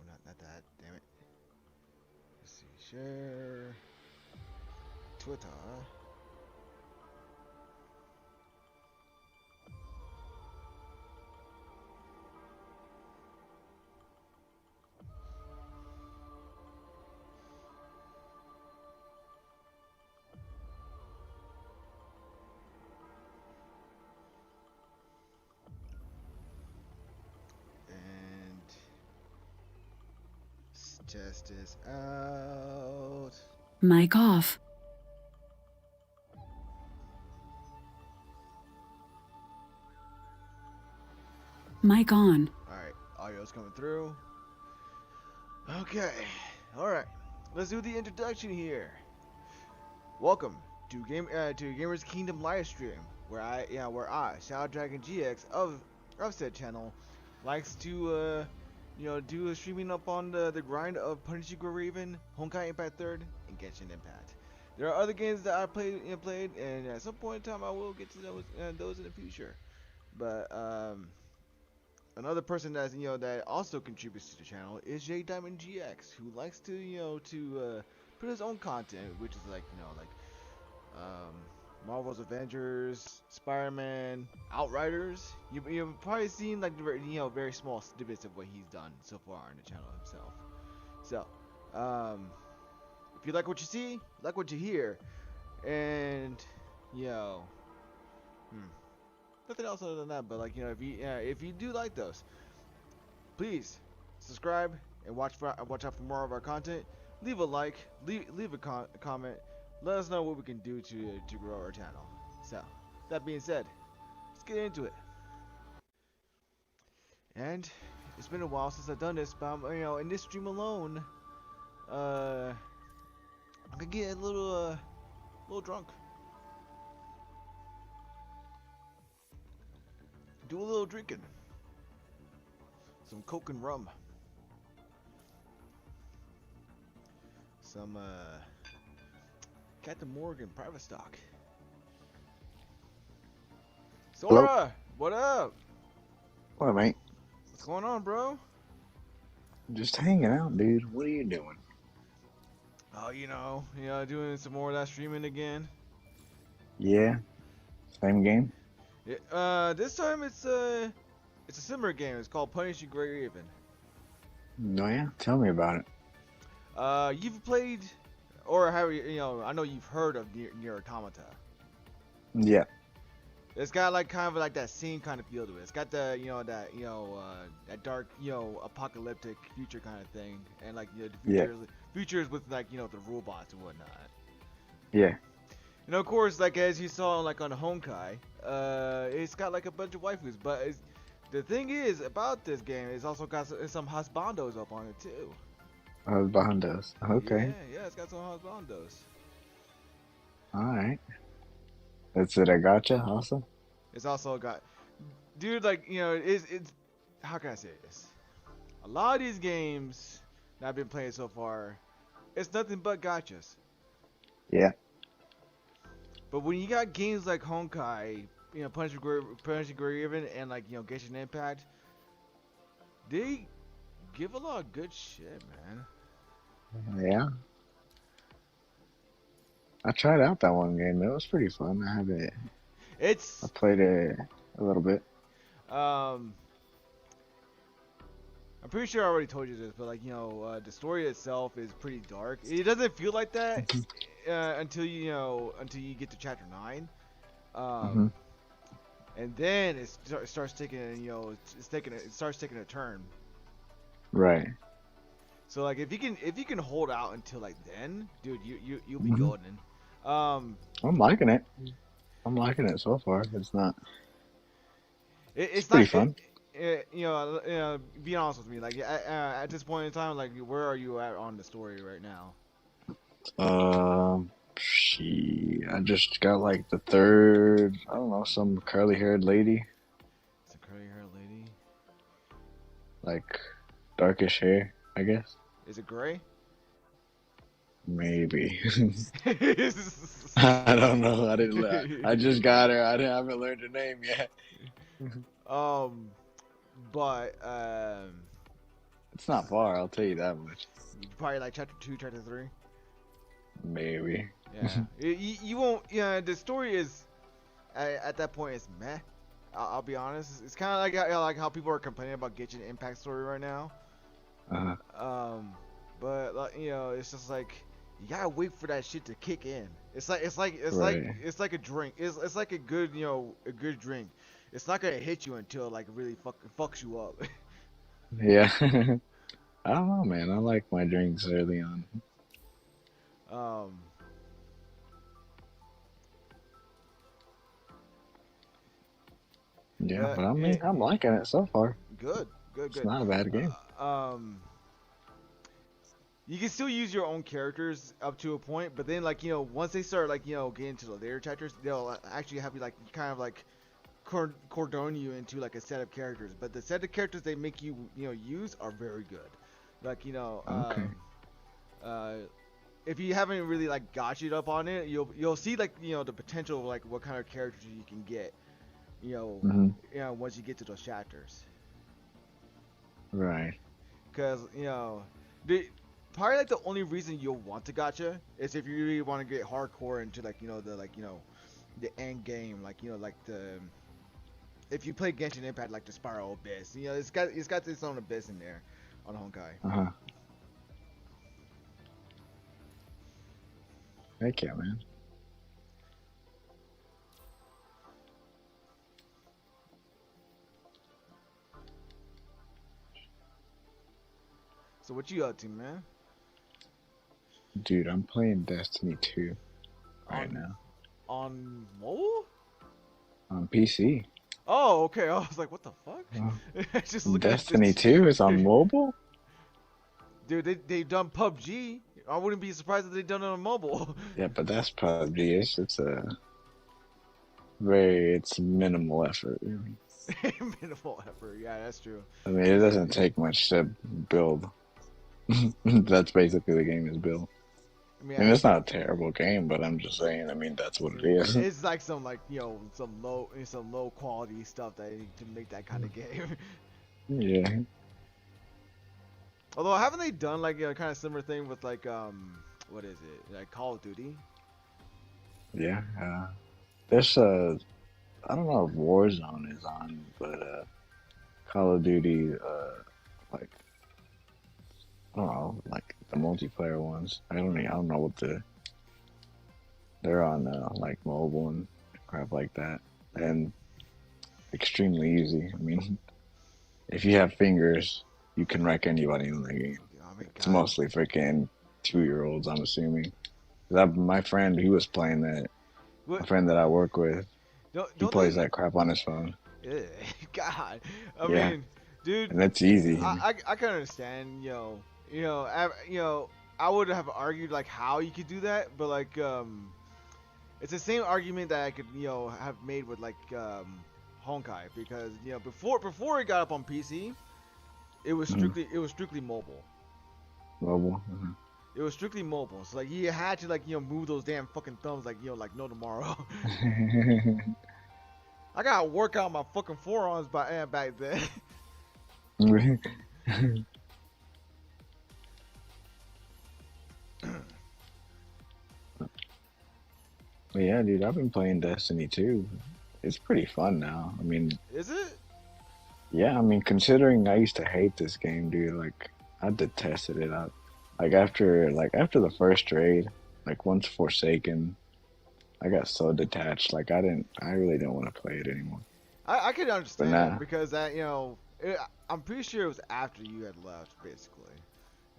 not that. Damn it. Let's see. Share. Twitter. Test this out. Mic off. Mic on. Alright, audio's coming through. Okay, alright. Let's do the introduction here. Welcome to Gamers Kingdom Livestream, where I, Shadow Dragon GX of said channel, likes to do a streaming up on the grind of Punisher Raven, Honkai Impact 3rd, and Genshin Impact. There are other games that I played, and at some point in time I will get to those in the future. But another person that's that also contributes to the channel is J Diamond GX, who likes to put his own content, which is like Marvel's Avengers, Spider-Man, Outriders. You've probably seen like very small snippets of what he's done so far on the channel himself. So, if you like what you see, like what you hear, and nothing else other than that. But if you do like those, please subscribe and watch out for more of our content. Leave a like, leave a comment. Let us know what we can do to grow our channel. So, that being said, let's get into it. And it's been a while since I've done this, but in this stream alone, I could get a little drunk, do a little drinking, some coke and rum, some Captain Morgan private stock. Sora, hello? What up? What, mate? What's going on, bro? Just hanging out, dude. What are you doing? Oh, doing some more of that streaming again. Yeah. Same game? Yeah, this time it's a similar game. It's called Punisher Raven. No, yeah. Tell me about it. You've played, or have you? I know you've heard of Nier Automata. Yeah. It's got like kind of like that same kind of feel to it. It's got the that dark apocalyptic future kind of thing, and like the futures with like the robots and whatnot. Yeah. And of course, like as you saw like on Honkai, it's got like a bunch of waifus. But the thing is about this game, it's also got some husbandos up on it too. Husbandos. Okay. Yeah, it's got some husbandos. Alright. Is it a gacha also? It's also got, dude, like, it's, how can I say this? A lot of these games that I've been playing so far, it's nothing but gachas. Yeah. But when you got games like Honkai, Punisher Raven, and like, Genshin Impact, they give a lot of good shit, man. Yeah. I tried out that one game. It was pretty fun. I played it a little bit. I'm pretty sure I already told you this, but like the story itself is pretty dark. It doesn't feel like that until you get to chapter 9, and then it starts taking it starts taking a turn. Right. So like if you can hold out until like then, dude, you'll be golden. I'm liking it. I'm liking it so far. It's not. It's pretty not, fun. Be honest with me. Like at this point in time, like where are you at on the story right now? I just got like the third. I don't know, some curly-haired lady. It's a curly-haired lady. Like darkish hair, I guess. Is it gray? Maybe. I don't know. I just got her. I haven't learned her name yet. It's not far, I'll tell you that much. Probably like chapter 2, chapter 3. Maybe. Yeah. you won't. Yeah. The story is at that point is meh. I'll be honest. It's kind of like how people are complaining about Genshin Impact story right now. But it's just like you gotta wait for that shit to kick in. It's like a drink. It's like a good a good drink. It's not gonna hit you until like really fucks you up. Yeah. I don't know, man. I like my drinks early on. Yeah, but I'm liking it so far. Good. It's not a bad game. You can still use your own characters up to a point, but then once they start getting into the later chapters, they'll actually have you kind of cordon you into like a set of characters. But the set of characters they make you use are very good. Okay. If you haven't really gotcha'd up on it, you'll see the potential of what kind of characters you can get. Once you get to those chapters. Right. Because probably the only reason you'll want to gacha is if you really want to get hardcore into the end game, if you play Genshin Impact the Spiral Abyss, it's got its own abyss in there on Honkai. Heck yeah, man. So what you up to, man? Dude, I'm playing Destiny 2 right now. On mobile? On PC. Oh, okay. I was like, what the fuck? Just Destiny 2 is on mobile? Dude, they've done PUBG. I wouldn't be surprised if they've done it on mobile. Yeah, but that's PUBG. It's minimal effort, really. Minimal effort, yeah, that's true. I mean, it doesn't take much to build. That's basically the game is built. I mean, it's not a terrible game, but I'm just saying. I mean, that's what it is. It's like some some low quality stuff that to make that kind of game. Yeah. Although, haven't they done kind of similar thing with what is it, Call of Duty? Yeah. There's I don't know if Warzone is on, but Call of Duty I don't know, the multiplayer ones. I don't know what they're on mobile and crap like that, and extremely easy. I mean, if you have fingers, you can wreck anybody in the game. It's mostly freaking 2-year-olds, I'm assuming. My friend, he was playing that. What? My friend that I work with, he plays that crap on his phone. God, I mean, dude, and it's easy. I can understand, I would have argued how you could do that, but it's the same argument that I could have made with Honkai, because before it got up on PC, it was strictly mobile. Mobile. Mm-hmm. It was strictly mobile, so you had to move those damn fucking thumbs like no tomorrow. I gotta work out my fucking forearms back then. But yeah, dude, I've been playing Destiny 2. It's pretty fun now. I mean, is it? Yeah, I mean, considering I used to hate this game, dude, I detested it. After the first raid, once Forsaken, I got so detached. I really didn't want to play it anymore. I could understand that because that I'm pretty sure it was after you had left, basically.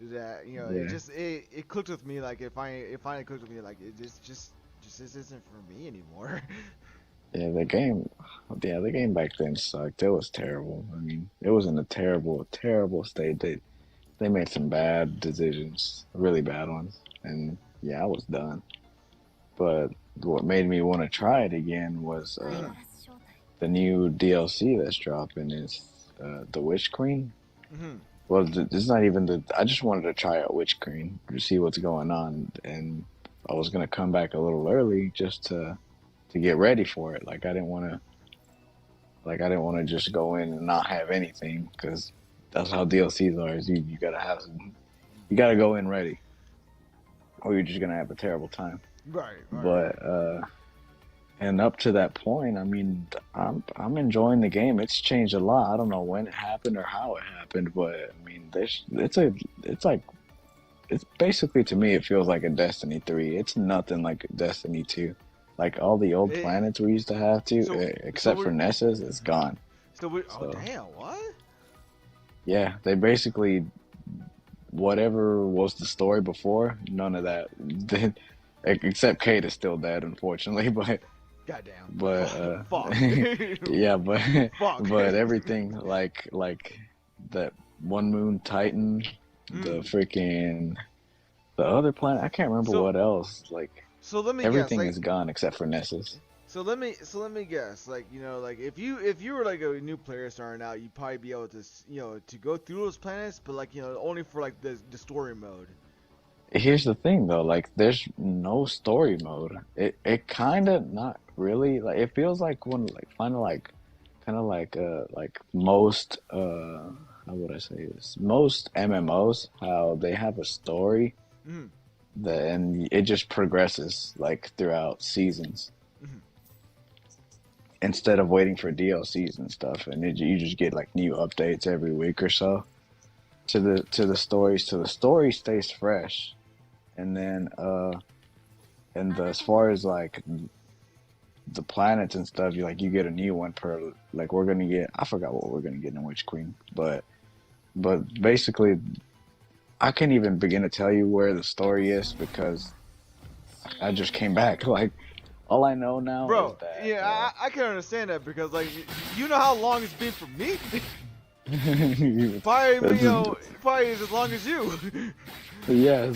That it clicked with me. It finally clicked with me. It just isn't for me anymore. Yeah, the game back then sucked. It was terrible. I mean, it was in a terrible, terrible state. They made some bad decisions, really bad ones, and yeah, I was done. But what made me want to try it again was the new DLC that's dropping is the Witch Queen. Mm-hmm. Well, it's not even I just wanted to try out Witch Queen to see what's going on, and I was gonna come back a little early just to get ready for it. I didn't want to just go in and not have anything, because that's how DLCs are. Is you gotta have you gotta go in ready, or you're just gonna have a terrible time. Right. But and up to that point, I mean, I'm enjoying the game. It's changed a lot. I don't know when it happened or how it happened, but I mean, it's basically, to me, it feels like a Destiny 3. It's nothing like Destiny 2. Like all the old planets we used to have except for Nessus, it's gone. Oh damn, what? Yeah, they basically, whatever was the story before, none of that. Except Kate is still dead, unfortunately, but goddamn. But fuck. yeah, but Fuck. but everything like that One Moon Titan, the freaking the other planet, I can't remember what else. Like, so let me everything guess, is gone except for Nessus. So let me guess, like, you know, like if you were like a new player starting out, you'd probably be able to, you know, to go through those planets, but like, you know, only for like the story mode. Here's the thing though, like there's no story mode. It kind of not really, like it feels like one like kind of like most how would I say this? Most MMOs, how they have a story and it just progresses like throughout seasons. Instead of waiting for DLCs and stuff, and you just get like new updates every week or so to the stories. So the story stays fresh, and then as far as like the planets and stuff, you get a new one per, like we're gonna get, I forgot what we're gonna get in Witch Queen, but basically I can't even begin to tell you where the story is because I just came back. Like, all I know now is that... Yeah, I can understand that because, like, you know how long it's been for me? Probably is as long as you. Yeah,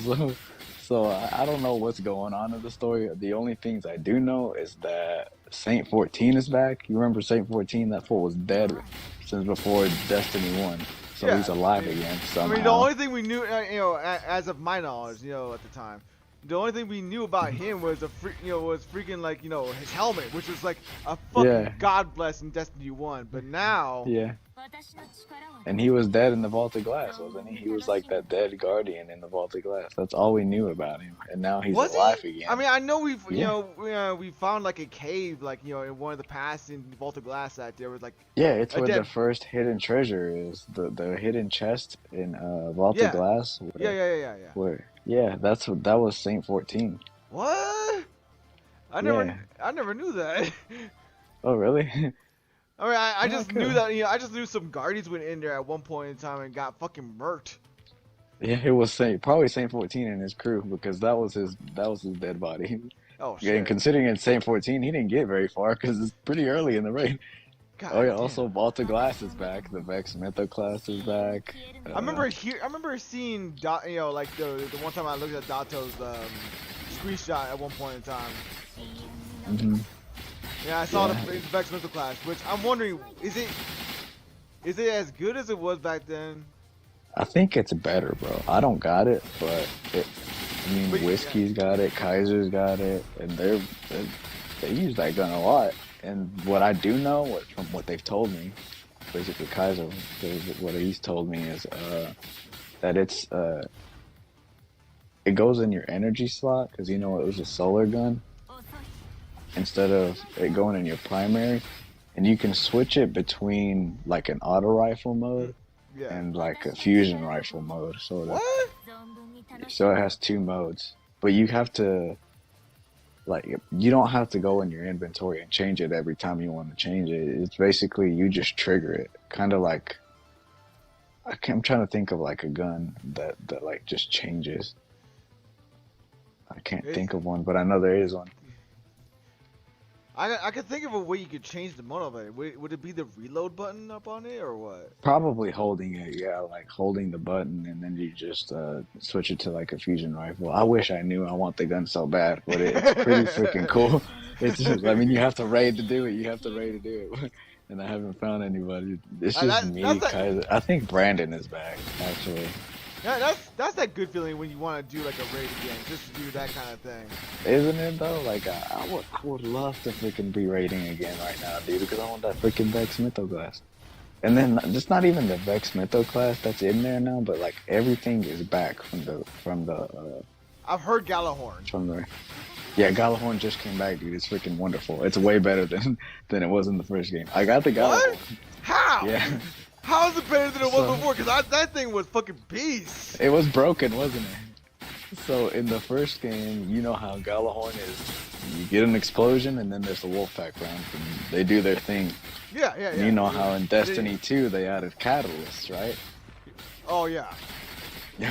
so I don't know what's going on in the story. The only things I do know is that Saint 14 is back. You remember Saint 14? That fool was dead since before Destiny 1. So he's alive again somehow. I mean, the only thing we knew, you know, as of my knowledge, you know, at the time, the only thing we knew about him was was freaking, like, you know, his helmet, which was like a fucking god bless in Destiny 1. But now, and he was dead in the Vault of Glass, wasn't he? He was like that dead guardian in the Vault of Glass. That's all we knew about him, and now he's alive again. I mean, I know we've you know we found like a cave, like, you know, in one of the paths in the Vault of Glass that there was like it's where the first hidden treasure is, the hidden chest in Vault of Glass. That was Saint 14. What? I never knew that. Oh really? I mean, I just knew that, you know, I just knew some guardians went in there at one point in time and got fucking murked. Yeah, it was probably Saint 14 and his crew, because that was his dead body. Oh shit. And considering it's Saint 14, he didn't get very far because it's pretty early in the raid. God, oh yeah, also Vault of Glass is back. The Vex Mytho class is back. I remember seeing you know, like the one time I looked at Dato's screenshot at one point in time. Yeah, I saw the Vex Mytho class, which I'm wondering, is it as good as it was back then? I think it's better, bro. I don't got it, but Whiskey's got it, Kaiser's got it, and they use that gun a lot. And what I do know, from what they've told me, basically Kaiser, what he's told me is that it goes in your energy slot, because you know it was a solar gun instead of it going in your primary, and you can switch it between like an auto rifle mode and like a fusion rifle mode, sort of. What? So it has two modes, but you have to, like, you don't have to go in your inventory and change it every time you want to change it. It's basically you just trigger it, kind of like, I'm trying to think of like a gun that like just changes. I can't think of one, but I know there is one. I could think of a way you could change the mode of it. Would it be the reload button up on it, or what? Probably holding it, like holding the button, and then you just switch it to like a fusion rifle. I wish I knew. I want the gun so bad, but it's pretty freaking cool. It's just, I mean, you have to raid to do it. And I haven't found anybody. It's just me, Kaiser. I think Brandon is back, actually. Yeah, that's that good feeling when you want to do like a raid again, just to do that kind of thing. Isn't it though? Like I would love to freaking be raiding again right now, dude, because I want that freaking Vex Mytho glass. And then it's not even the Vex Mytho class that's in there now, but like everything is back I've heard Galahorn. from the yeah, Galahorn just came back, dude. It's freaking wonderful. It's way better than it was in the first game. I got the What? Galahorn. How? Yeah. How is it better than it was So- before? Because that thing was fucking beast. It was broken, wasn't it? So in the first game, you know how Galahorn is. You get an explosion, and then there's the Wolfpack round, and they do their thing. Yeah. And you know how in Destiny 2 they added catalysts, right? Oh yeah.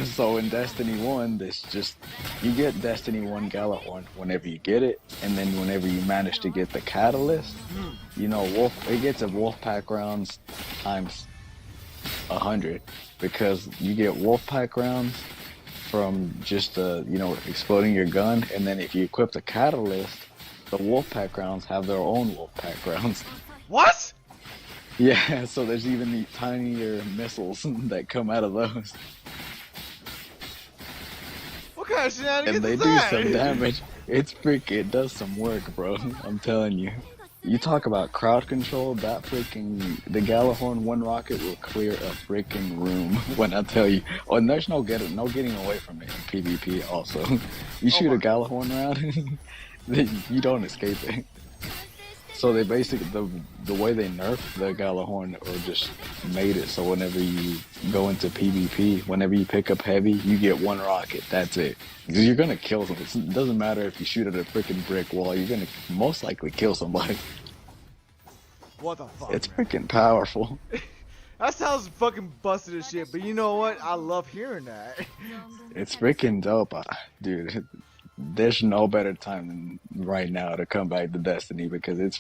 So in Destiny 1, this just you get Destiny 1 Galahorn whenever you get it, and then whenever you manage to get the catalyst, you know, it gets a Wolfpack rounds times 100 because you get Wolfpack rounds from just exploding your gun, and then if you equip the catalyst, the Wolfpack rounds have their own Wolfpack rounds. What? Yeah, so there's even the tinier missiles that come out of those. What kind of shenanigans And they is do that? some damage. It does some work, bro. I'm telling you. You talk about crowd control, the Galahorn one rocket will clear a freaking room when I tell you. Oh, and there's no getting away from it in PvP also. You shoot a Galahorn round, you don't escape it. So they basically, the way they nerfed the Galahorn or just made it so whenever you go into PvP, whenever you pick up heavy, you get one rocket. That's it. Because you're going to kill them. It doesn't matter if you shoot at a freaking brick wall. You're going to most likely kill somebody. What the fuck? It's man? freaking powerful. That sounds fucking busted as shit, but you know what? I love hearing that. It's freaking dope. Dude, there's no better time than right now to come back to Destiny because it's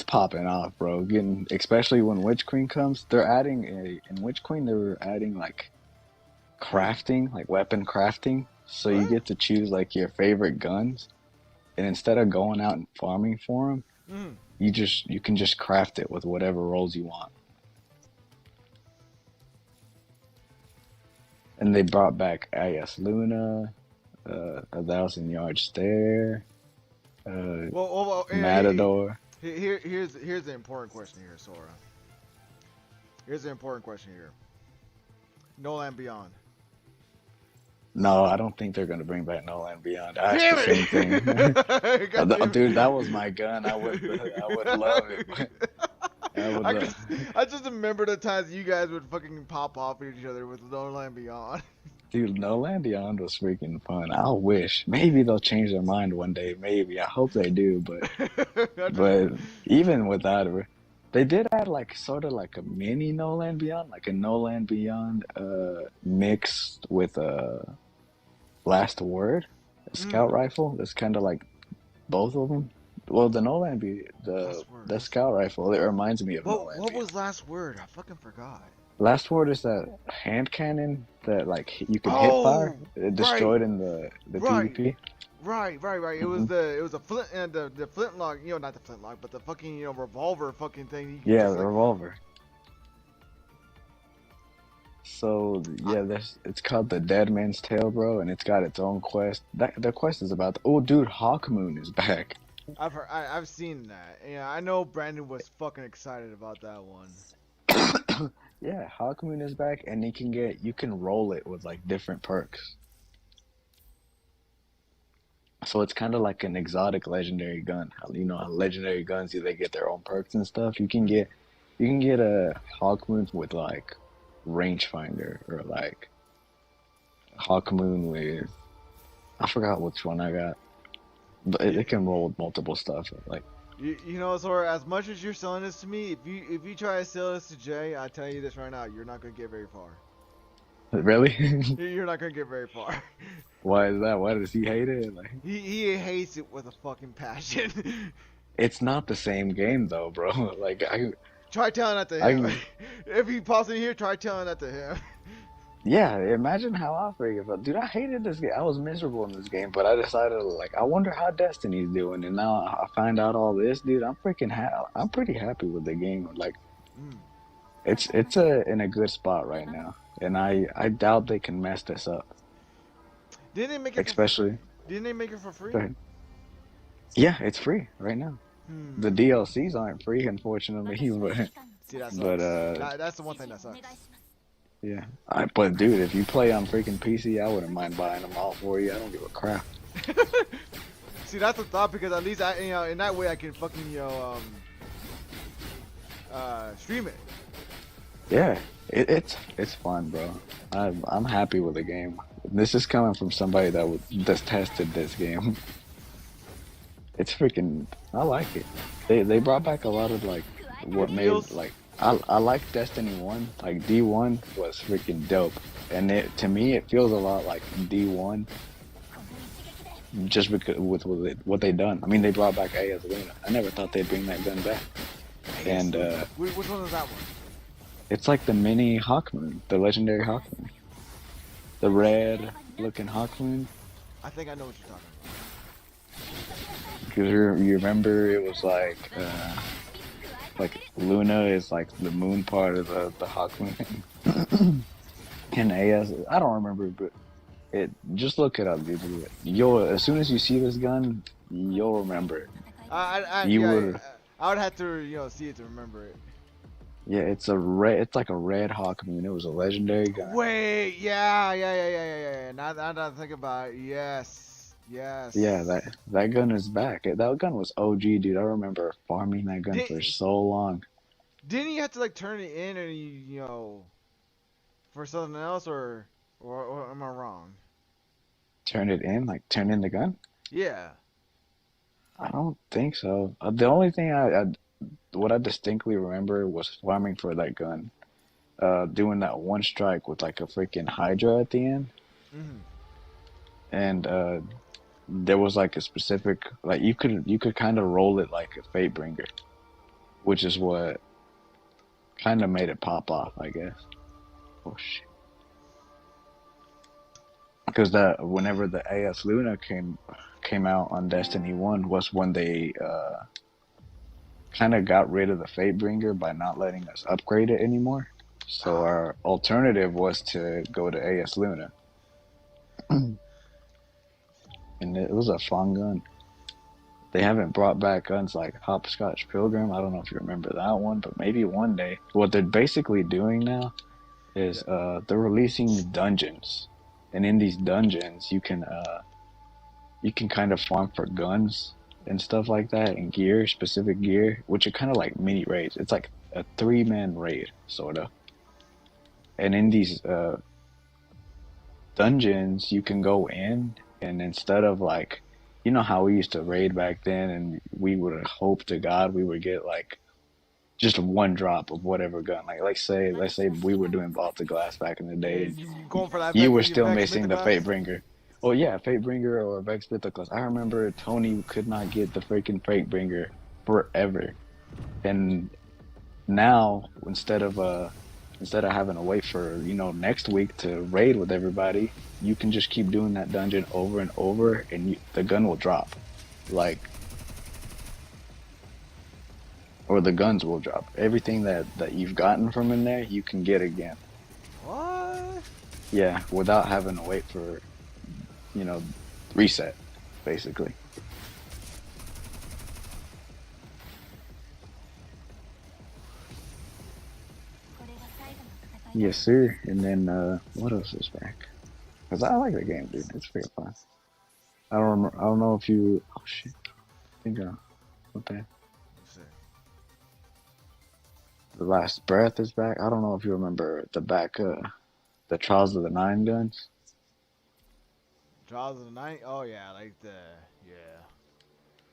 popping off, bro. Especially when Witch Queen comes, in Witch Queen they were adding like crafting, like weapon crafting. So you get to choose like your favorite guns, and instead of going out and farming for them, you can just craft it with whatever rolls you want. And they brought back Luna. 1,000 Yard Stare, Matador. Here's the important question here, Sora. Here's the important question here. No Land Beyond. No, I don't think they're gonna bring back No Land Beyond. I asked the same thing. Dude, that was my gun. I would love it. I just remember the times you guys would fucking pop off at each other with No Land Beyond. Dude, No Land Beyond was freaking fun. I wish. Maybe they'll change their mind one day. Maybe. I hope they do. But even without it, they did add like sort of like a mini No Land Beyond, like a No Land Beyond mixed with a Last Word, a scout rifle. That's kind of like both of them. Well, the No Land the scout rifle. It reminds me of No Land What Beyond. was Last Word? I fucking forgot. Last Word is that hand cannon that like you can hit fire. It destroyed in the PvP. Right. It was a flint and the flintlock. You know, not the flintlock, but the fucking revolver fucking thing. Yeah, the revolver. So yeah, it's called the Dead Man's Tale, bro, and it's got its own quest. The quest is about dude, Hawkmoon is back. I've seen that. Yeah, I know Brandon was fucking excited about that one. Yeah, Hawkmoon is back, and you can roll it with like different perks. So it's kind of like an exotic legendary gun. You know how legendary guns they get their own perks and stuff. You can get a Hawkmoon with like rangefinder or like Hawkmoon with I forgot which one I got, but it can roll with multiple stuff like. You know, Sora, as much as you're selling this to me, if you try to sell this to Jay, I tell you this right now, you're not gonna get very far. Really? You're not gonna get very far. Why is that? Why does he hate it? Like he hates it with a fucking passion. It's not the same game though, bro. Like try telling that to him. If he pops in here, try telling that to him. Yeah, imagine how I feel. Dude, I hated this game. I was miserable in this game, but I decided, like, I wonder how Destiny's doing, and now I find out all this, dude. I'm pretty happy with the game. Like, it's in a good spot right now, and I doubt they can mess this up. Didn't they make it? Didn't they make it for free? Yeah, it's free right now. The DLCs aren't free, unfortunately, but See, that But sucks. That's the one thing that sucks. yeah. But dude, if you play on freaking PC, I wouldn't mind buying them all for you. I don't give a crap. See, that's the thought, because at least I, in that way I can fucking, stream it. Yeah, it's fun, bro. I'm happy with the game. This is coming from somebody that's tested this game. It's freaking. I like it. They brought back a lot of like what It made feels- like I like Destiny 1. Like D1 was freaking dope, and to me it feels a lot like D1. Just because with what they done. I mean, they brought back AS Luna. I never thought they'd bring that gun back. And which one was that one? it's like the mini Hawkmoon, the legendary Hawkmoon, the red looking Hawkmoon. I think I know what you're talking about. Because you remember it was like Luna is like the moon part of the Hawkmoon. And AS, I don't remember, but just look it up, dude. As soon as you see this gun, you'll remember it. I would have to see it to remember it. Yeah, it's like a red Hawkmoon. It was a legendary gun. Wait, yeah. Now that I think about it, yes. Yeah, that gun is back. That gun was OG, dude. I remember farming that gun for so long. Didn't you have to like turn it in, and for something else, or am I wrong? Turn it in, like turn in the gun? Yeah. I don't think so. The only thing what I distinctly remember was farming for that gun, doing that one strike with like a freaking Hydra at the end, and there was like a specific like you could kind of roll it like a Fatebringer, which is what kind of made it pop off, I guess. Oh shit. Because whenever the AS Luna came out on Destiny 1 was when they kind of got rid of the Fatebringer by not letting us upgrade it anymore. So our alternative was to go to AS Luna. And it was a fun gun. They haven't brought back guns like Hopscotch Pilgrim. I don't know if you remember that one, but maybe one day. What they're basically doing now is they're releasing dungeons. And in these dungeons, you can kind of farm for guns and stuff like that, and gear, specific gear, which are kind of like mini raids. It's like a 3-man raid, sort of. And in these dungeons, you can go in, and instead of like, you know how we used to raid back then, and we would hope to God we would get like just one drop of whatever gun. Like let's say we were doing Vault of Glass back in the day. Going for that You were still missing the Fatebringer. Oh yeah, Fatebringer or Vex Mythicals. I remember Tony could not get the freaking Fatebringer forever. And now instead of having to wait for, next week to raid with everybody, you can just keep doing that dungeon over and over, and the gun will drop. Or the guns will drop. Everything that you've gotten from in there, you can get again. What? Yeah, without having to wait for, reset, basically. Yes, sir. And then, what else is back? Because I like the game, dude. It's pretty fun. I don't know if you... Oh, shit. I think what the... The Last Breath is back. I don't know if you remember the Trials of the Nine guns. Trials of the Nine? Oh, yeah,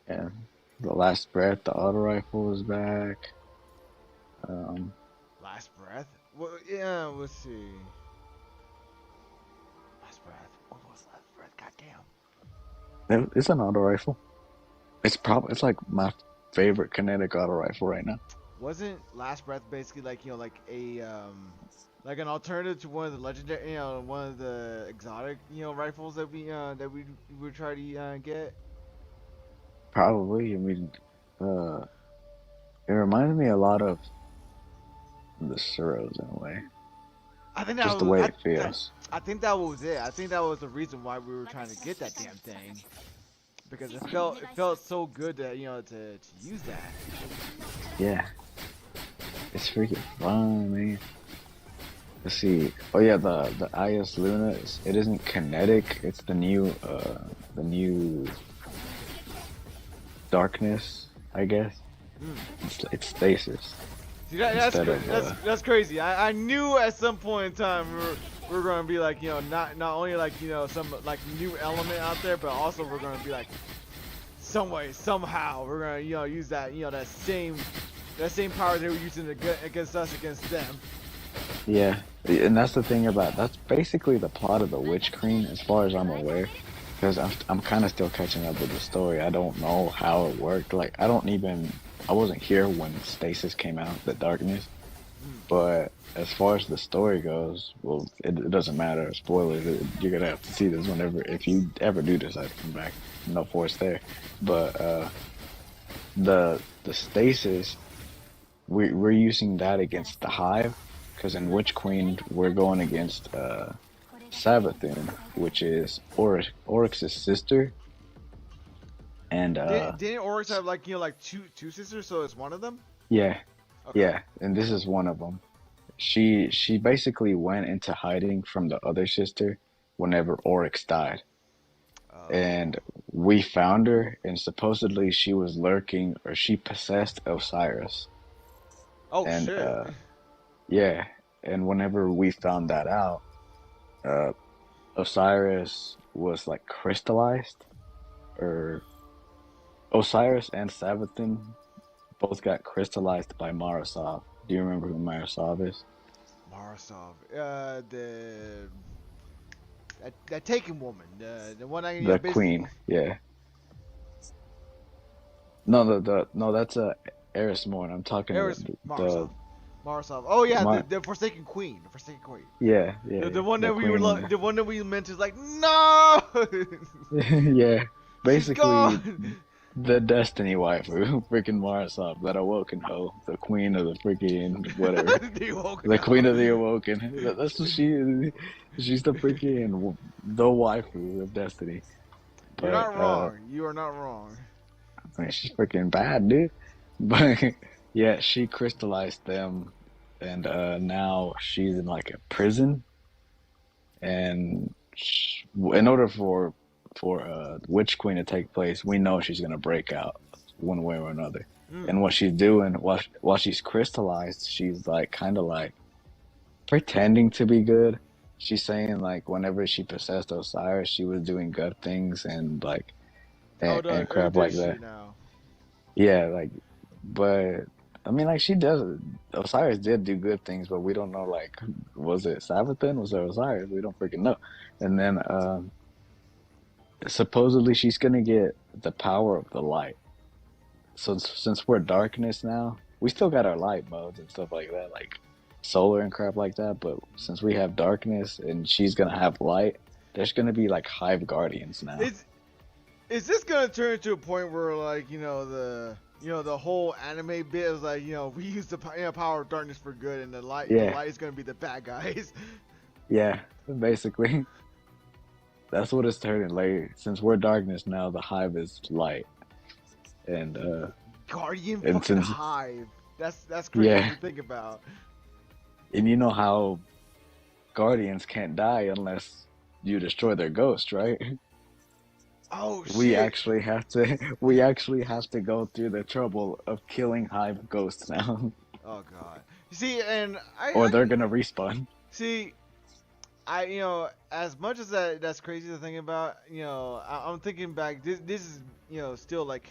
Yeah. The Last Breath, the auto rifle is back. Last Breath? Well, yeah, let's see. Last Breath. What was Last Breath? Goddamn. It's an auto rifle. It's like my favorite kinetic auto rifle right now. Wasn't Last Breath basically like like an alternative to one of the legendary, one of the exotic, rifles that we would try to get? Probably. I mean, it reminded me a lot of the Suros in a way. I think that just was, the way it feels. I think that was it. I think that was the reason why we were trying to get that damn thing, because it felt so good to to use that. Yeah. It's freaking fun, man. Let's see. Oh yeah, the IS Luna. It isn't kinetic. It's the new darkness, I guess. It's stasis See, instead of that's crazy. I knew at some point in time we're gonna be like, not only like, some like new element out there, but also we're gonna be like, some way, somehow we're gonna use that that same power they were using against us against them. Yeah, and that's the thing about that's basically the plot of the Witch Queen, as far as I'm aware. Because I'm kind of still catching up with the story. I don't know how it worked. Like I wasn't here when Stasis came out, the Darkness. But as far as the story goes, well, it doesn't matter. Spoilers. You're gonna have to see this whenever, if you ever do decide to come back. No force there. But the Stasis, we're using that against the Hive, because in Witch Queen we're going against Savathun, which is Oryx's sister. And didn't Oryx have like two sisters? So it's one of them. Yeah. Okay. Yeah, and this is one of them. She basically went into hiding from the other sister whenever Oryx died. And we found her, and supposedly she was lurking, or she possessed Osiris. Oh, and, shit. Yeah, and whenever we found that out, Osiris was like crystallized, or Osiris and Savathun both got crystallized by Marasov. Do you remember who Marasov is? Marasov, that Taken woman, the one I The queen, yeah. No, no, that's Eris Morn. I'm talking about Marasov. Oh yeah, the Forsaken Queen. The Forsaken Queen. Yeah. The one that the one that we meant is like, no. Yeah, basically She's the Destiny waifu, freaking Marasov, that awoken hoe, the queen of the freaking whatever, the queen of the awoken. That's what she is. She's the freaking the waifu of Destiny. But, you're not wrong. You are not wrong. I mean, she's freaking bad, dude. But yeah, she crystallized them, and now she's in like a prison. And in order for Witch Queen to take place, we know she's gonna break out one way or another. And what she's doing while she's crystallized, she's like kind of like pretending to be good. She's saying like whenever she possessed Osiris, she was doing good things and like and crap like that. Now? Yeah, like, but I mean, like she does. Osiris did do good things, but we don't know. Like, was it Savathun? Was it Osiris? We don't freaking know. And then supposedly she's gonna get the power of the light. So since we're darkness now, we still got our light modes and stuff like that, like solar and crap like that. But since we have darkness and she's gonna have light, there's gonna be like Hive Guardians now. Is this gonna turn into a point where like the whole anime bit is like we use the power of darkness for good, and the light is gonna be the bad guys? Yeah, basically. That's what it's turning. Like, since we're darkness now, the Hive is light. And Guardian fucking Hive. That's crazy to think about. And you know how Guardians can't die unless you destroy their ghost, right? Oh shit. We actually have to go through the trouble of killing Hive ghosts now. Oh god. See, and they're gonna respawn. See, as much as that's crazy to think about, I'm thinking back. This is still like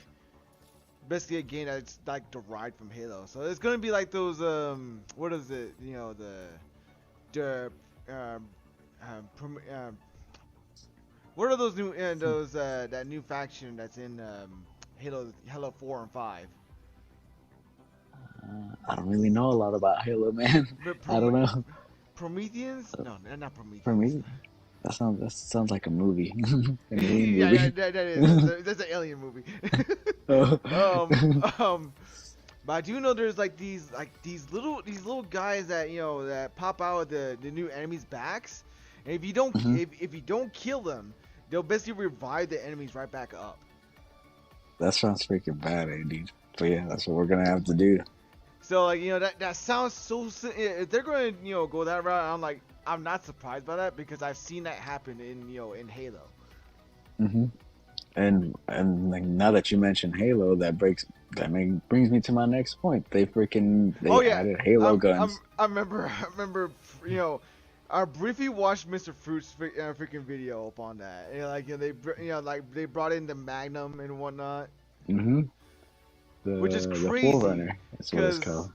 basically a game that's like derived from Halo. So it's gonna be like those what is it? What are those new that new faction that's in Halo 4 and 5? I don't really know a lot about Halo, man. I don't know. Prometheans? No, not Prometheans. Prometheans? That sounds like a movie. Yeah, that is. That's an alien movie. But I do know there's like these little guys that that pop out of the new enemies' backs, and if you don't if you don't kill them, they'll basically revive the enemies right back up. That sounds freaking bad, dude. But yeah, that's what we're gonna have to do. So like that sounds so. If they're going to go that route, I'm not surprised by that because I've seen that happen in Halo. Mm-hmm. And like, now that you mentioned Halo, brings me to my next point. They added Halo guns. I remember I briefly watched Mr. Fruit's freaking video up on that. They brought in the Magnum and whatnot. Mm-hmm. Which is The crazy. Forerunner. That's what it's called.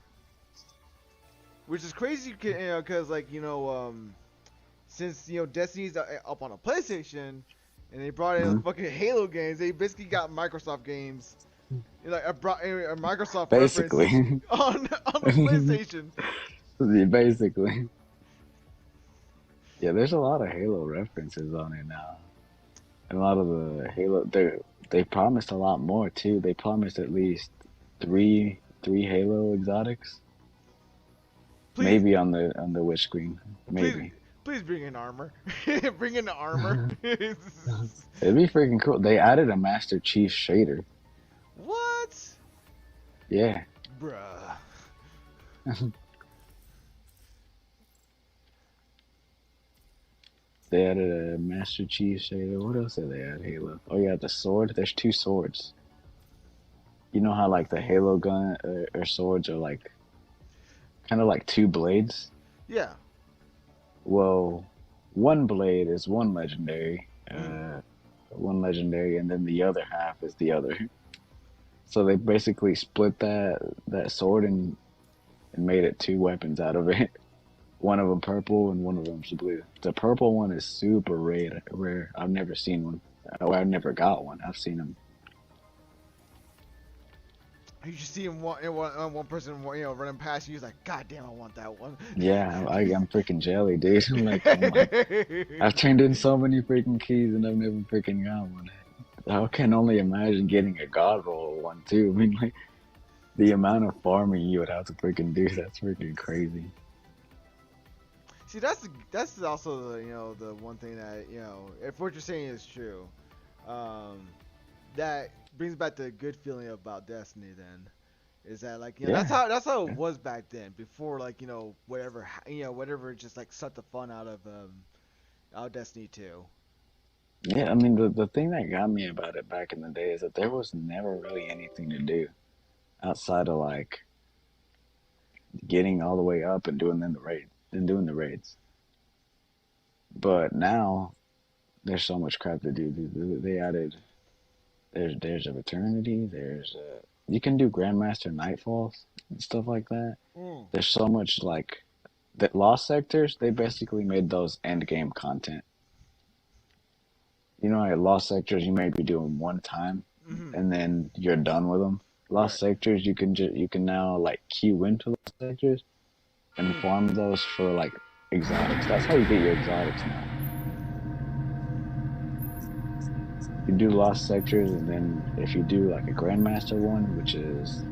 Which is crazy, because since Destiny's up on a PlayStation, and they brought in fucking Halo games, they basically got Microsoft games, brought a Microsoft basically reference on the PlayStation. Basically, yeah. There's a lot of Halo references on it now. And a lot of the Halo, they promised a lot more too. They promised at least three Halo exotics. Please, maybe on the wish screen. Maybe. Please bring in armor. Bring in the armor. It'd be freaking cool. They added a Master Chief shader. What? Yeah. Bruh. They added a Master Chief shader. What else did they add? Halo. Oh yeah, the sword. There's 2 swords. You know how like the Halo gun or swords are like kind of like 2 blades? Yeah. Well, one blade is one legendary, and then the other half is the other. So they basically split that sword and made it 2 weapons out of it. One of them purple and one of them's blue. The purple one is super rare. I've never seen one. I've never got one. I've seen them. You just see him one person running past you. He's like, God damn, I want that one. Yeah, I'm freaking jelly, dude. I'm like, oh my. I've turned in so many freaking keys and I've never freaking got one. I can only imagine getting a god roll one too. I mean, like the amount of farming you would have to freaking do—that's freaking crazy. See, that's also the one thing that if what you're saying is true, that brings back the good feeling about Destiny. Then is that that's how it was back then before whatever just like sucked the fun out of Destiny 2. Yeah, I mean the thing that got me about it back in the day is that there was never really anything to do outside of like getting all the way up and doing the raids. But now there's so much crap to do. They added there's a Eternity. You can do Grandmaster Nightfalls and stuff like that. There's so much like the Lost Sectors. They basically made those end game content. At Lost Sectors you may be doing one time, and then you're done with them. Lost Sectors you can now like queue into Lost Sectors and farm those for like exotics. That's how you get your exotics now. You do Lost Sectors, and then if you do like a Grandmaster one, which is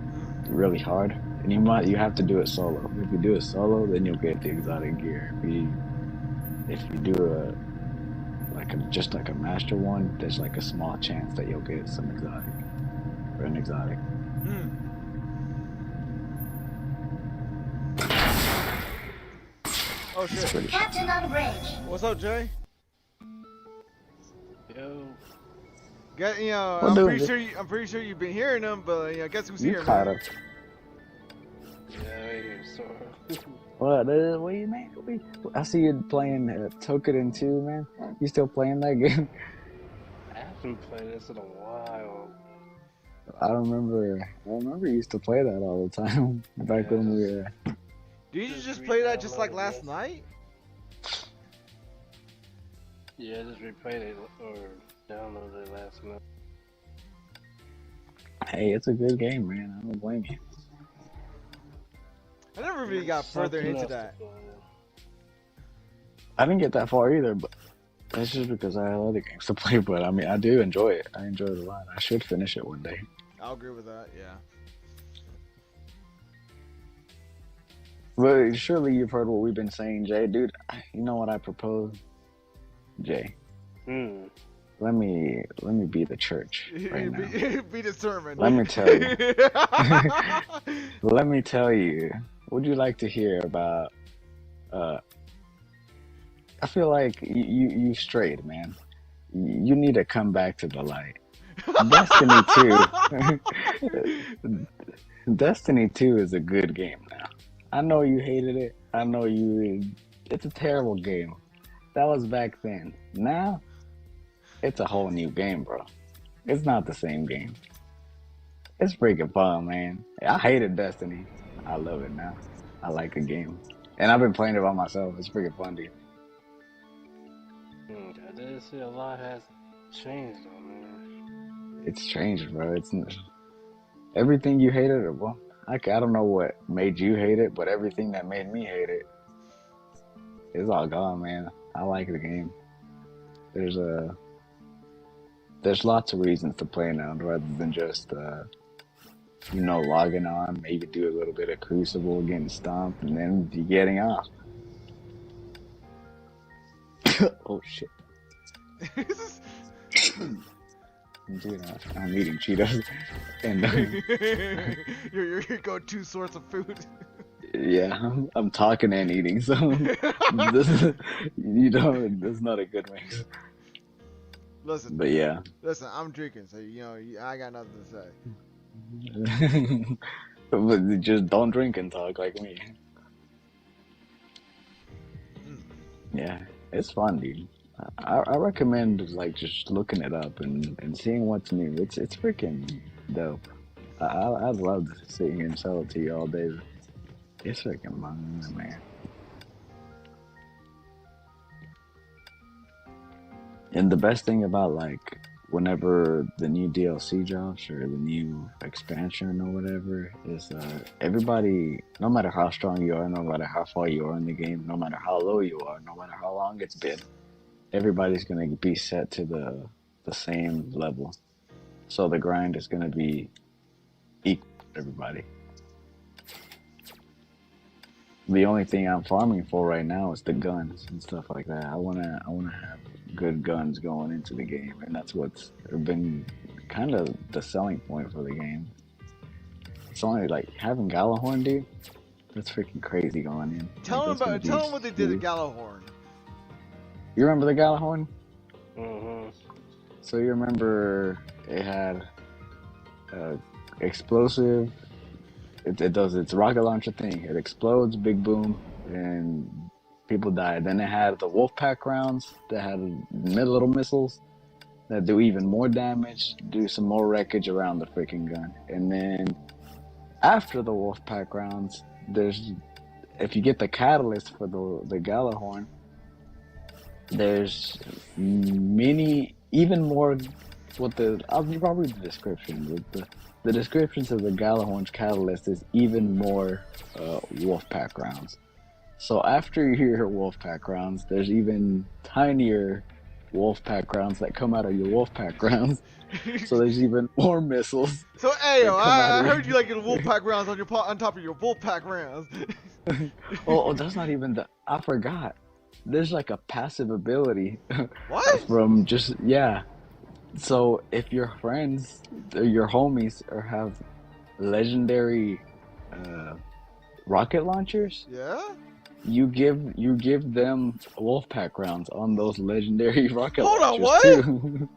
really hard, and you have to do it solo. If you do it solo, then you'll get the exotic gear. If you do just like a master one, there's like a small chance that you'll get some exotic or an exotic. Oh shit! Captain on bridge. What's up, Jay? Yo. I'm pretty sure you've been hearing them, but guess who's here, caught man? up. Yeah, I hear so. What you mean? I see you playing Token 2, man. You still playing that game? I haven't played this in a while. I remember you used to play that all the time back when we were. Did you just play that just like last night? Yeah, I just replayed it or downloaded it last night. Hey, it's a good game, man. I don't blame you. I never really got further into that. I didn't get that far either, but that's just because I had other games to play. But I mean, I do enjoy it. I enjoy it a lot. I should finish it one day. I'll agree with that. Yeah. But surely you've heard what we've been saying, Jay. Dude, you know what I propose? Jay. let me be the church right now. Be determined. Let me tell you. Let me tell you. Would you like to hear about? Uh, I feel like you strayed, man. You need to come back to the light. Destiny 2. Destiny 2 is a good game now. I know you hated it. I know you. It's a terrible game. That was back then. Now, it's a whole new game, bro. It's not the same game. It's freaking fun, man. I hated Destiny. I love it now. I like the game. And I've been playing it by myself. It's freaking fun, dude. I did see a lot has changed though, man. It's changed, bro. It's everything you hated. Well, I don't know what made you hate it, but everything that made me hate it is all gone, man. I like the game. There's lots of reasons to play now rather than just logging on, maybe do a little bit of Crucible, getting stomped, and then getting off. Oh shit. Dude, I'm eating Cheetos, and your go-to source of food. yeah, I'm talking and eating, so this, that's not a good mix. Listen, But yeah, listen, I'm drinking, so I got nothing to say. but just don't drink and talk like me. Yeah, it's fun, dude. I recommend like just looking it up and seeing what's new. It's freaking dope. I'd love to sit here and sell it to you all day. It's freaking fun, man. And the best thing about like whenever the new DLC drops or the new expansion or whatever is everybody, no matter how strong you are, no matter how far you are in the game, no matter how low you are, no matter how long it's been, everybody's gonna be set to the same level. So the grind is gonna be equal to everybody. The only thing I'm farming for right now is the guns and stuff like that. I wanna have good guns going into the game, and that's what's been kind of the selling point for the game. It's only like having Galahorn, dude. That's freaking crazy going in. Tell them what they did at Galahorn. You remember the Galahorn? Mm-hmm. So you remember it had explosive. It does its rocket launcher thing. It explodes, big boom, and people die. Then it had the Wolfpack rounds that had little missiles that do even more damage, do some more wreckage around the freaking gun. And then after the Wolfpack rounds, if you get the catalyst for the Galahorn, there's many, even more. I'll probably the description. The descriptions of the Galahorn's catalyst is even more Wolfpack rounds. So after your Wolfpack rounds, there's even tinier Wolfpack rounds that come out of your Wolfpack rounds. So there's even more missiles. So Ayo, I heard you like your Wolfpack rounds on top of your Wolfpack rounds. oh, that's not even I forgot. There's like a passive ability. What? From just So if your friends or your homies have legendary rocket launchers, you give them Wolfpack rounds on those legendary rocket launchers. Hold on, what? Too.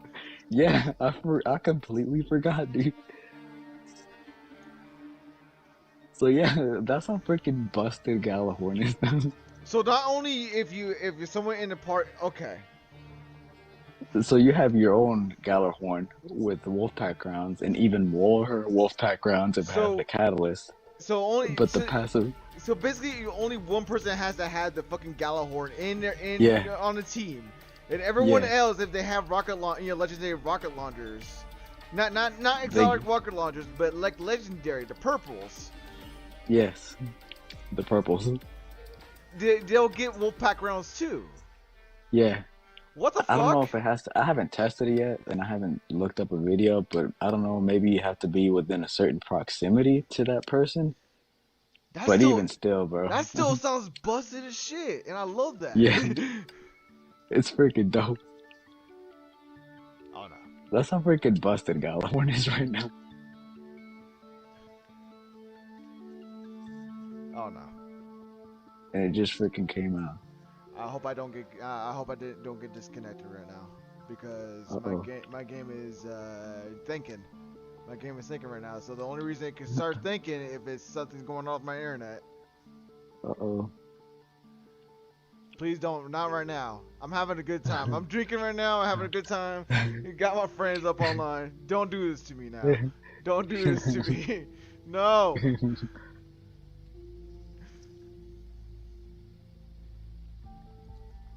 Yeah, I completely forgot, dude. So yeah, that's how freaking busted Galahorn is. So not only if you're someone in the part, okay. So you have your own Galahorn with the Wolfpack rounds, and even more Wolfpack rounds if have the catalyst. The passive. So basically, only one person has to have the fucking Galahorn on the team, and everyone else, if they have legendary rocket launchers, not exotic rocket launchers, but like legendary, the purples. Yes, the purples. They'll get Wolfpack rounds too. Yeah. What the fuck? I don't know if it has to. I haven't tested it yet, and I haven't looked up a video, but I don't know. Maybe you have to be within a certain proximity to that person. Even still, bro. That still sounds busted as shit, and I love that. Yeah. It's freaking dope. That's how freaking busted Goblin is right now. Oh no. And it just freaking came out. I hope I don't get. I hope I don't get disconnected right now because Uh-oh. my game is thinking. My game is thinking right now. So the only reason it can start thinking if it's something's going on with my internet. Uh-oh. Please don't. Not right now. I'm having a good time. I'm drinking right now. I'm having a good time. Got my friends up online. Don't do this to me now. Don't do this to me. No.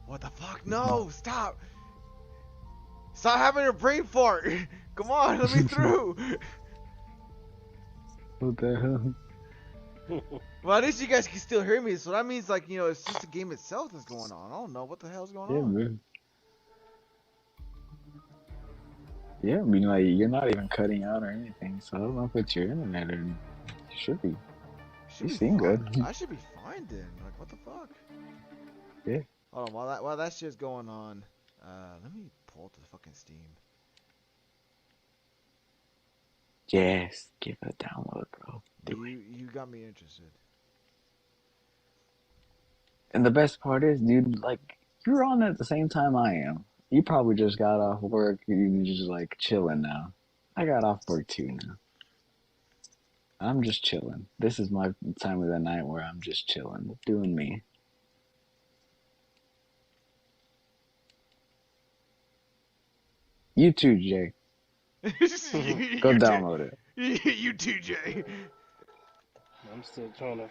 What the fuck? No. Stop. Stop having a brain fart. Come on. Let me through. What the hell? Well, at least you guys can still hear me. So that means, like, you know, it's just the game itself that's going on. I don't know what the hell's going Yeah, on. man. Yeah, I mean, like, you're not even cutting out or anything, so I don't know if it's your internet or you should be. Should You be seem fine. good. I should be fine then. Like, what the fuck? Yeah. Hold on, while that shit's going on, let me pull up the fucking Steam. Yes, give it a download, bro. You got me interested. And the best part is, dude, like, you're on at the same time I am. You probably just got off work, you're just, like, chilling now. I got off work too now. I'm just chilling. This is my time of the night where I'm just chilling, doing me. You too, Jay. Go download it. You too, Jay. I'm still trying to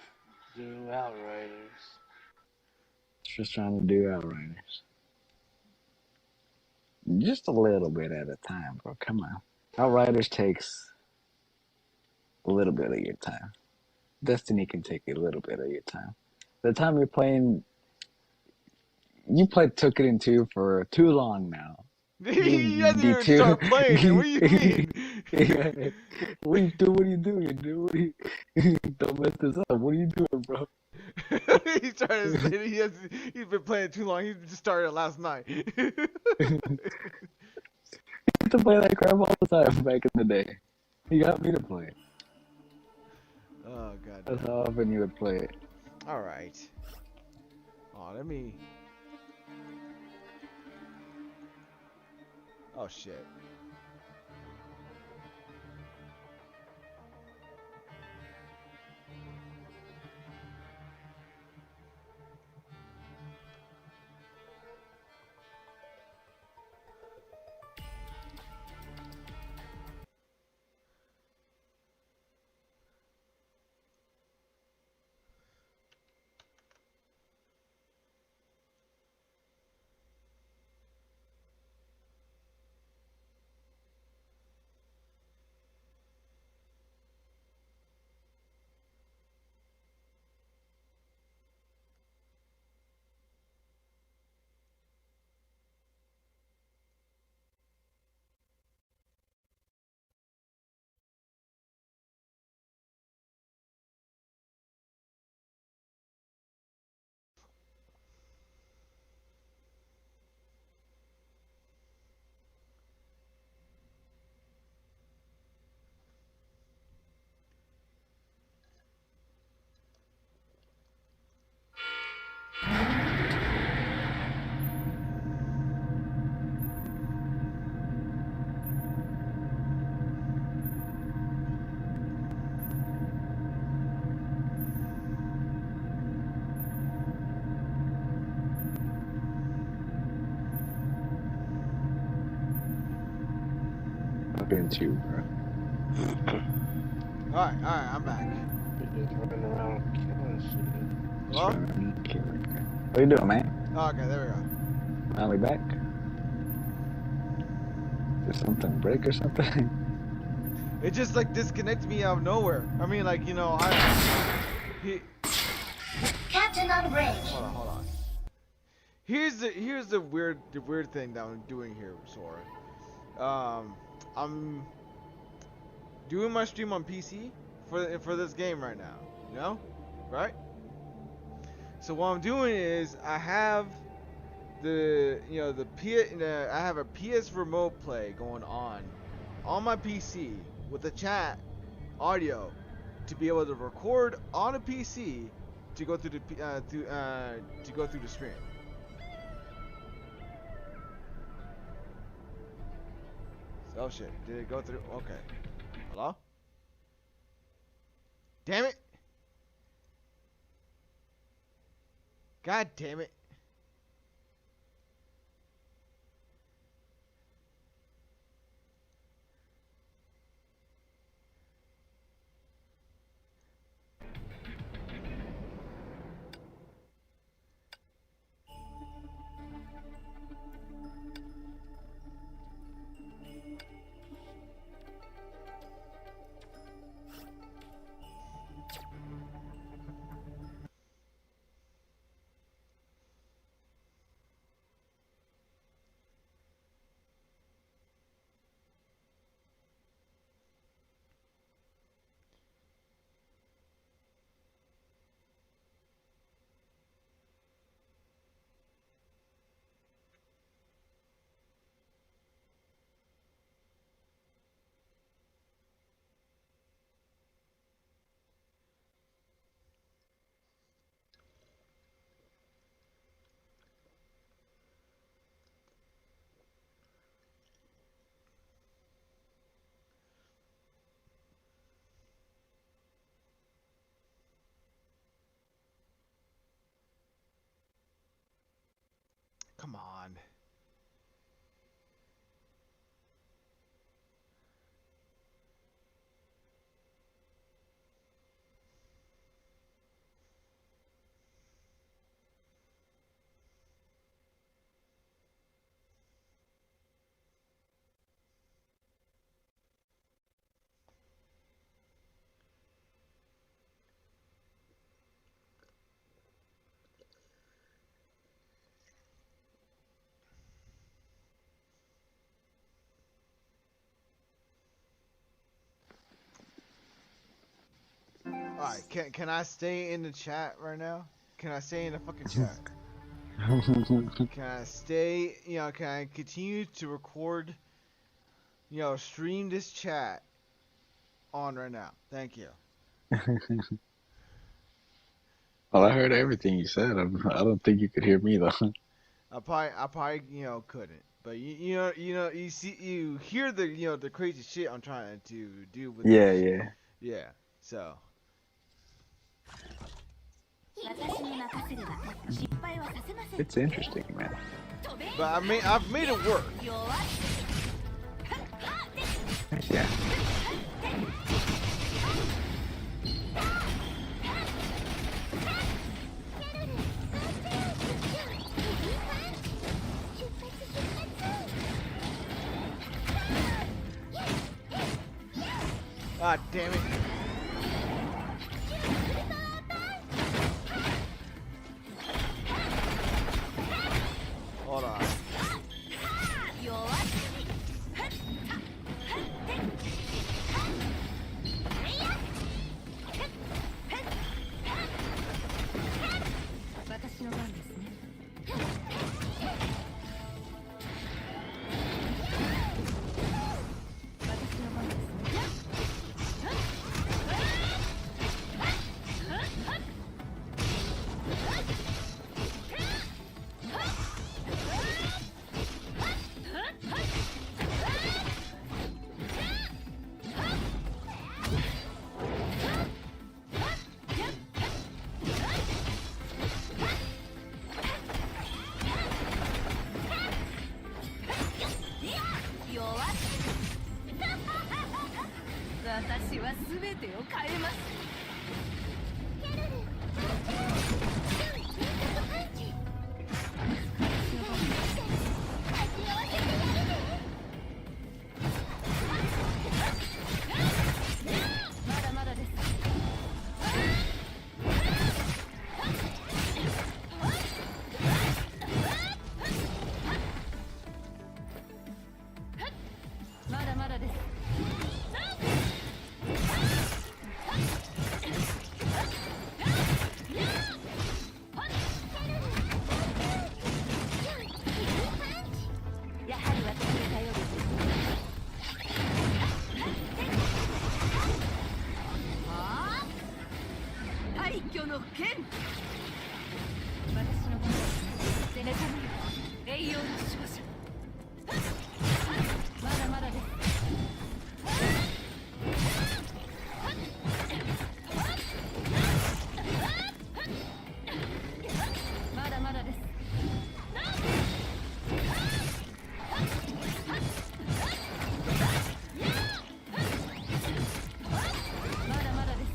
do Outriders. Just trying to do Outriders. Just a little bit at a time, bro. Come on. Outriders takes a little bit of your time. Destiny can take a little bit of your time. The time you're playing, you took it in two for too long now. He hasn't Be even too. started playing it. What do you mean? What are you doing? What are you doing, dude? Don't mess this up. What are you doing, bro? He's trying to say he's been playing too long. He just started last night. I used to play that crap all the time back in the day. He got me to play it. Oh god. That's how often you would play it. All right. Oh, let me. Oh shit. Fucking too, bro. Alright, I'm back. You're just running around killing shit. Hello? What you doing, man? Oh, okay, there we go. Finally back? Did something break or something? It just like disconnects me out of nowhere. I mean, like, you know, Captain on bridge. Hold on. Here's the weird thing that I'm doing here, Sora. I'm doing my stream on PC for this game right now. You know, right? So what I'm doing is I have I have a PS remote play going on my PC with the chat audio to be able to record on a PC to go through to go through the stream. Oh shit! Did it go through? Okay. Hello? Damn it! God damn it! Come on. Alright, can I stay in the chat right now? Can I stay in the fucking chat? Can I stay, can I continue to record, stream this chat on right now? Thank you. Well, I heard everything you said. I don't think you could hear me though. I probably, couldn't. But you hear the, the crazy shit I'm trying to do with Yeah, this. yeah. Yeah, so. It's interesting, man. But I've made it work. Yeah. Ah, damn it. Hold on. 居の剣。私のことゼネタム栄養の勝者。まだまだです。まだまだです。まだまだです。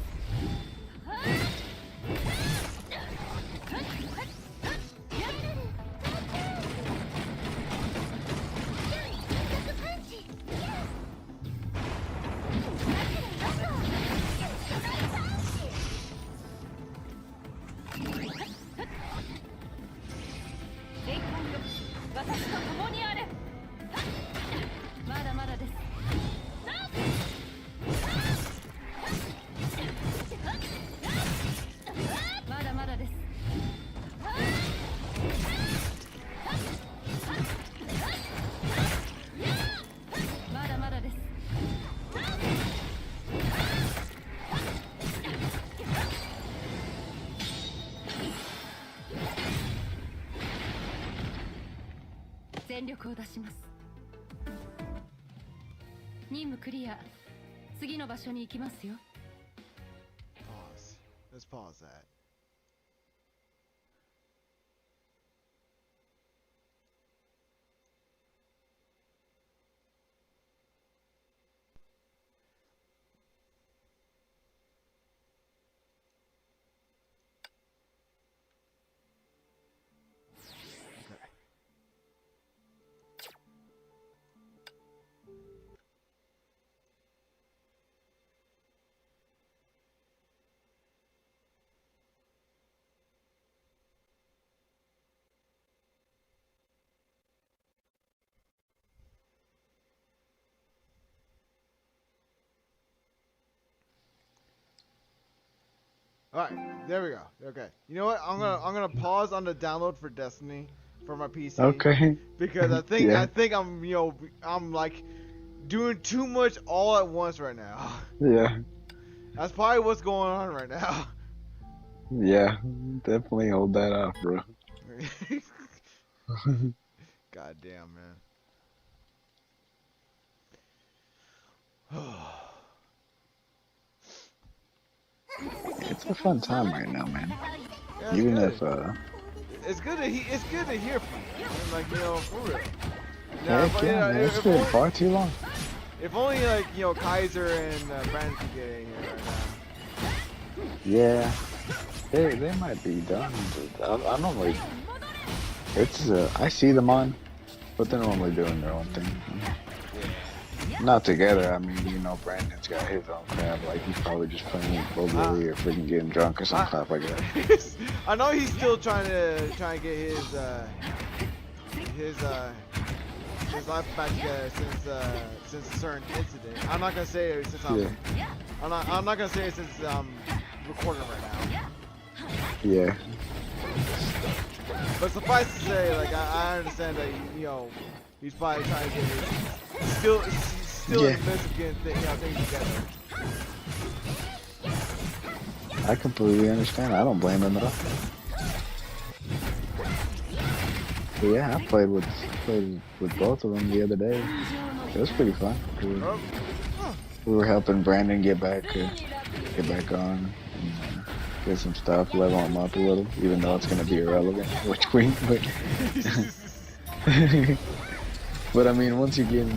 霊魂よ、私と共にあれ。まだまだです。まだまだです。まだまだです。全力を出します。任務クリア。次の場所に行きますよ。Pause. Let's pause that. Alright, there we go. Okay. You know what? I'm gonna pause on the download for Destiny for my PC. Okay. Because I think Yeah. I think I'm I'm like doing too much all at once right now. Yeah. That's probably what's going on right now. Yeah. Definitely hold that off, bro. God damn, man. It's a fun time right now, man. Yeah, it's Even good. if It's good to hear from you. And, like, for real. heck yeah, man, it's been far too long. If only like Kaiser and Brandon could get in here right now. Yeah. They might be done. But I normally I see them on, but they're normally doing their own thing. Not together. I mean, Brandon's got his own crap. Like he's probably just playing locally or freaking getting drunk or some crap like that. I know he's still trying to get his life back together since a certain incident. I'm not gonna say it since I'm not gonna say it since I'm recording right now. Yeah. But suffice to say, like I understand that he's probably trying to get still in the midst of getting things together. I completely understand. I don't blame him at all. But yeah, I played with both of them the other day. It was pretty fun. We were helping Brandon get back on, and, get some stuff, level him up a little, even though it's gonna be irrelevant. But I mean, once you get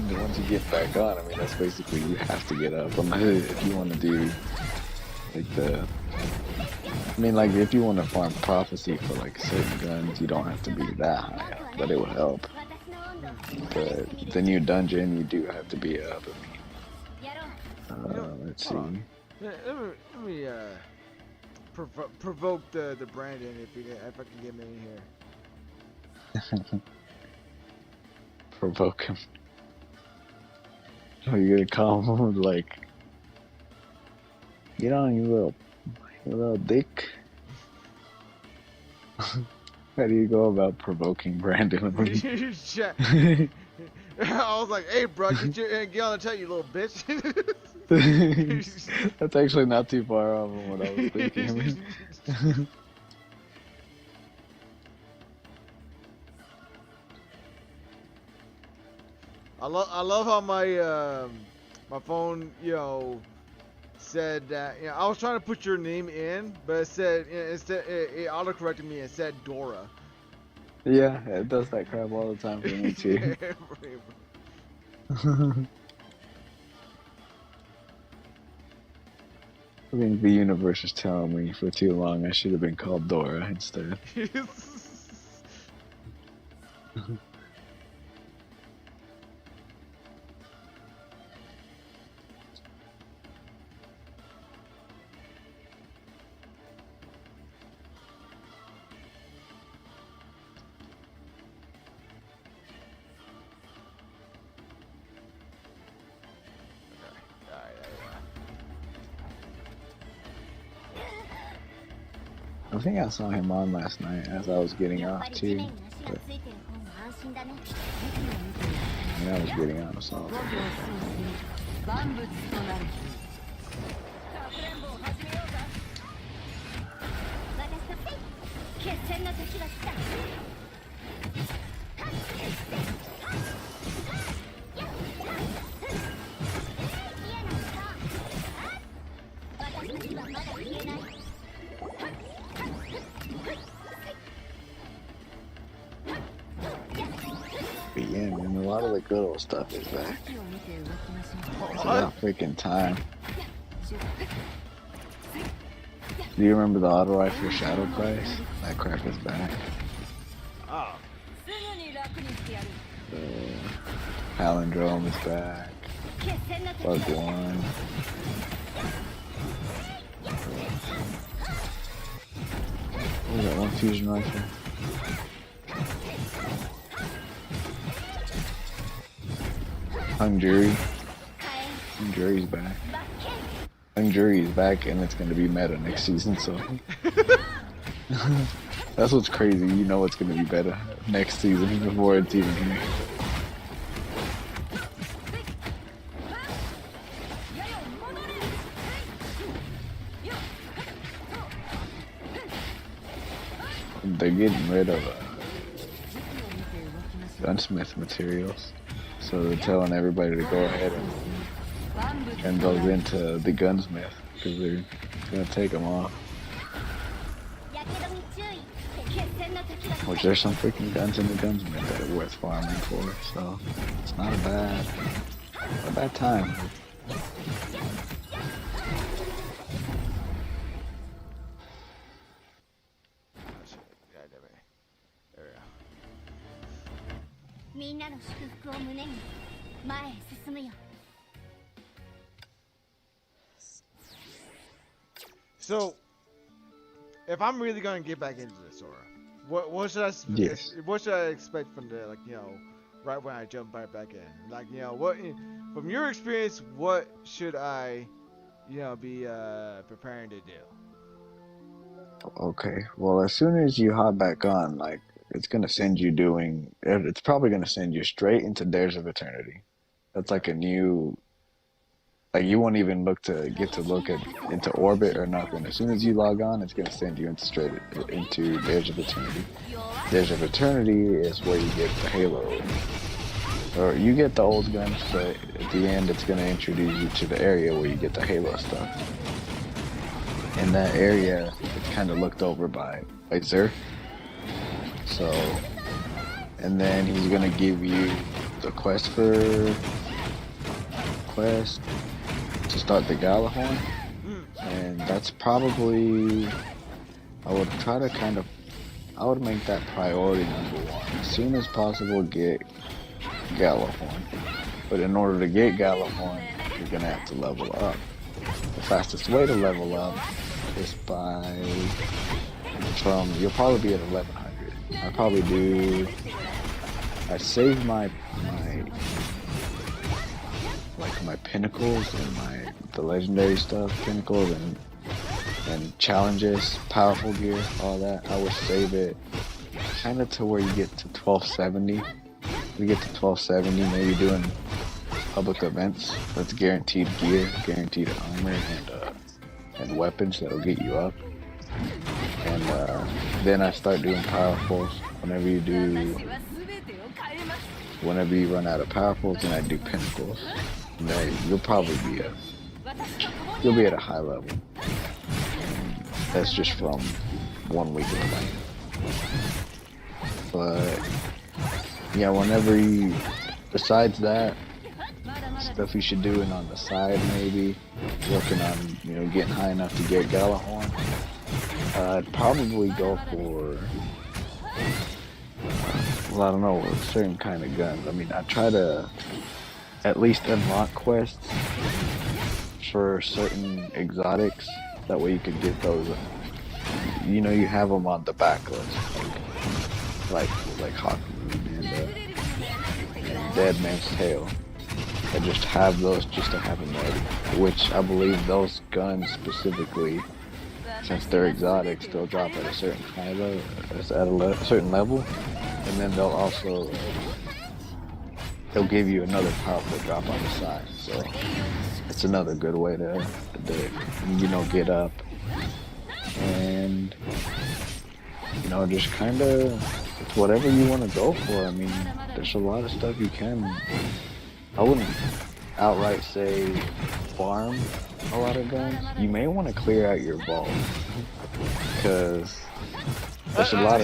back on, I mean, that's basically you have to get up. I mean, if you want to do like if you want to farm prophecy for like certain guns, you don't have to be that high up, but it will help. But the new dungeon, you do have to be up. I mean, let's see. Let me provoke the Brandon if I can get him in here. Provoke him. Oh, you're gonna call him like, get on, you little dick. How do you go about provoking Brandon? I was like, hey, bro, get on the chat, you little bitch. That's actually not too far off from what I was thinking. I love how my phone, said that, I was trying to put your name in, but it said, it auto-corrected me and said Dora. Yeah, it does that crap all the time for me too. I think the universe is telling me for too long I should have been called Dora instead. I think I saw him on last night as I was getting off too. But when I was getting off, so I was like, 万物となるかくれんぼを始めようか私たち決戦の時が来た私たちはまだ消えない but yeah, man, a lot of the good old stuff is back. It's about freaking time. Do you remember the auto rifle Shadow Price? That crap is back. Oh. The Palindrome is back. Bug One. What was that one fusion rifle? Hungary. Hungari's back. Hungary is back, and it's going to be meta next season, so. That's what's crazy. You know it's going to be better next season before it's even here. They're getting rid of gunsmith materials. So they're telling everybody to go ahead and turn those into the gunsmith because they're gonna take them off. Which there's some freaking guns in the gunsmith that are worth farming for, so it's not a bad time. So, if I'm really gonna get back into this, Sora, what should I what should I expect from the right when I jump right back in? Like what from your experience, what should I be preparing to do? Okay, well as soon as you hop back on, like it's gonna send you it's probably gonna send you straight into Dares of Eternity. That's like a new. Like you won't even get to look into orbit or nothing. As soon as you log on, it's gonna send you straight into Dares of Eternity. Dares of Eternity is where you get the Halo, or you get the old guns, but at the end, it's gonna introduce you to the area where you get the Halo stuff. In that area, it's kind of looked over by Zer. So, and then he's gonna give you the quest to start the Galahorn, and that's probably I would make that priority number one. As soon as possible, get Galahorn. But in order to get Galahorn, you're gonna have to level up. The fastest way to level up is you'll probably be at 1100. I save my pinnacles and the legendary stuff, pinnacles and challenges, powerful gear, all that. I would save it kind of to where you get to 1270. We get to 1270, maybe doing public events that's guaranteed gear, guaranteed armor, and weapons that'll get you up. And then I start doing powerfuls. Whenever you run out of powerfuls, then I do pinnacles. And then you'll probably be at a high level. And that's just from 1 week of playing. But yeah, besides that, stuff you should do on the side, maybe working on getting high enough to get Galahorn. I'd probably go for I don't know, a certain kind of guns. I mean, I try to at least unlock quests for certain exotics. That way you could get those. You have them on the backlist, like Hawk and Dead Man's Tail. I just have those just to have them ready. Which I believe those guns specifically, since they're exotics, they'll drop at a certain high level, at a certain level, and then they'll give you another powerful drop on the side. So it's another good way to get up and just kind of it's whatever you want to go for. I mean, there's a lot of stuff you can. I wouldn't outright say farm a lot of guns. You may want to clear out your vault because there's a lot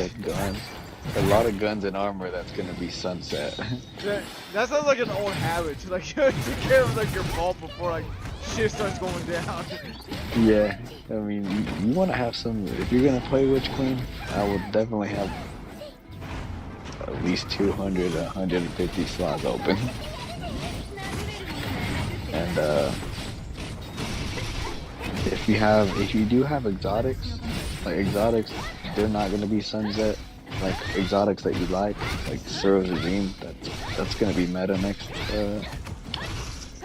of guns and armor that's gonna be sunset. That sounds like an old habit. Like you take care of your vault before shit starts going down. Yeah, I mean you want to have some. If you're gonna play Witch Queen, I would definitely have at least 200, 150 slots open. And if you do have exotics, they're not gonna be sunset. Like exotics that you like Suro's Regime, that's gonna be meta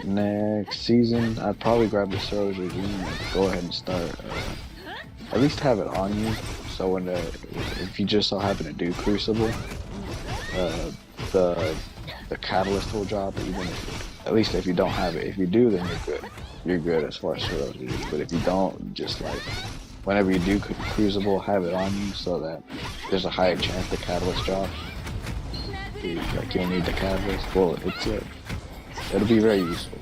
next season. I'd probably grab the Suro's Regime and go ahead and start. At least have it on you, so if you just so happen to do Crucible, the catalyst will drop. At least if you don't have it. If you do, then you're good. You're good as far as Suro's Regime. But if you don't, just whenever you do Crucible, have it on you so that there's a higher chance the catalyst drops. You'll need the catalyst. Well, it'll be very useful.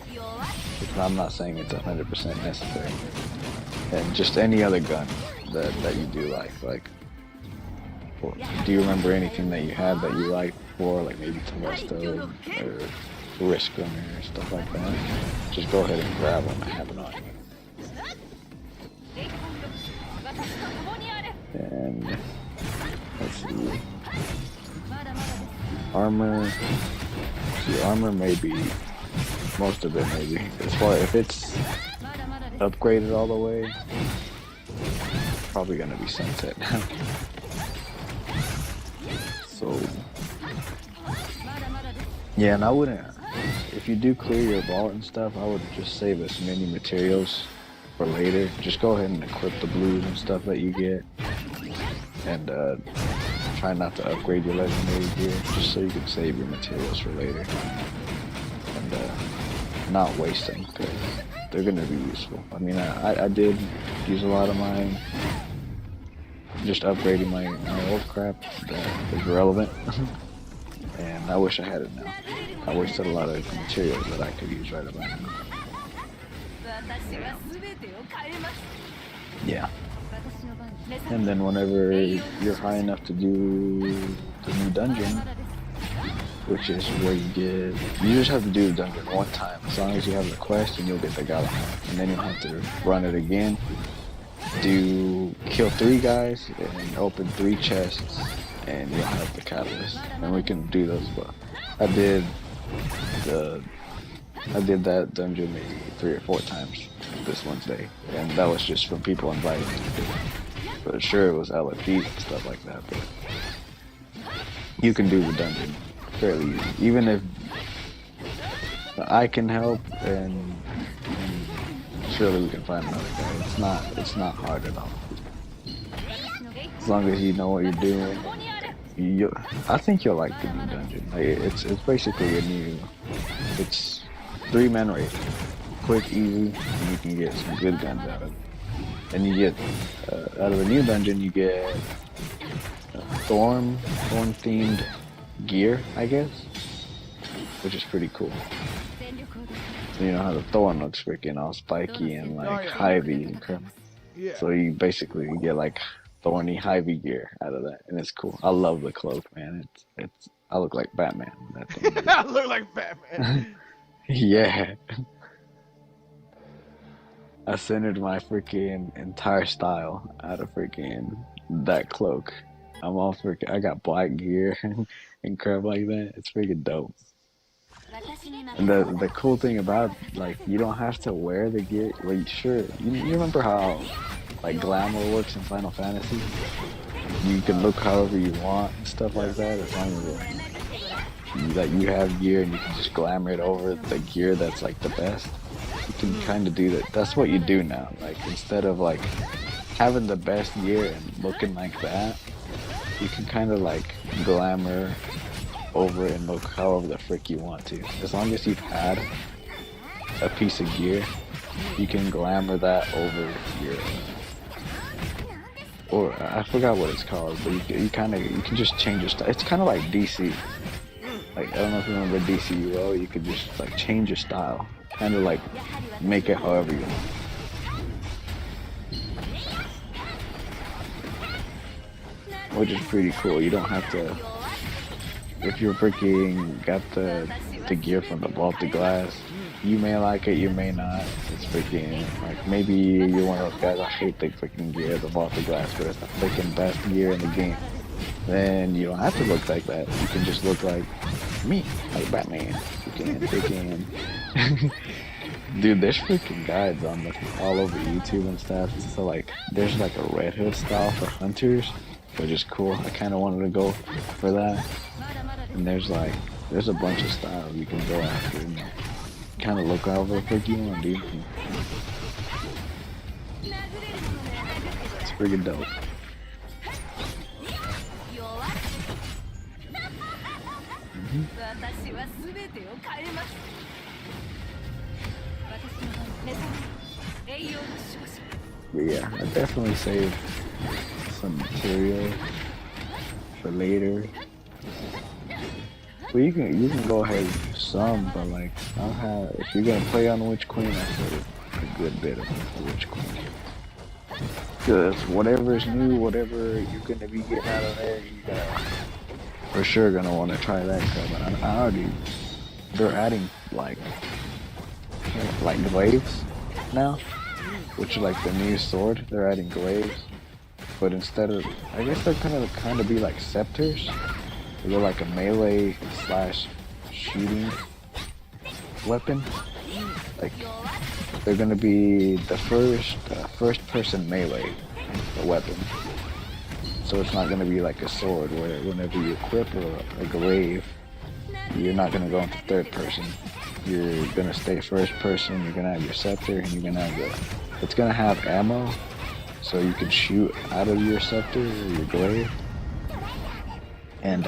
I'm not saying it's 100% necessary. And just any other gun that you do like. Do you remember anything that you had that you liked before? Like maybe Telesto or Risk Gunner or stuff like that? Just go ahead and grab them and have it on you. And let's see. Armor. See, armor maybe most of it maybe. As far if it's upgraded all the way, probably gonna be sunset now. So yeah, and I wouldn't. If you do clear your vault and stuff, I would just save as many materials for later. Just go ahead and equip the blues and stuff that you get, and try not to upgrade your legendary gear, just so you can save your materials for later, and not waste them because they're gonna be useful. I mean, I did use a lot of mine, just upgrading my old crap that is relevant, and I wish I had it now. I wasted a lot of materials that I could use right about now. Yeah. And then whenever you're high enough to do the new dungeon, which is where you just have to do the dungeon one time. As long as you have the quest, and you'll get the Galahorn. And then you'll have to run it again. Kill 3 guys and open 3 chests, and you'll have the catalyst. And we can do those. But I did that dungeon maybe 3 or 4 times this Wednesday, and that was just from people invited me to do it. But sure, it was LFDs and stuff like that, but you can do the dungeon fairly easy. Even if I can help, and surely we can find another guy. It's not hard at all. As long as you know what you're doing, I think you'll like the new dungeon. It's basically 3-man raid. Quick, easy, and you can get some good guns out of it. And you get, out of the new dungeon, you get thorn-themed gear, I guess, which is pretty cool. You know how the thorn looks freaking all spiky and like hivey and crap. Yeah. So you basically get like thorny hivey gear out of that, and it's cool. I love the cloak, man. It's I look like Batman. That thing. I look like Batman. Yeah. I centered my freaking entire style out of freaking that cloak. I'm all freaking. I got black gear and crap like that. It's freaking dope. And the cool thing about, like, you don't have to wear the gear. Like, sure, you remember how like glamour works in Final Fantasy? You can look however you want and stuff like that, as long as you have gear and you can just glamour it over the gear that's like the best. You can kind of do that. That's what you do now. Like, instead of like having the best gear and looking like that, you can kind of like glamour over and look however the frick you want to. As long as you've had a piece of gear, you can glamour that over your, or I forgot what it's called, but you can just change your style. It's kind of like DC. Like, I don't know if you remember DCUO, you could just like change your style, kind of like make it however you want. Which is pretty cool. You don't have to, if you're freaking got the gear from the Vaulted Glass, you may like it, you may not. It's freaking, like, maybe you're one of those guys, I hate the freaking gear, the Vaulted Glass, but it's the freaking best gear in the game. Then you don't have to look like that. You can just look like me, like Batman. You can freaking dude, there's freaking guides on all over YouTube and stuff. So like, there's like a Red Hood style for hunters, which is cool. I kind of wanted to go for that. And there's a bunch of styles you can go after and kind of look however the frick you want, dude. It's freaking dope. But yeah, I definitely saved some material for later. Well, you can go ahead and do some, but like, if you're gonna play on Witch Queen, I saved a good bit of Witch Queen. Cause whatever is new, whatever you're gonna be getting out of there, you gotta for sure gonna want to try that stuff. I already, they're adding like glaives now, which is like the new sword. They're adding glaives, but instead of, I guess they're kind of be like scepters. They're like a melee / shooting weapon. Like, they're gonna be the first person melee weapon. So it's not gonna be like a sword where whenever you equip a glaive, you're not gonna go into third person. You're gonna stay first person. You're gonna have your scepter, and you're gonna have it's gonna have ammo, so you can shoot out of your scepter or your glaive. And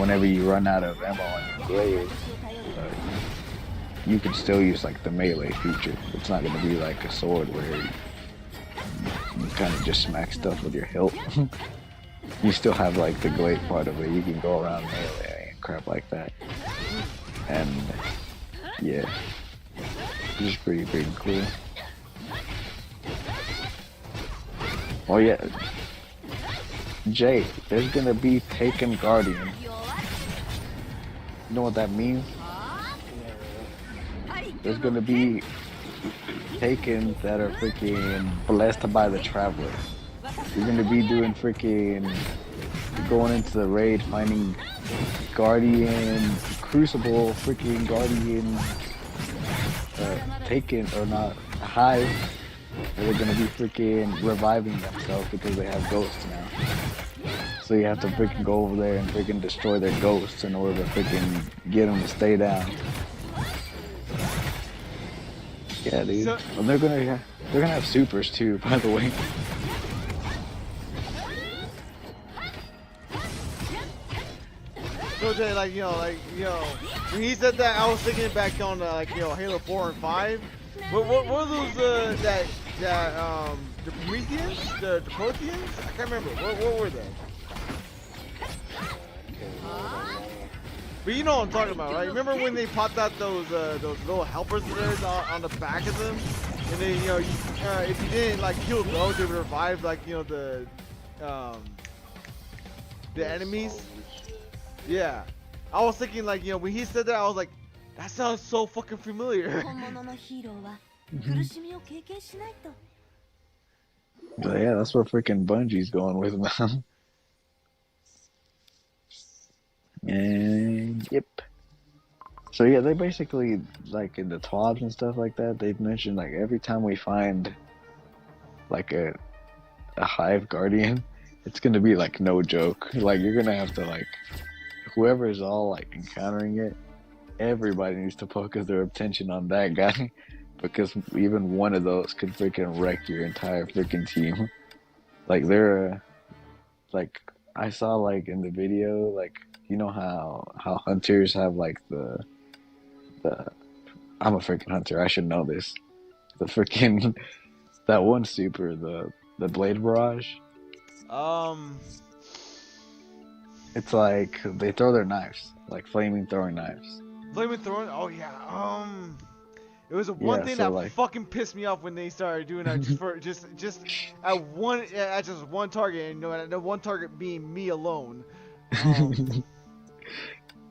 whenever you run out of ammo on your glaive, you can still use like the melee feature. It's not gonna be like a sword where you kind of just smack stuff with your hilt. You still have like the glaive part of it. You can go around melee and crap like that. And yeah, it's pretty cool. Oh yeah, Jay, there's gonna be Taken Guardian. You know what that means? There's gonna be Taken that are freaking blessed by the Traveler. You're gonna be doing freaking, going into the raid, finding Guardian, Crucible, freaking Guardian, Taken, or not, Hive. They're gonna be freaking reviving themselves because they have ghosts now. So you have to freaking go over there and freaking destroy their ghosts in order to freaking get them to stay down. Yeah, dude. So, well, they're gonna have supers too, by the way. So say like when he said that, I was thinking back on like Halo 4 and 5. What were those the Prometheans, the Proteans? I can't remember. What were they? But you know what I'm talking about, right? Remember when they popped out those little helpers of theirs on the back of them, and then if you didn't like kill those, they would revive like the enemies. Yeah, I was thinking like when he said that, I was like, that sounds so fucking familiar. 本物のヒーローは苦しみを経験しないと。 But yeah, that's where freaking Bungie's going with now. And yep. So yeah, they basically like in the TWABs and stuff like that. They've mentioned like every time we find like a hive guardian, it's gonna be like no joke. Like you're gonna have to like whoever is all like encountering it, everybody needs to focus their attention on that guy because even one of those could freaking wreck your entire freaking team. Like they're like I saw like in the video, like you know how hunters have like the I'm a freaking hunter, I should know this. The freaking that one super, the blade barrage. It's like they throw their knives, like flaming throwing knives. Flaming throwing? Oh yeah. It was one thing that like, fucking pissed me off when they started doing that just at one target, and the one target being me alone.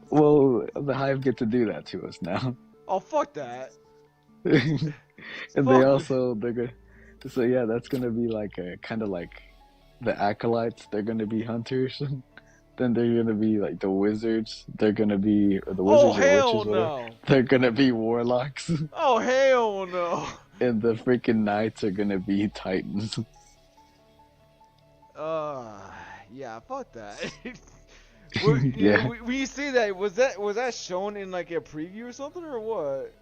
Well, the hive get to do that to us now. Oh fuck that. And they're gonna. So yeah, that's gonna be like a kind of like the acolytes. They're gonna be hunters. Then they're gonna be like the wizards. They're gonna be the wizards Oh hell or witches. no. They're gonna be warlocks. Oh hell no. And the freaking knights are gonna be titans. Yeah, fuck that. Yeah. When you see that, was that shown in like a preview or something or what?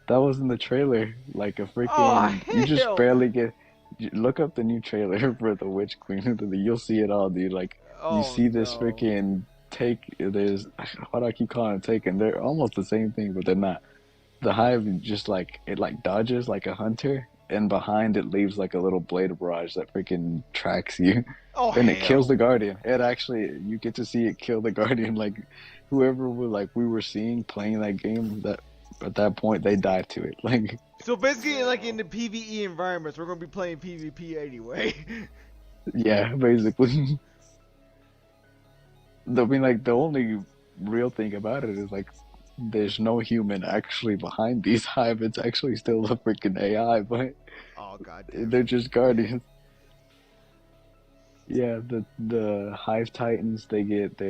That was in the trailer. Like a freaking. Oh, you just hell. barely get. Look up the new trailer for the Witch Queen. You'll see it all, dude. Like you see this freaking take. There's why do I keep calling it taken? They're almost the same thing, but they're not. The hive just like it like dodges like a hunter, and behind it leaves like a little blade barrage that freaking tracks you. Oh, and hell. it kills the guardian. It actually, you get to see it kill the guardian. Like whoever we were seeing playing that game, that at that point they died to it. Like so basically, like in the PvE environments, we're gonna be playing PvP anyway. yeah, basically. I mean, like the only real thing about it is like there's no human actually behind these hive. It's actually still a freaking AI, but oh god, they're just guardians. Yeah, the hive titans, they get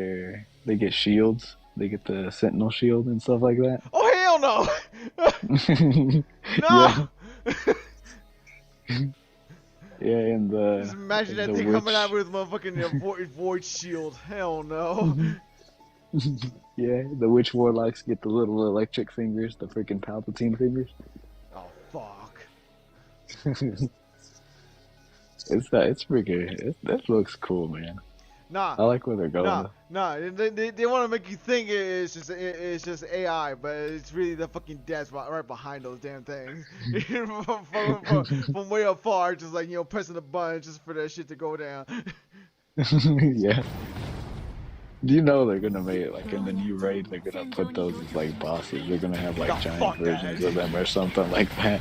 shields. They get the sentinel shield and stuff like that. Oh hell no! No! Yeah, and the Just imagine that the thing witch. coming out with motherfucking void shield. Hell no. Yeah, the witch warlocks get the little electric fingers, the freaking Palpatine fingers. Oh fuck. It's freaking. That looks cool, man. Nah. I like where they're going. Nah. They want to make you think it's just AI, but it's really the fucking devs right behind those damn things. from way up far, just like pressing the button just for that shit to go down. Yeah. Do you know they're gonna make it like in the new raid? They're gonna put those as like bosses. They're gonna have like giant versions of them or something like that.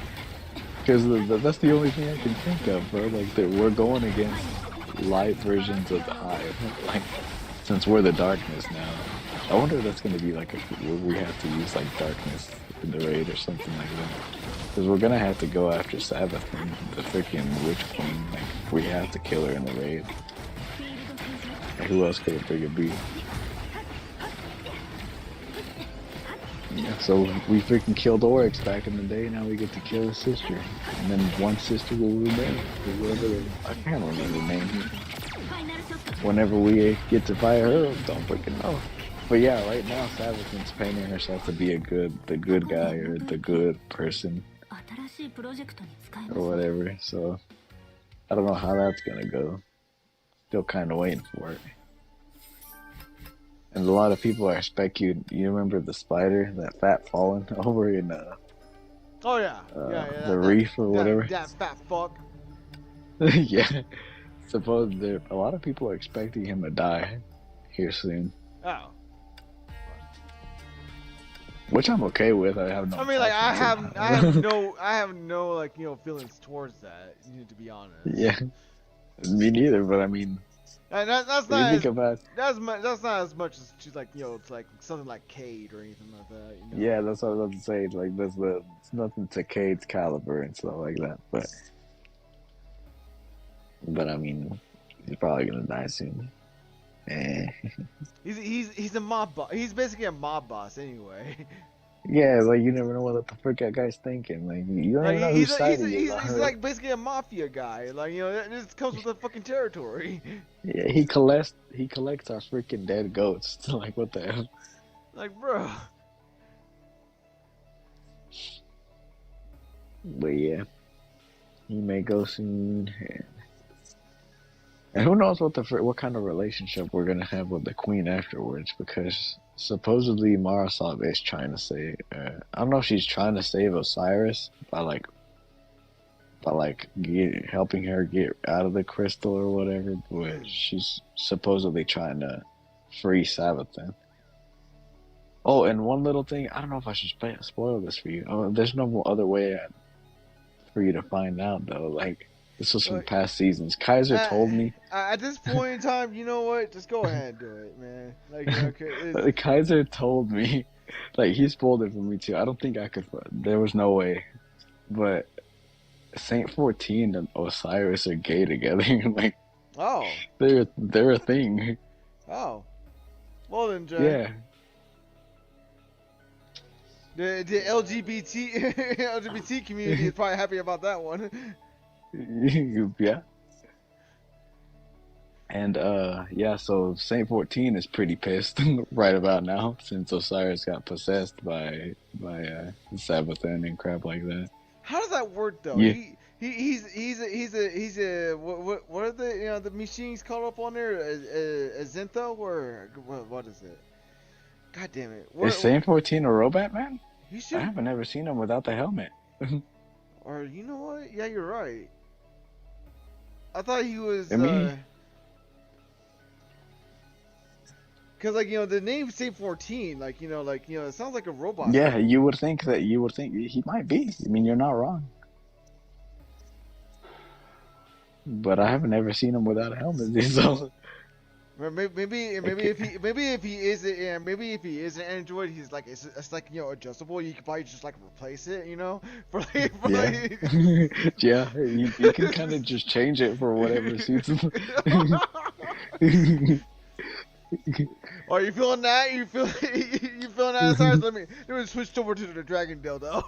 Because that's the only thing I can think of, bro. Like that we're going against light versions of the hive. Like since we're the darkness now, I wonder if that's gonna be like we have to use like darkness in the raid or something like that. Because we're gonna have to go after Sabbath and the freaking Witch Queen. Like we have to kill her in the raid. And who else could it freaking be? Yeah, so we freaking killed Oryx back in the day. Now we get to kill his sister, and then one sister will remain. I can't remember the name. Whenever we get to fight her, don't freaking know. But yeah, right now Savithin's painting herself to be the good guy or the good person or whatever. So I don't know how that's gonna go. Still kind of waiting for it. And a lot of people expect you. You remember the spider, that fat fallen over in Oh yeah, the reef or whatever. That fat fuck. Yeah. Suppose there a lot of people are expecting him to die here soon. Oh. Which I'm okay with. I have no. I mean, like I attachment to have no like feelings towards that. To be honest. Yeah. Me neither. But I mean, and that's what do not you think about? that's not as much as she's like it's like something like Cade or anything like that. You know? Yeah, that's what I was about to say. Like it's nothing to Cade's caliber and stuff like that. But I mean, he's probably gonna die soon. He's a mob boss. He's basically a mob boss anyway. Yeah, like you never know what the frick that guy's thinking. Like you don't even know who's siding he's you. like basically a mafia guy. Like this comes with the fucking territory. Yeah, he collects our freaking dead goats. Like what the hell? Like bro. But yeah, he may go soon. And who knows what kind of relationship we're gonna have with the queen afterwards? Because supposedly Marasov is trying to save. I don't know if she's trying to save Osiris by helping her get out of the crystal or whatever. But she's supposedly trying to free Sabaton. Oh, and one little thing. I don't know if I should spoil this for you. Oh, there's no other way for you to find out though. Like. This was from past seasons. Kaiser told me. At this point in time, you know what? Just go ahead and do it, man. Like, okay. Kaiser told me, like he spoiled it for me too. I don't think I could. There was no way. But Saint 14 and Osiris are gay together. Like, oh, they're a thing. Oh, well then, Jay. Yeah. The LGBT community is probably happy about that one. Yeah. And yeah, so Saint 14 is pretty pissed right about now since Osiris got possessed by Sabaton and crap like that. How does that work though? Yeah. He's a what are the the machines called up on there? A Zentho or what is it? God damn it! Is Saint 14 a robot man? You should. I haven't ever seen him without the helmet. Or you know what? Yeah, you're right. I thought he was. Cause like the name Saint 14, it sounds like a robot. Yeah, name. You would think he might be. I mean, you're not wrong. But I haven't ever seen him without a helmet. So. Maybe if he is an android, he's like it's like adjustable. You can probably just like replace it, Yeah, you can kind of just change it for whatever suits him. Are you feeling that? You feeling that? Sorry, let me switch over to the dragon dildo.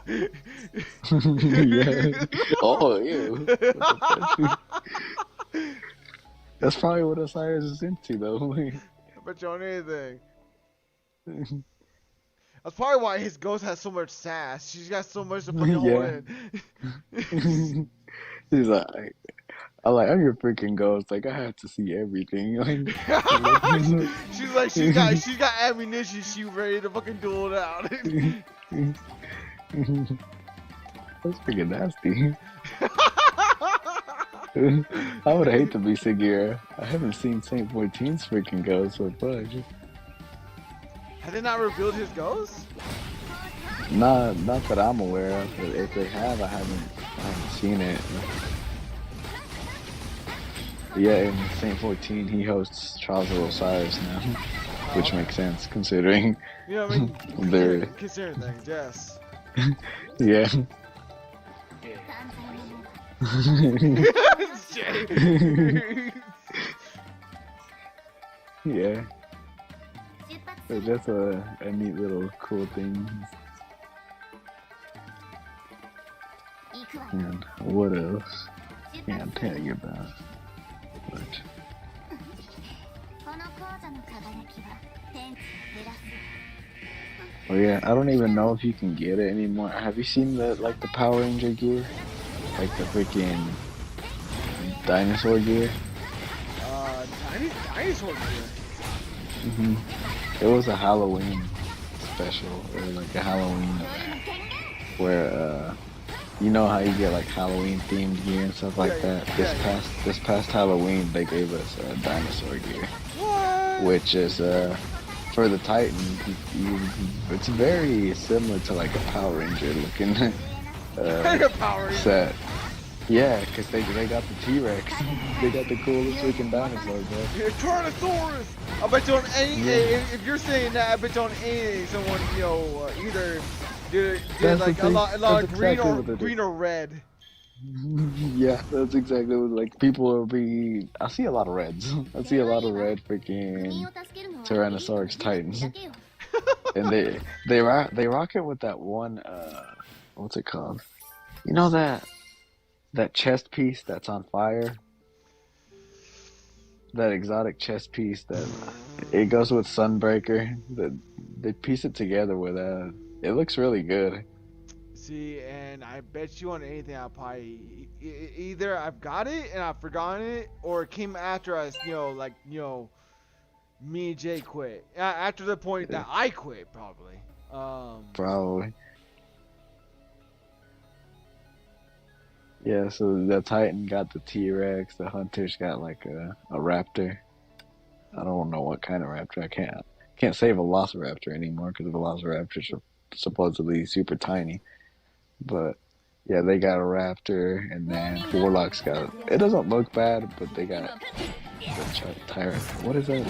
Yeah. Oh, ew. That's probably what Osiris is into, though. I bet you on anything. That's probably why his ghost has so much sass. She's got so much to fucking hold in. He's like, I'm your freaking ghost. Like, I have to see everything. she's got ammunition. She's ready to fucking duel it out. That's freaking nasty. I would hate to be Sagira. I haven't seen Saint 14's freaking ghost, so fuck. Have they not revealed his ghost? Not that I'm aware of. But if they have, I haven't seen it. But yeah, in Saint 14, he hosts Trials of Osiris now, which makes sense considering. I mean, they're considering things, yes. Yeah. Yeah. So that's a neat little cool thing. And what else? Can't tell you about. But oh yeah, I don't even know if you can get it anymore. Have you seen the Power Ranger gear? Like the freaking dinosaur gear? Dinosaur gear? It was a Halloween special, or like a Halloween event where you know how you get like Halloween themed gear and stuff like that. This past Halloween they gave us dinosaur gear, What? which is for the Titan. It's very similar to like a Power Ranger looking Power Ranger. set. Yeah, because they got the T-Rex. They got the coolest freaking dinosaur, bro. Yeah, Tyrannosaurus! I bet you on any, if you're saying that, I bet you on any, someone, you know, either did That's like the thing. a lot That's of green exactly or what they did. red. Yeah, that's exactly what, like, people will be. I see a lot of reds. I see a lot of red freaking Tyrannosaurus Titans, and they rock it with that one. What's it called? You know that chest piece that's on fire. That exotic chest piece that it goes with Sunbreaker. That they piece it together with that. It looks really good. See, and I bet you on anything, I'll probably either I've got it and I've forgotten it, or it came after us, you know, like, you know, me and Jay quit. After the point that I quit, probably. Probably. Yeah, so the Titan got the T-Rex, the Hunter's got like a Raptor. I don't know what kind of Raptor. I can't say Velociraptor anymore because the Velociraptors are supposedly super tiny. But yeah, they got a Raptor, and then Warlock's got. It doesn't look bad, but they got the what is that?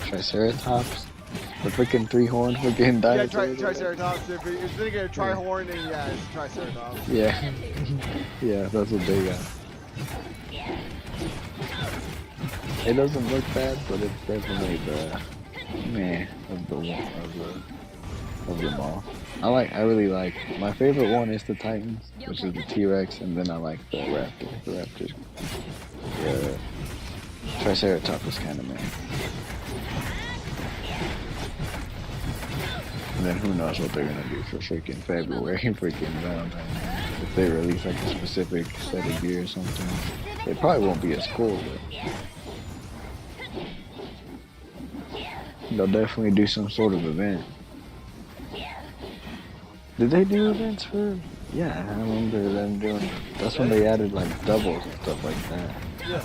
Triceratops. The freaking three-horned freaking dinosaur. Yeah, Triceratops. If it's gonna get a Trihorn, then yeah, it's Triceratops. Yeah. Yeah, that's what they got. It doesn't look bad, but it's definitely the meh of them all. I really like, my favorite one is the Titans, which is the T-Rex, and then I like the Raptor. The Raptors. Yeah. Triceratops is kind of meh. And then who knows what they're gonna do for freaking February, freaking Valentine's. If they release like a specific set of gear or something, it probably won't be as cool, but they'll definitely do some sort of event. Did they do events for? Yeah, I remember them doing. That's when they added like doubles and stuff like that. Yeah.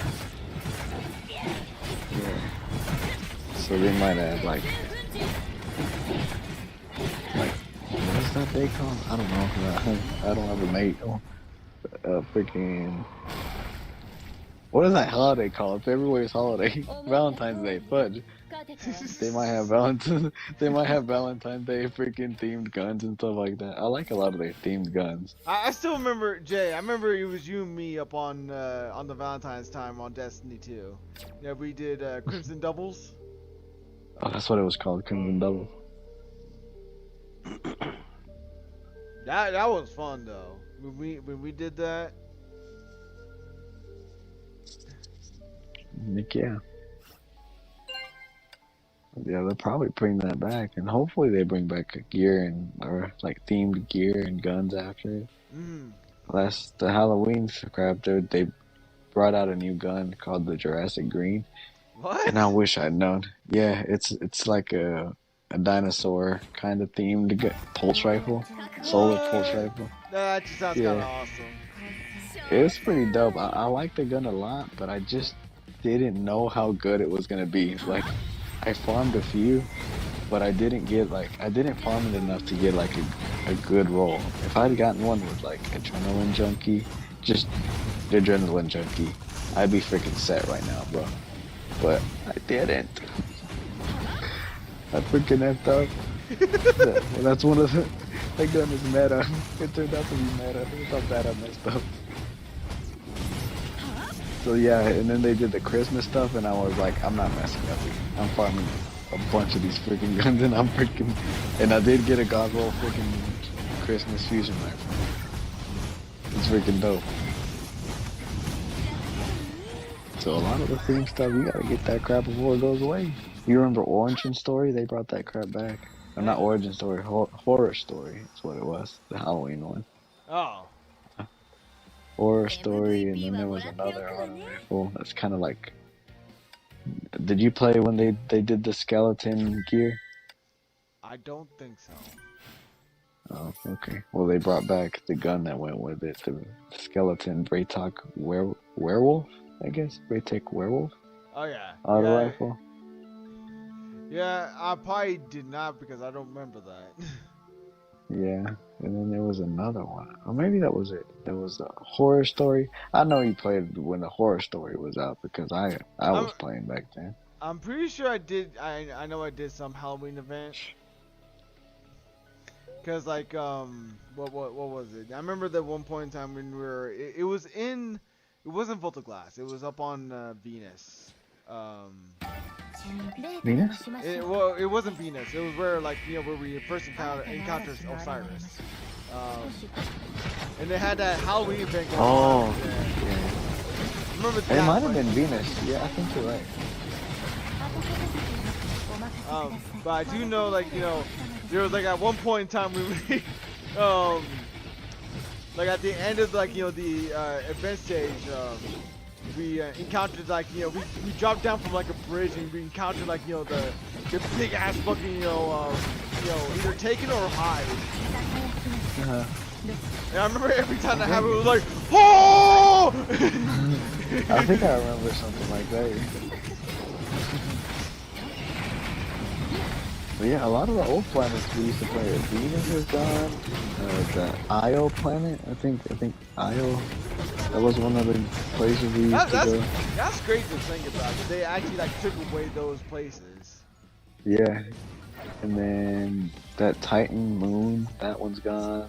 So they might add like what's that they called? I don't know. I don't have a mate. Freaking. What is that holiday called? February's holiday. Valentine's Day. Fudge. They might have Valentine's. They might have Valentine's Day freaking themed guns and stuff like that. I like a lot of their themed guns. I still remember, Jay. I remember it was you and me up on the Valentine's time on Destiny 2. Yeah, we did Crimson Doubles. Oh, that's what it was called, Crimson Double. That was fun though. When we did that. Nick, yeah. Yeah, they'll probably bring that back, and hopefully they bring back gear or like themed gear and guns after it. Last the Halloween crap, they brought out a new gun called the Jurassic Green. What? And I wish I'd known. Yeah, it's like a dinosaur kind of themed pulse rifle, solar pulse rifle. That just sounds kind of awesome. It's pretty dope. I like the gun a lot, but I just didn't know how good it was gonna be. Like, I farmed a few, but I didn't farm it enough to get like a good roll. If I'd gotten one with like Adrenaline Junkie, just the Adrenaline Junkie, I'd be freaking set right now, bro. But I didn't. I freaking effed up. That's one of the. That gun is meta. It turned out to be meta. It's how bad I messed up. So yeah, and then they did the Christmas stuff, and I was like, I'm not messing up. I'm farming a bunch of these freaking guns, and and I did get a God Roll freaking Christmas fusion rifle. It's freaking dope. So a lot of the theme stuff, you gotta get that crap before it goes away. You remember Origin Story? They brought that crap back. Or not Origin Story, Horror Story. That's what it was. The Halloween one. Oh. Horror Story, and then there was another auto rifle that's kind of like Did you play when they did the skeleton gear? I don't think so. Oh, okay. Well, they brought back the gun that went with it, the skeleton Braytok werewolf, I guess. Braytek werewolf Oh yeah. auto Yeah. rifle. Yeah, I probably did not because I don't remember that. Yeah, and then there was another one. Or maybe that was it. There was a horror story. I know you played when the horror story was out because I I'm was playing back then. I'm pretty sure I did. I know I did some Halloween event. Cause like what was it? I remember that one point in time when we were it wasn't Volta Glass. It was up on Venus. Venus? It wasn't Venus. It was where like where we first encountered Osiris. And they had that Halloween event going on. Oh, yeah. Remember It that? might have been Venus. Yeah, I think you're right. But I do know like there was like at one point in time we like at the end of like the event stage we encountered like we dropped down from like a bridge and we encountered like the big ass fucking either taken or hide. And I remember every time that happened it was like oh I think I remember something like that. But yeah, a lot of the old planets we used to play. Venus is gone. The Io planet, I think Io. That was one of the places we used to go. That's crazy to think about. That they actually like took away those places. Yeah, and then that Titan moon, that one's gone.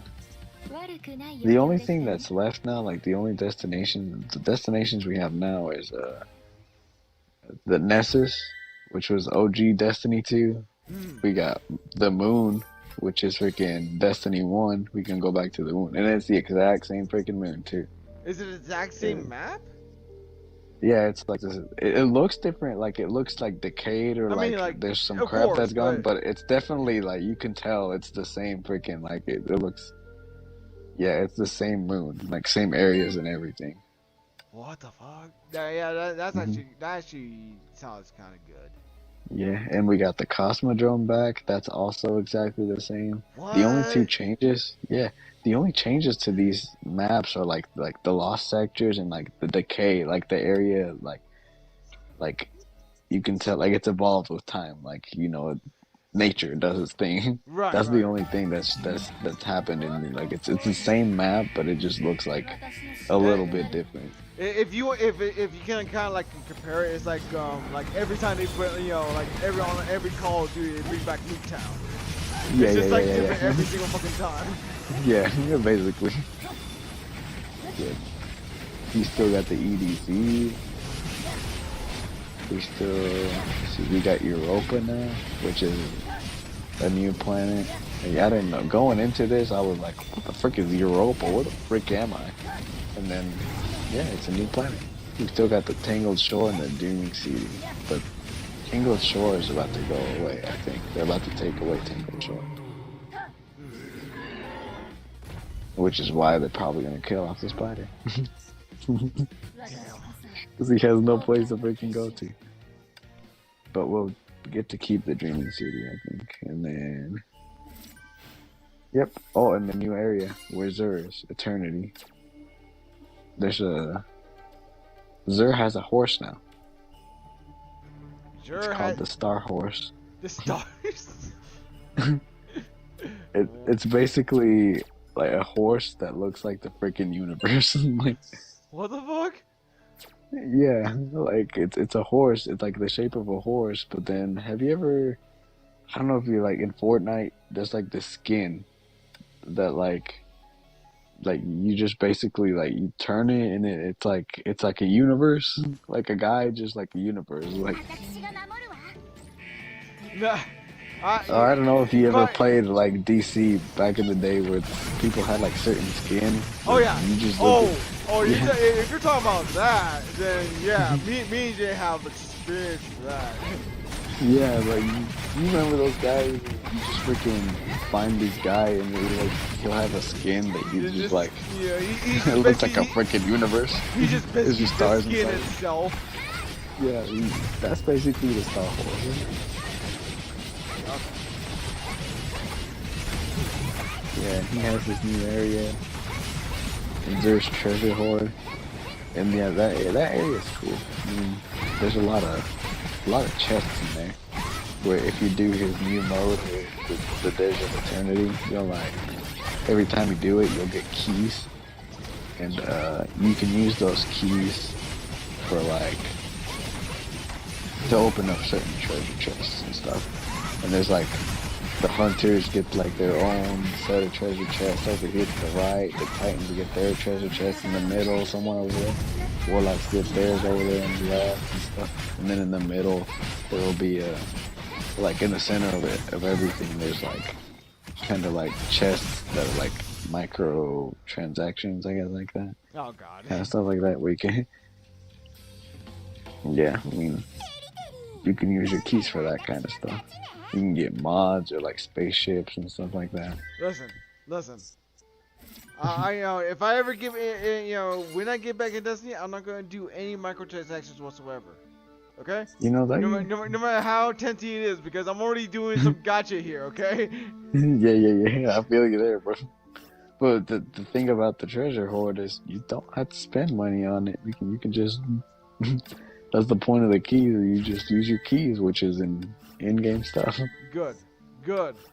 The only thing that's left now, like the destinations we have now is the Nessus, which was OG Destiny 2. We got the moon, which is freaking Destiny 1. We can go back to the moon, and it's the exact same freaking moon too. Is it the exact same map? Yeah, it's like this. It looks different. Like it looks like decayed or like there's some crap that's gone, but it's definitely like you can tell it's the same freaking like it looks. Yeah, it's the same moon, like same areas and everything. What the fuck? Yeah, that actually sounds kind of good. Yeah, and we got the Cosmodrome back. That's also exactly the same. What? The only two changes, the only changes to these maps are like the lost sectors and like the decay, like the area, like you can tell, like it's evolved with time. Like nature does its thing. Right. That's the only thing that's happened in like it's the same map, but it just looks like a little bit different. If you can kind of like compare it, it's like every time they put like on every Call of Duty they bring back Nuketown. Yeah, it's just yeah, like yeah, different yeah. every single fucking time. Yeah, basically. Yeah. You still got the EDZ. We got Europa now, which is a new planet. I didn't know. Going into this, I was like, what the frick is Europa? Where the frick am I? And then, yeah, it's a new planet. We still got the Tangled Shore and the Dooming City. But Tangled Shore is about to go away, I think. They're about to take away Tangled Shore. Which is why they're probably going to kill off the spider. Because he has no place to freaking go to. But we'll get to keep the Dreaming City, I think. And then... Yep. Oh, and the new area where Zur is. Eternity. There's a... Zur has a horse now. It's called the Star Horse. The Stars? It's basically like a horse that looks like the freaking universe. Like, what the fuck? Yeah, like it's a horse. It's like the shape of a horse. But then, have you ever? I don't know if you're like in Fortnite. There's like the skin that like you just basically like you turn it and it's like a universe, like a guy, just like a universe. Like Nah, I don't know if you ever played like DC back in the day where people had like certain skin. Oh yeah. You just if you're talking about that, then yeah, me and Jay have experience with that. Yeah, like you remember those guys? You just freaking find this guy and he'll have a skin that he's just like he it looks like a freaking universe. He just It's just stars the skin inside. itself. Yeah, that's basically the Star Wars. Yeah, he has this new area. And there's treasure hoard. And yeah, that area is cool. I mean, there's a lot of chests in there. Where if you do his new mode, the Days of Eternity, you'll like every time you do it, you'll get keys, and you can use those keys for like to open up certain treasure chests and stuff. And there's like the hunters get like their own set of treasure chests over here to the right. The Titans get their treasure chests in the middle, somewhere over there. Warlocks get theirs over there in the left and stuff. And then in the middle, there will be like in the center of it, of everything, there's like kind of like chests that are like micro transactions, I guess, like that. Oh god. Kind of stuff like that where you can. Yeah, I mean, you can use your keys for that kind of stuff. You can get mods or like spaceships and stuff like that. Listen. I if I ever get when I get back in Destiny, I'm not gonna do any microtransactions whatsoever. Okay? You know that. No matter how tempting it is, because I'm already doing some gacha here. Okay? yeah. I feel you there, bro. But the thing about the treasure hoard is you don't have to spend money on it. You can just. That's the point of the keys. You just use your keys, which is in-game stuff. Good.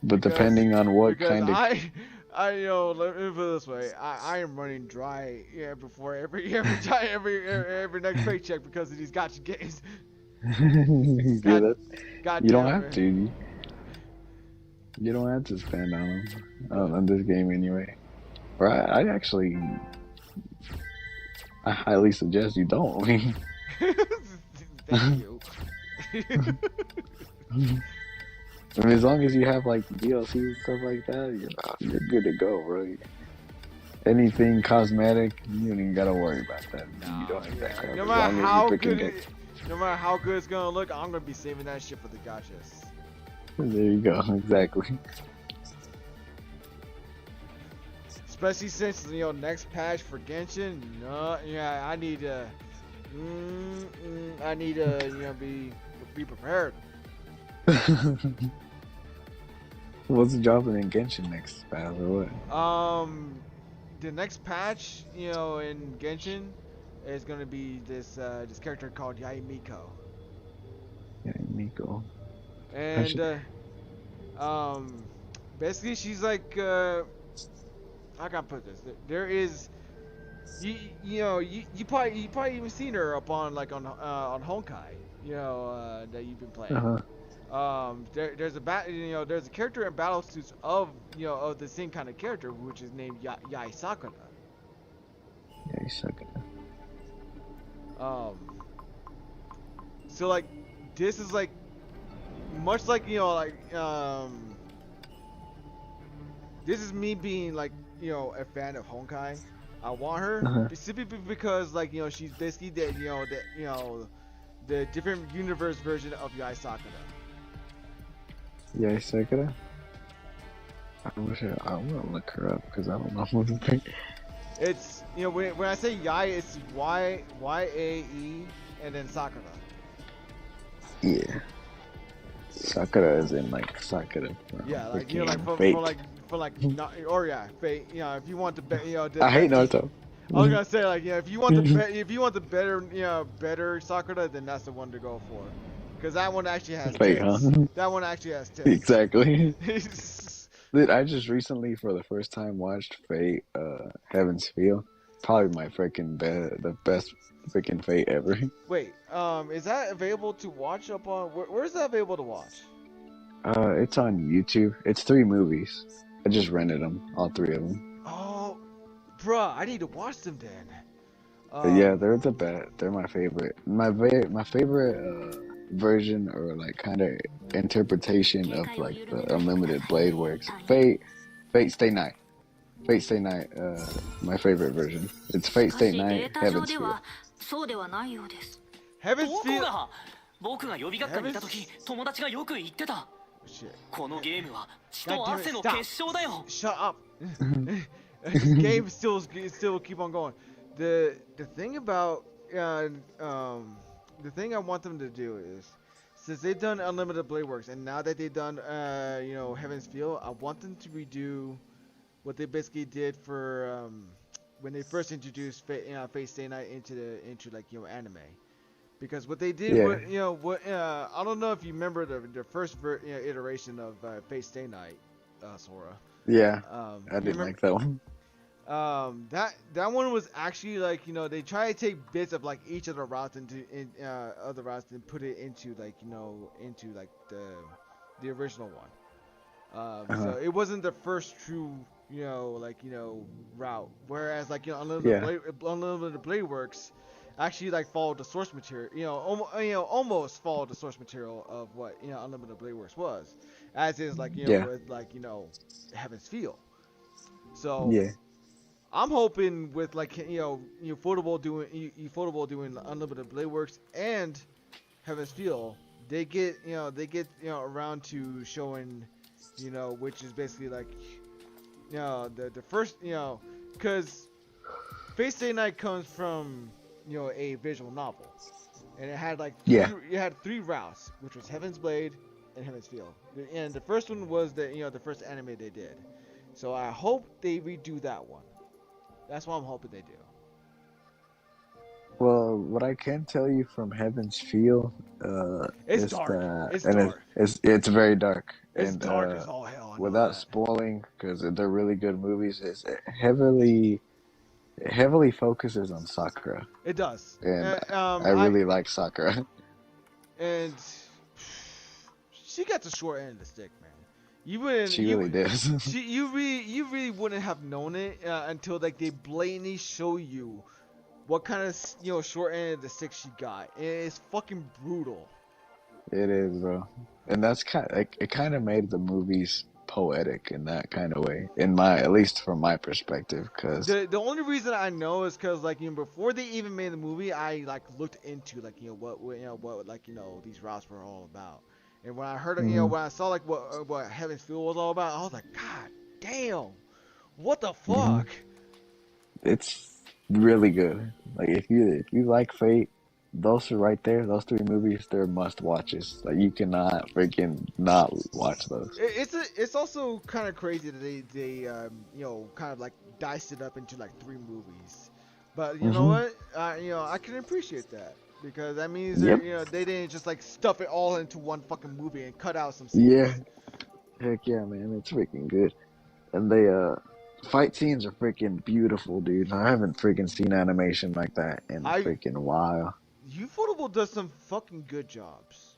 But depending on what kind of. I let me put it this way. I am running dry before every time every next paycheck because of these gacha games. God you don't damn have it. to. You don't have to spend on them on this game anyway. Or I actually, I highly suggest you don't. I mean, Thank you. I mean, as long as you have like DLC and stuff like that, you're good to go, bro. Anything cosmetic, you don't even gotta worry about that. You don't have that crap. No matter how good it's gonna look, I'm gonna be saving that shit for the gachas. There you go, exactly. Especially since next patch for Genshin, I need to, be prepared. What's dropping in Genshin next patch or what? The next patch, in Genshin, is gonna be this character called Yai Miko. Yeah, Miko. And basically she's like how can I put this? There is you probably even seen her up on on Honkai, that you've been playing. There's a character in battle suits of the same kind of character, which is named Yai Sakura. Yai Sakura. So like this is like much like this is me being like a fan of Honkai. I want her specifically because she's basically the different universe version of Yai Sakura. Yai Sakura? I want to look her up because I don't know what to think. It's when I say Yai, it's Y-A-E and then Sakura. Yeah. Sakura is in Sakura. Yeah, Fate. If you want the I hate Naruto. I was gonna say if you want the better Sakura, then that's the one to go for. Because that one actually has Fate, tits. huh? That one actually has tits. Exactly. Dude, I just recently, for the first time, watched Fate, Heaven's Feel. Probably my the best freaking Fate ever. Wait, is that available to watch up on? Where's that available to watch? It's on YouTube. It's 3 movies. I just rented them, all 3 of them. Oh, bruh, I need to watch them then. Yeah, they're the best. They're my favorite. My favorite version or kind of interpretation of the Unlimited Blade works. Fate Stay Night. Fate Stay Night. My favorite version. It's Fate Stay Night. Heaven's Feel. Heaven's Feel. 僕が予備学科にいた時、友達がよく言ってた。このゲームは血と汗の結晶だよ。Shut up. Game still keep on going. The thing about the thing I want them to do is, since they've done Unlimited Blade Works, and now that they've done Heaven's Feel, I want them to redo what they basically did for when they first introduced Fate Stay Night into like anime. Because what they did, I don't know if you remember the first iteration of Fate Stay Night, Sora. Yeah, I didn't like that one. That one was actually like they try to take bits of like each of the routes and put it into like into like the original one. So it wasn't the first true route. Whereas like Unlimited Blade Works actually like followed the source material, almost followed the source material of what Unlimited Blade Works was, as is like with like Heaven's Feel. So yeah, I'm hoping with like Ufotable doing Unlimited Blade Works and Heaven's Feel, they get around to showing which is basically like the first because Fate Stay Night comes from a visual novel, and it had like three routes, which was Heaven's Blade and Heaven's Feel, and the first one was the first anime they did. So I hope they redo that one. That's what I'm hoping they do. well, what I can tell you from Heaven's Feel, it's is dark. that, It's and dark. it's very dark. It's and dark as all hell. without spoiling, because they're really good movies, it heavily focuses on Sakura. It does. And I really like Sakura. And she got the short end of the stick, man. You wouldn't. She really does. You really wouldn't have known it until like they blatantly show you what kind of short end of the stick she got. It's fucking brutal. It is, bro. And that's it kind of made the movies poetic in that kind of way, at least from my perspective, because the only reason I know is because like before they even made the movie, I like looked into like what like these routes were all about. And when I heard when I saw like what Heaven's Feel was all about, I was like, God damn, what the fuck? It's really good. Like if you like Fate, those are right there. Those three movies, they're must watches. Like you cannot freaking not watch those. It's also kind of crazy that they kind of like diced it up into like three movies. But you know what? I can appreciate that. Because that means that, they didn't just like stuff it all into one fucking movie and cut out some scenes. Yeah. Heck yeah, man. It's freaking good. And they fight scenes are freaking beautiful, dude. I haven't freaking seen animation like that in a freaking while. Ufotable does some fucking good jobs.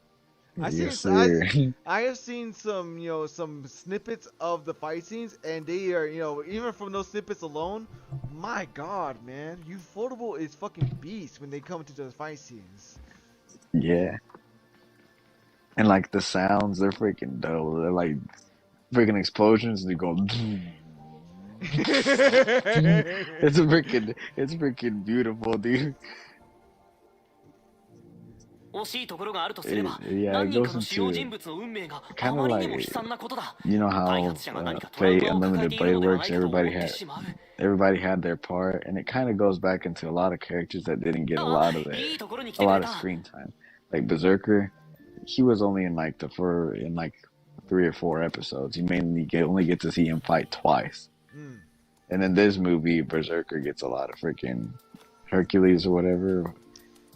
I have seen some some snippets of the fight scenes, and they are even from those snippets alone, my god, man, Ufotable is fucking beast when they come to those fight scenes. Yeah. And like the sounds, they're freaking dope. They're like freaking explosions, and they go. It's freaking beautiful, dude. Yeah, it goes into kind of like, how Fate Unlimited Blade Works. Everybody had their part, and it kind of goes back into a lot of characters that didn't get a lot of screen time. Like Berserker, he was only in like 3 or 4 episodes. You only get to see him fight twice. And in this movie, Berserker gets a lot of freaking Hercules or whatever.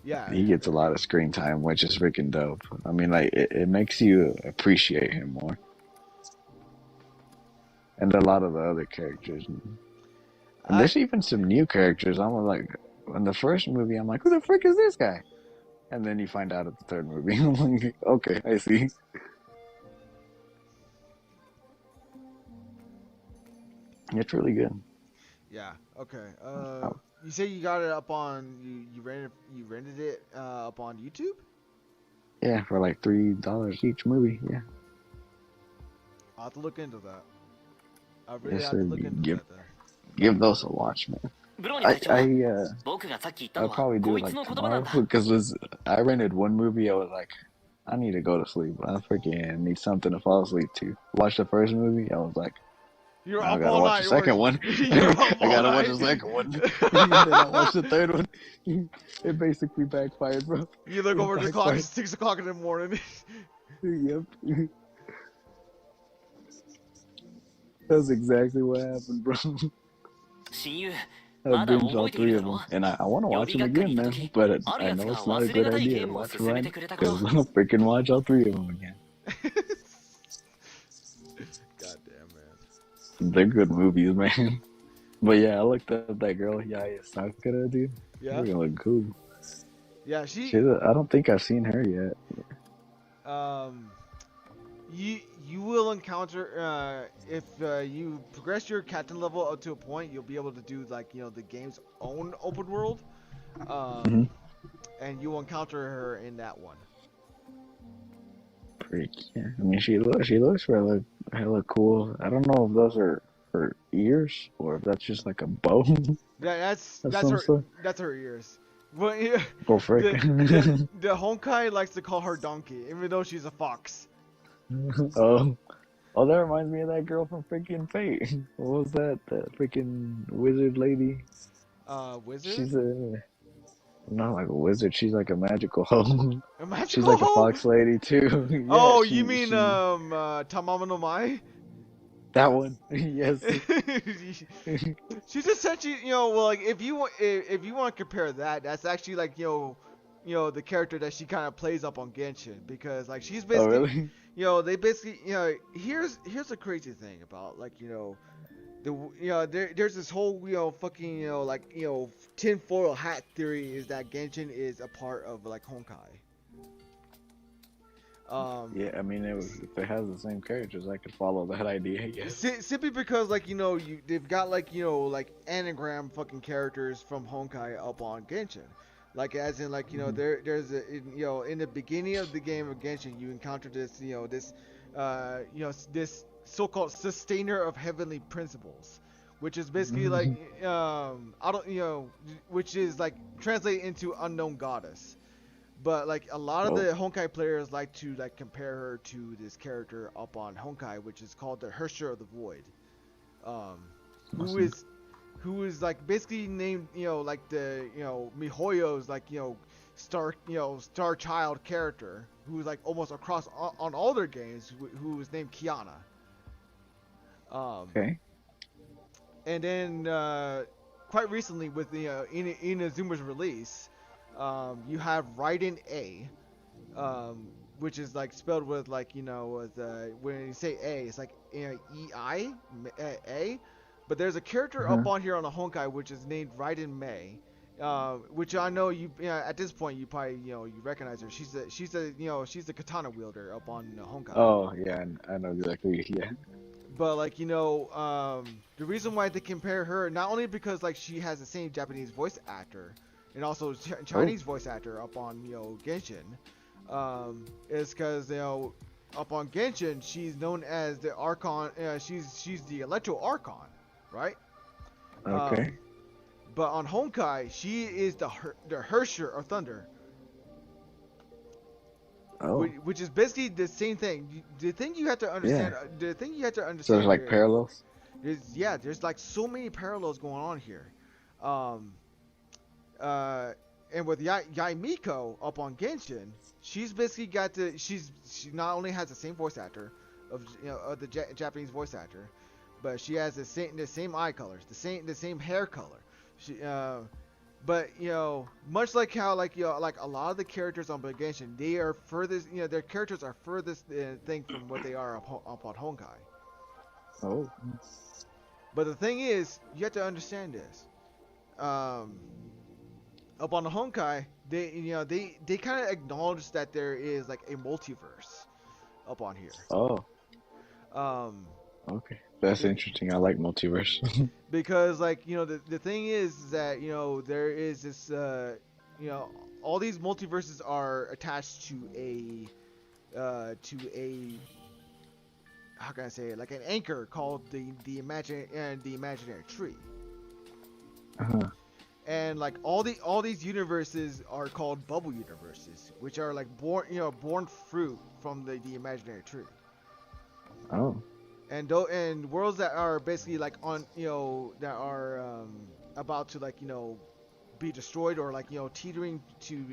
Yeah, he gets a lot of screen time, which is freaking dope. I mean, like it makes you appreciate him more, and a lot of the other characters. And there's even some new characters. I'm like, in the first movie, I'm like, who the frick is this guy? And then you find out at the third movie. I'm like, okay, I see. It's really good. Yeah. Okay. You say you got it up on you rented it up on YouTube? Yeah, for like $3 each movie. Yeah. I'll have to look into that. I really have to look into that. Give those a watch, man. I'll probably do it like tomorrow because I rented one movie. I was like, I need to go to sleep. I freaking need something to fall asleep to. Watch the first movie. I was like, You're I up gotta all watch night. the second one. You're up I all gotta night. watch the second one. Then I watch the third one. It basically backfired, bro. You look It over the clock. backfired. It's 6 o'clock in the morning. Yep. That's exactly what happened, bro. 親友 I まだ binged 覚 all えている three だ of ろ them, and I want to 予 watch 備 them 学科に again, いた man. 時 But ある I やつ know が it's not a 忘れ good がたい idea ゲ to ームを watch 勧め right てくれたこと because I'll freaking watch all three of them again. God damn, man. They're good movies, man. But yeah, I looked up that girl, Yaya Sakura, dude. Yeah. She look cool. Yeah, I don't think I've seen her yet. You will encounter if you progress your captain level up to a point, you'll be able to do like the game's own open world, and you will encounter her in that one. Pretty, yeah. I mean, she looks hella cool. I don't know if those are her ears or if that's just like a bow. That's Of that's some her sort. that's her ears. But yeah, Oh frick. the Honkai likes to call her donkey, even though she's a fox. Oh, that reminds me of that girl from freaking Fate. What was that? That freaking wizard lady. Wizard? She's not like a wizard. She's like a magical hoe. A magical She's like a hoe? fox lady too. Yeah, Oh, you mean Tamama no Mai? that one? Yes. She's essentially, well, like if you want to compare that, that's actually like the character that she kind of plays up on Genshin, because like she's basically, Oh really? they basically, here's the crazy thing about like there's this whole fucking like tinfoil hat theory is that Genshin is a part of like Honkai. Yeah, I mean, if it has the same characters, I could follow that idea, I guess. Simply because like they've got like like anagram fucking characters from Honkai up on Genshin, like as in like there's in the beginning of the game of Genshin you encounter this this so-called sustainer of heavenly principles, which is basically like which is like translate into unknown goddess. But like a lot of the Honkai players like to like compare her to this character up on Honkai, which is called the Hersher of the Void, who is like basically named like the MiHoYo's like star child character, who's like almost across on all their games, who is named Kiana. Okay. And then quite recently with the Inazuma's release. You have Raiden A, which is like spelled with like when you say A, it's like E-I A, but there's a character up on here on the Honkai which is named Raiden Mei, which I know you at this point you probably you recognize her. She's the katana wielder up on Honkai. Oh yeah, I know exactly. Yeah. But like the reason why they compare her, not only because like she has the same Japanese voice actor and also Chinese voice actor up on Genshin, is because up on Genshin she's known as the Archon. She's the Electro Archon, right? Okay. But on Honkai she is the Hersher of Thunder. Oh. Which is basically the same thing. The thing you have to understand. Yeah. The thing you have to understand. So there's like parallels. There's like so many parallels going on here. And with Yai Miko up on Genshin, she's basically got she not only has the same voice actor of the Japanese voice actor, but she has the same eye colors, the same hair color. But much like how like a lot of the characters on Genshin, they are furthest their characters are furthest thing from what they are up on Honkai. Oh. But the thing is, you have to understand this. Up on the Honkai, they kind of acknowledge that there is like a multiverse up on here. Oh. Okay, that's interesting. I like multiverse. Because like the thing is that there is this all these multiverses are attached to a how can I say it, like an anchor called the imaginary tree. And like all these universes are called bubble universes, which are like born fruit from the imaginary tree. Oh. and worlds that are basically like on that are about to be destroyed or teetering to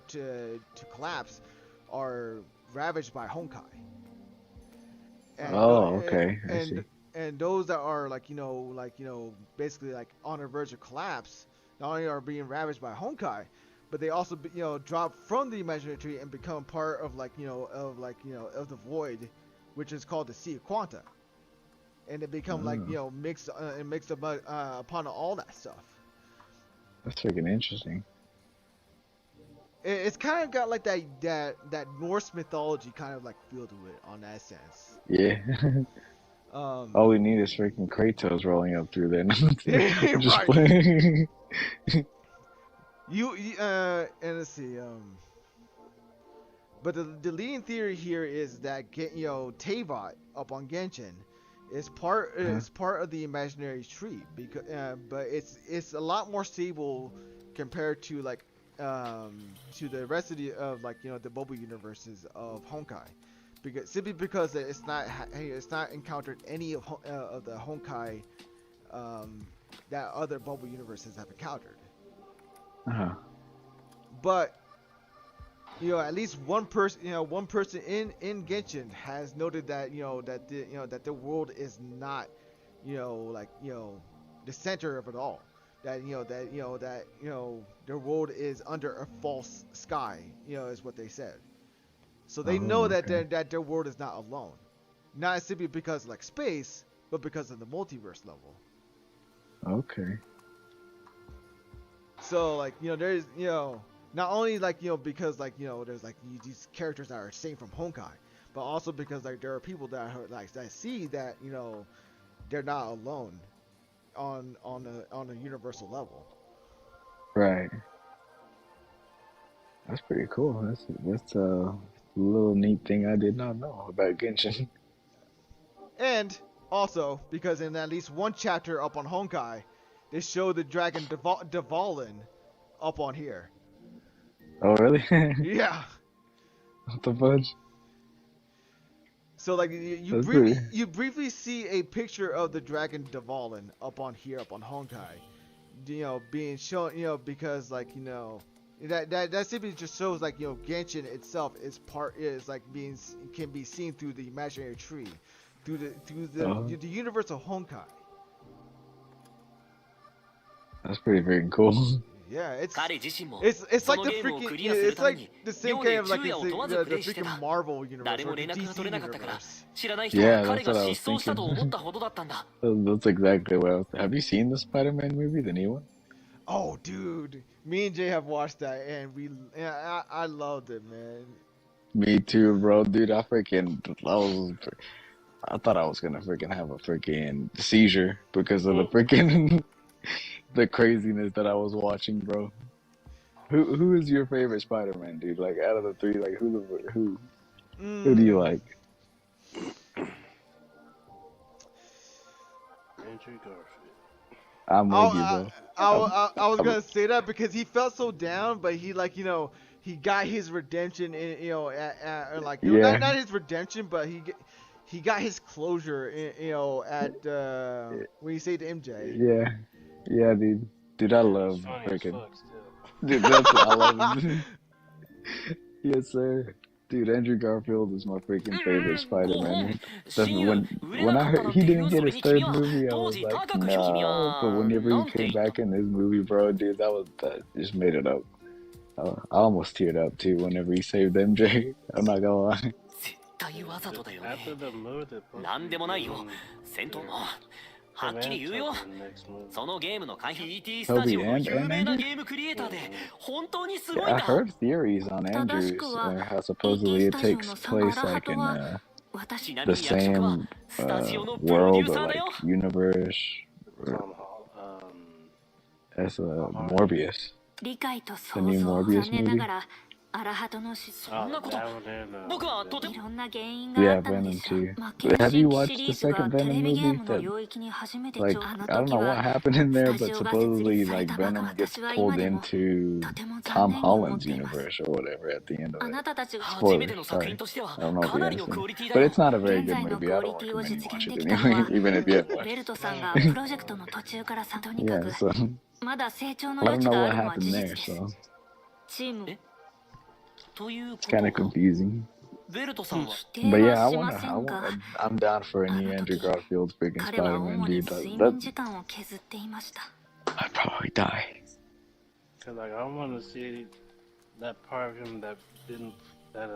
to collapse are ravaged by honkai. And Oh, okay. I and see. and those that are basically like on the verge of collapse not only are being ravaged by honkai, but they also drop from the imaginary tree and become part of of the void, which is called the Sea of Quanta, and they become mixed upon all that stuff. That's freaking interesting. It's kind of got like that Norse mythology kind of like feel to it on that sense. Yeah. All we need is freaking Kratos rolling up through there. Just Right. playing. And let's see. But the leading theory here is that Teyvat up on Genshin is part of the imaginary tree because but it's a lot more stable compared to to the rest of the bubble universes of Honkai, simply because it's not encountered any of the Honkai that other bubble universes have encountered. But at least one person in Genshin has noted that that the world is not the center of it all. That their world is under a false sky, is what they said. So they know that their world is not alone, not simply because space, but because of the multiverse level. Okay. So there's not only because there's these characters that are same from Honkai, but also because there are people that are that see that they're not alone on a universal level. Right. That's pretty cool. That's a little neat thing I did not know about Genshin. And also because in at least one chapter up on Honkai, they show the dragon Dvalin up on here. Oh really? Yeah. What the fudge? So you briefly see a picture of the dragon Dvalin up on Honkai, being shown, because that simply just shows Genshin itself can be seen through the imaginary tree, through the universe of Honkai. That's pretty freaking cool. Yeah, it's like the freaking, it's like the same kind of the freaking Marvel universe or the DC universe. Yeah, that's what I was thinking. That's exactly what I was. Have you seen the Spider-Man movie, the new one? Oh, dude, me and Jay have watched that, and I loved it, man. Me too, bro. Dude, I thought I was gonna freaking have a freaking seizure because of the freaking the craziness that I was watching, bro. Who is your favorite Spider-Man, dude? Like out of the three, like who do you like? Andrew Garfield. I'm with you, bro. I was gonna say that because he felt so down, but he he got his redemption in not his redemption, but he got his closure in, at when you say to MJ. Yeah, dude. Dude, I love freaking. Dude, I love it. Yes, sir. Dude, Andrew Garfield is my freaking favorite Spider-Man. When I heard he didn't get his third movie, I was like, no. But whenever he came back in this movie, bro, dude, that just made it up. I almost teared up too whenever he saved MJ. I'm not gonna lie. After the movie, なんでもないよ。戦闘もはっきり言うよ。そのゲームの開発 ET スタジオの有名なゲームクリエイターで本当にすごいん I だ。 heard theories on Andrews how supposedly it takes place like in the same world or like universe. As Morbius. 理解と The new 想像を Morbius 兼ねな movie. がらアラハトの失踪 Oh, そんなこと that one there, no. 僕はとてもいろんな原因があ Yeah, ったので Venom すが、 too. まあ、 Have 検 you 診 watched シ the リーズは second テレ Venom ビゲー movie? ムの That 領域に初めて like あの I don't 時 know what は happened in ス there, タジ but オが設 supposedly 立され like たばか Venom gets 私は pulled 今でも into とても Tom 残念に思っ Holland's ています。 universe or whatever at the end of あ it. なたたちが 初めて Spoilers, の作品 sorry. としては I don't know if か you な guys りの seen ク it, オリティだ but よ it's not a very 現 good 在の movie. ク I オ don't リティを recommend you 実 watch 現 it できたのは anyway, even if you have ベ watched ル it. トさんがプロジェクトの途中からとにか Yeah, く so まだ成長の I 余 don't 地 know があ what るのは happened 事 there, 実です so チームも というこ it's と kind of か confusing. ベルトさんは 否 But 定 yeah, は I しま wanna, せ I んが want, I'm down for あ any の Andrew 時 Garfield freaking 彼は Spider-Man 主に dude. 睡 That 眠時間を削っていました I'd probably die. Cause like I want to see that part of him that didn't that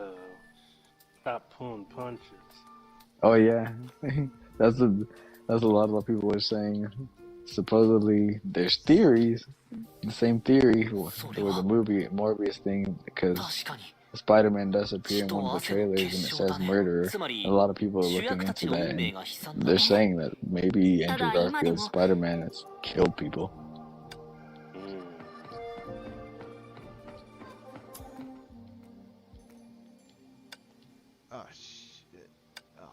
stop pulling punches. Oh yeah, that's a that's a lot of people were saying. Supposedly, there's theories. The same theory with the movie Morbius thing, because 確かに Spider-Man does appear 血 in one と of the 汗の trailers 結 and it 晶だ says ね murderer. つま And a り lot of people are 主 looking 役たち into の that, 運命 and が悲惨だ they're ね saying that maybe Andrew ただ今で Garfield's も Spider-Man has killed people. Oh shit. Oh.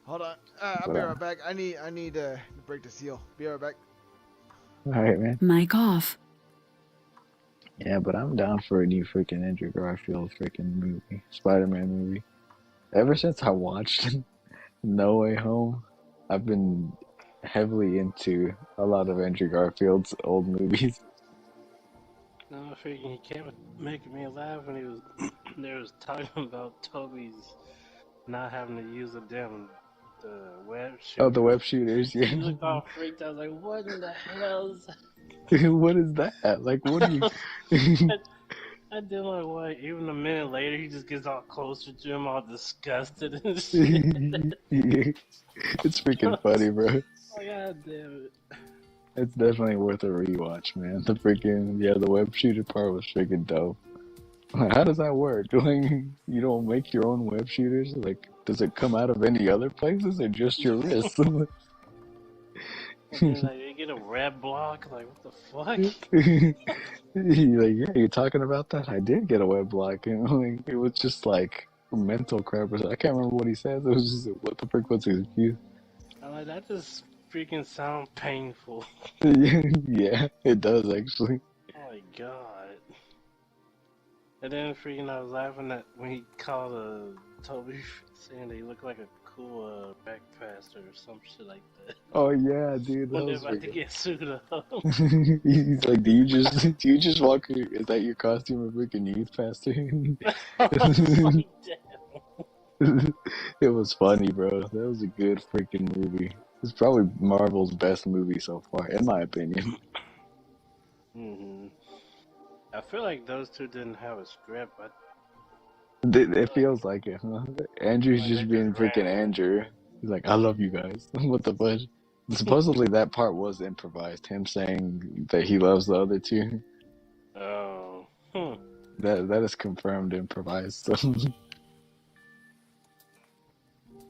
Hold on. I'll be right back. I need to break the seal. Be right back. All right, man. Mic off. Yeah, but I'm down for a new freaking Andrew Garfield freaking movie, Spider-Man movie. Ever since I watched No Way Home, I've been heavily into a lot of Andrew Garfield's old movies. No, freaking he kept making me laugh when he was there was talking about Toby's not having to use a damn web shooter. Oh, the web shooters, He yeah. looked all freaked out, like, what in the hell is that? What is that? Like, what do you... I did like what? Even a minute later, he just gets all closer to him, all disgusted and shit. It's freaking funny, bro. Oh, God damn it. It's definitely worth a rewatch, man. The freaking, yeah, the web shooter part was freaking dope. Like, how does that work? Like, you don't make your own web shooters? Like, does it come out of any other places or just your wrist? And then, like, they get a red block. Like, what the fuck? Like, yeah, you're talking about that? I did get a web block. You know, like, it was just like mental crap. I can't remember what he says. It was just, what the frick was his excuse? I'm like, that just freaking sound painful. Yeah, it does actually. Oh my god. And then freaking I was laughing at when he called Toby saying that he looked like a cool backpaster or some shit like that. Oh yeah, dude. When That they're was about to freaking... get suited up. He's like, do you just walk? Is that your costume, a freaking youth pastor? Like, damn. It was funny, bro. That was a good freaking movie. It's probably Marvel's best movie so far, in my opinion. I feel like those two didn't have a script. It feels like it, huh? Andrew's Like, just they being just ran freaking with it. Andrew. He's like, I love you guys. What the fudge? Supposedly that part was improvised. Him saying that he loves the other two. Oh. That is confirmed improvised. So.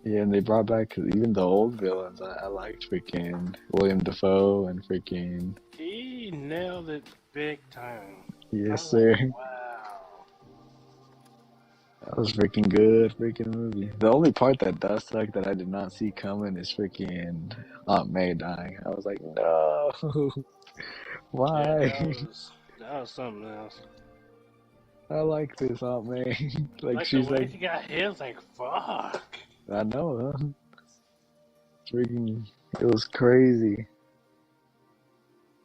Yeah, and they brought back even the old villains. I liked freaking William Dafoe and freaking... He nailed it big time. Yes, sir. Like, wow. That was freaking good freaking movie. The only part that does suck that I did not see coming is freaking Aunt May dying. I was like, no. Why? Yeah, that was something else. I like this Aunt May. Like, Like she's the way like... he got hit, I was like, fuck. I know, huh? Freaking... It was crazy.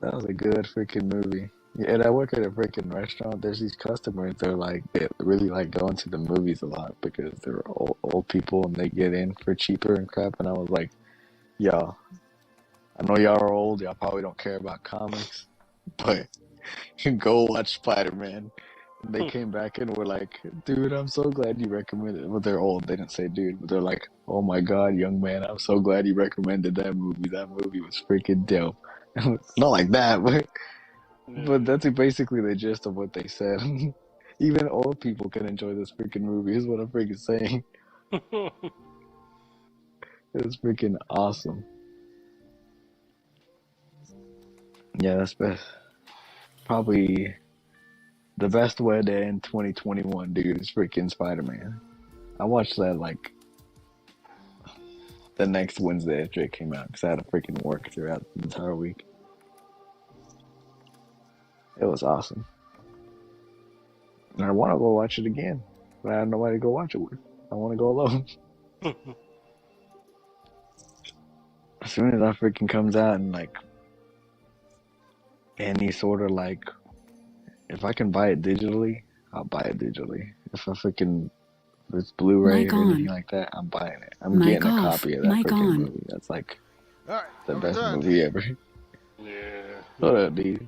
That was a good freaking movie. Yeah, and I work at a freaking restaurant. There's these customers. They're like, they really like going to the movies a lot because they're old people and they get in for cheaper and crap. And I was like, y'all, I know y'all are old. Y'all probably don't care about comics, but go watch Spider-Man. And they came back and were like, dude, I'm so glad you recommended it. Well, they're old. They didn't say dude, but they're like, oh my God, young man, I'm so glad you recommended that movie. That movie was freaking dope. Not like that, but that's basically the gist of what they said. Even old people can enjoy this freaking movie, is what I'm freaking saying. It's freaking awesome. Yeah, that's best. Probably the best way to end 2021, dude, is freaking Spider-Man. I watched that like the next Wednesday after it came out because I had to freaking work throughout the entire week. It was awesome. And I want to go watch it again, but I have nobody to go watch it with. I want to go alone. As soon as that freaking comes out and like any sort of like, if I can buy it digitally, I'll buy it digitally. If I freaking if it's Blu-ray Mic or anything on. like that, I'm buying it. I'm Mic getting a off. copy of that Mic freaking on. movie. That's like Alright, the I'm best done. movie ever. Yeah. What up, dude?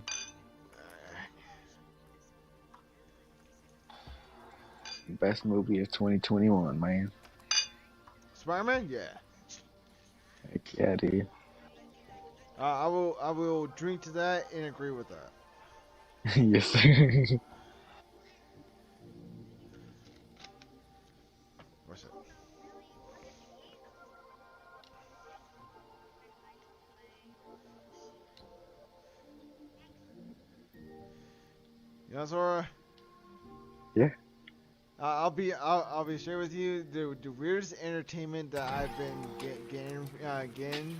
Best movie of 2021, man. Spider-Man? Yeah. Heck yeah, dude. I will drink to that and agree with that. Yes, sir. What's it? You know, Zora? Yeah. I'll be sharing with you the weirdest entertainment that I've been getting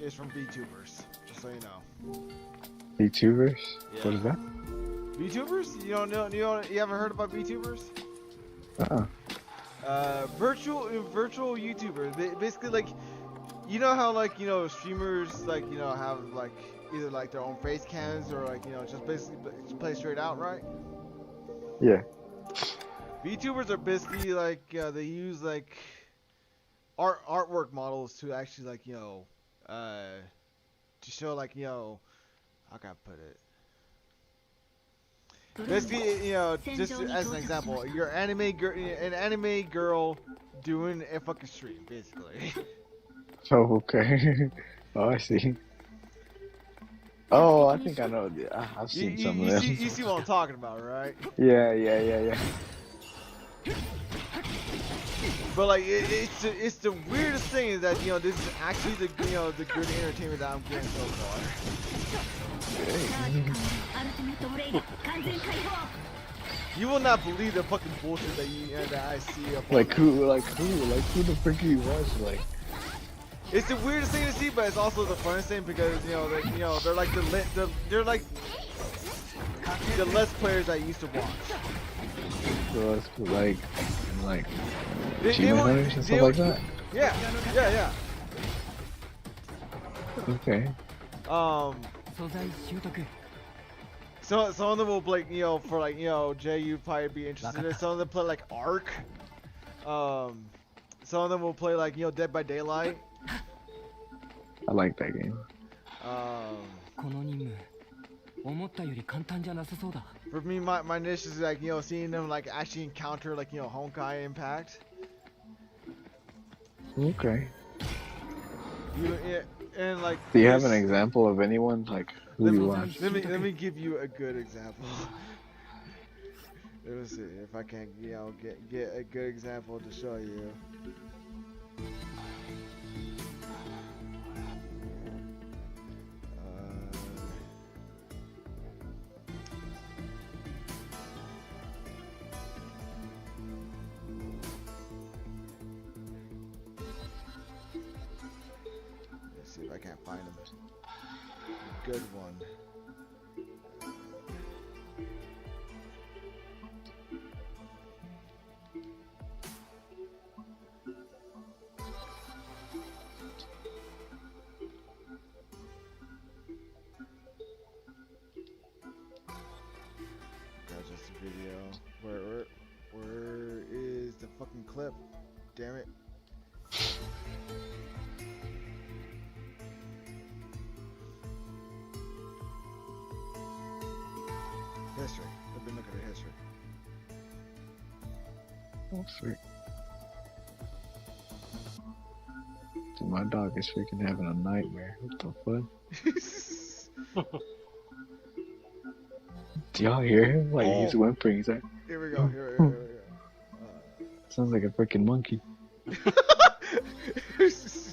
is from VTubers. Just so you know. VTubers? Yeah. What is that? VTubers? You haven't heard about VTubers? Virtual YouTubers. Basically, like, you know how like streamers like have like either like their own face cams or like just basically play straight out, right? Yeah. VTubers are basically like they use like artwork models to actually like to show like how can I put it? Basically, just as an example, you're an anime girl doing a fucking stream, basically. Oh, okay. Oh, I see. Oh, I think I know. I've seen some of them. You see what I'm talking about, right? Yeah. But like, it's the weirdest thing is that this is actually the the good entertainment that I'm getting so far. You will not believe the fucking bullshit that I see. Like who the frick do you watch? Like, it's the weirdest thing to see, but it's also the funnest thing because they're like they're like the less players I used to watch. so it's like They achievement were- hunters and they stuff like that. Yeah. Okay. So some of them will play, for like, Jay, you'd probably be interested in it. Some of them play like Ark. Some of them will play like, Dead by Daylight. I like that game. For me, my niche is like, seeing them like actually encounter like, Honkai Impact. Okay. And like. Do you have an example of anyone like who you watch? Let me give you a good example. Let me see if I can, get a good example to show you. Let's see if I can't find a good one. That's just a video. Where is the fucking clip? Damn it. History. I've been looking at history. Oh, sweet. Dude, my dog is freaking having a nightmare. What the fuck? Do y'all hear him? Like, he's whimpering. He's like, Here we go. Here we go. sounds like a freaking monkey.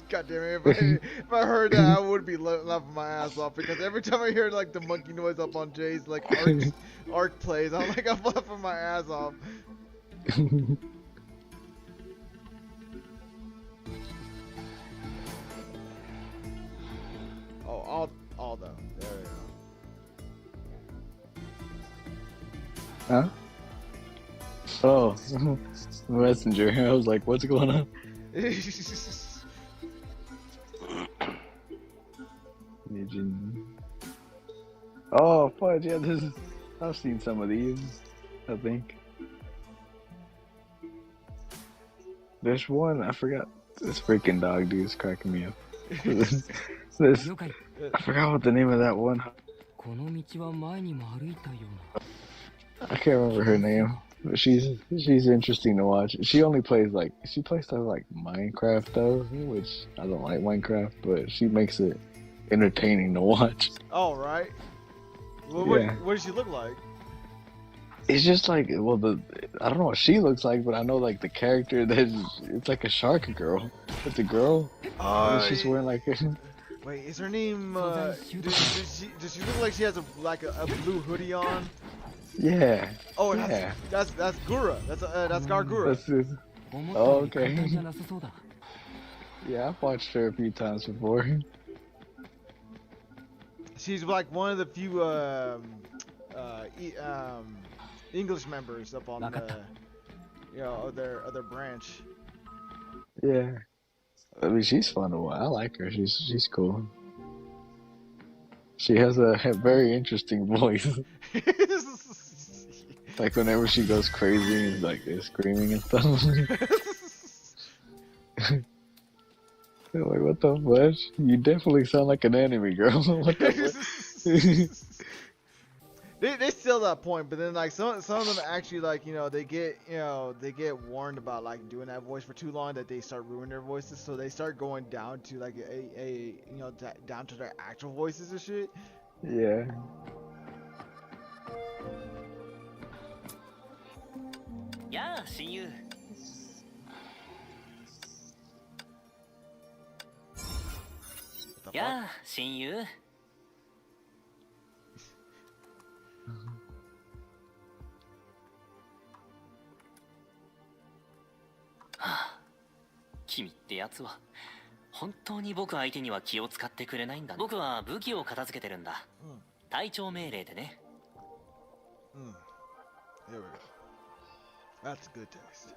God God damn it! If I heard that, I would be laughing my ass off because every time I hear like the monkey noise up on Jay's like arc plays, I'm laughing my ass off. Oh, all though. There we go. Huh? Oh, Messenger. I was like, what's going on? Oh, fudge. Yeah, I've seen some of these, I think. There's one, I forgot. This freaking dog dude is cracking me up. I forgot what the name of that one. I can't remember her name, but she's interesting to watch. She plays stuff like Minecraft though, which I don't like Minecraft, but she makes it entertaining to watch. Oh right. Well, yeah. What does she look like? It's just like, well, I don't know what she looks like, but I know like the character it's like a shark girl. It's a girl. She's wearing like. Wait, is her name? Does she look like she has a blue hoodie on? Yeah. Oh, that's Gura. That's Gargura. Oh, okay. Yeah, I've watched her a few times before. She's like one of the few English members up on the other branch. Yeah. I mean, she's fun to watch. I like her. She's cool. She has a very interesting voice. Like whenever she goes crazy and like is screaming and stuff. Like, what the fudge? You definitely sound like an anime girl. What the fudge? They still that point, but then like some of them actually like they get warned about like doing that voice for too long that they start ruining their voices, so they start going down to like down to their actual voices and shit. Yeah. Yeah, see you. Yeah, see you. 君ってやつは本当に僕相手には気を使ってくれないんだね。僕は武器を片付けてるんだ。隊長命令でね。There we go. That's good taste.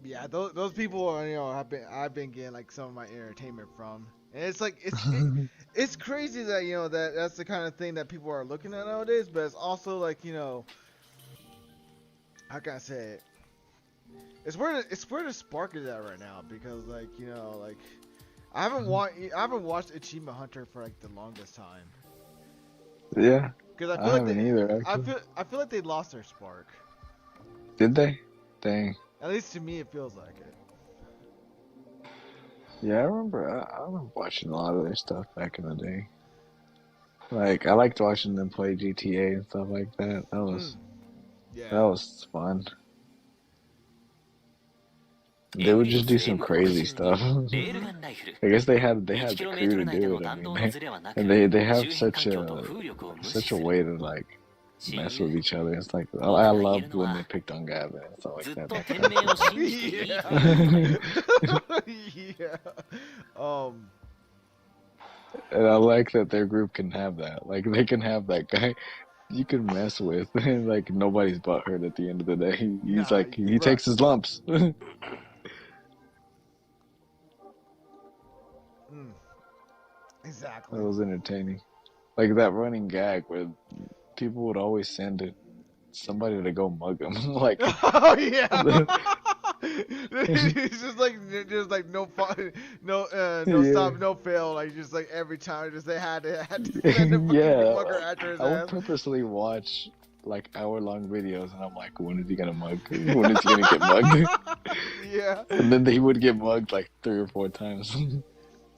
Yeah, those people are, I've been getting like some of my entertainment from, and it's like it's crazy that that's the kind of thing that people are looking at nowadays. But it's also like how can I say it? It's where the spark is at right now, because like I haven't watched Achievement Hunter for like the longest time. Yeah. Because I haven't either. I feel like they lost their spark. Did they? Dang. At least to me, it feels like it. Yeah, I remember watching a lot of their stuff back in the day. Like, I liked watching them play GTA and stuff like that. That was fun. They would just do some crazy stuff. I guess they had the crew to do it. I mean, and they have such a way to like mess with each other. It's like I loved when they picked on Gavin and stuff like that. Yeah. And I like that their group can have that. Like they can have that guy you can mess with, and like nobody's butthurt at the end of the day. He takes his lumps. Exactly. That was entertaining. Like that running gag where people would always send somebody to go mug them. Like, oh yeah. It's just like no fun, no stop, no fail. Like just like every time, just they had to send a fucking mugger after his I would ass. purposely watch like hour-long videos, and I'm like, when is he gonna mug? When is he gonna get mugged? Yeah. And then he would get mugged like 3 or 4 times.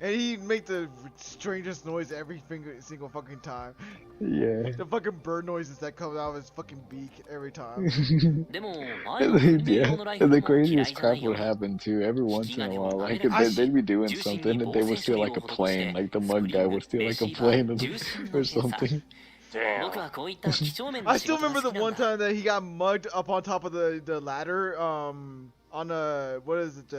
And he make the strangest noise every single fucking time. Yeah. The fucking bird noises that come out of his fucking beak every time. Yeah. And the craziest crap would happen too. Every once in a while, like they'd be doing something and they would steal like a plane. Like the mug guy would steal like a plane or something. Damn. I still remember the one time that he got mugged up on top of the ladder. On what is it,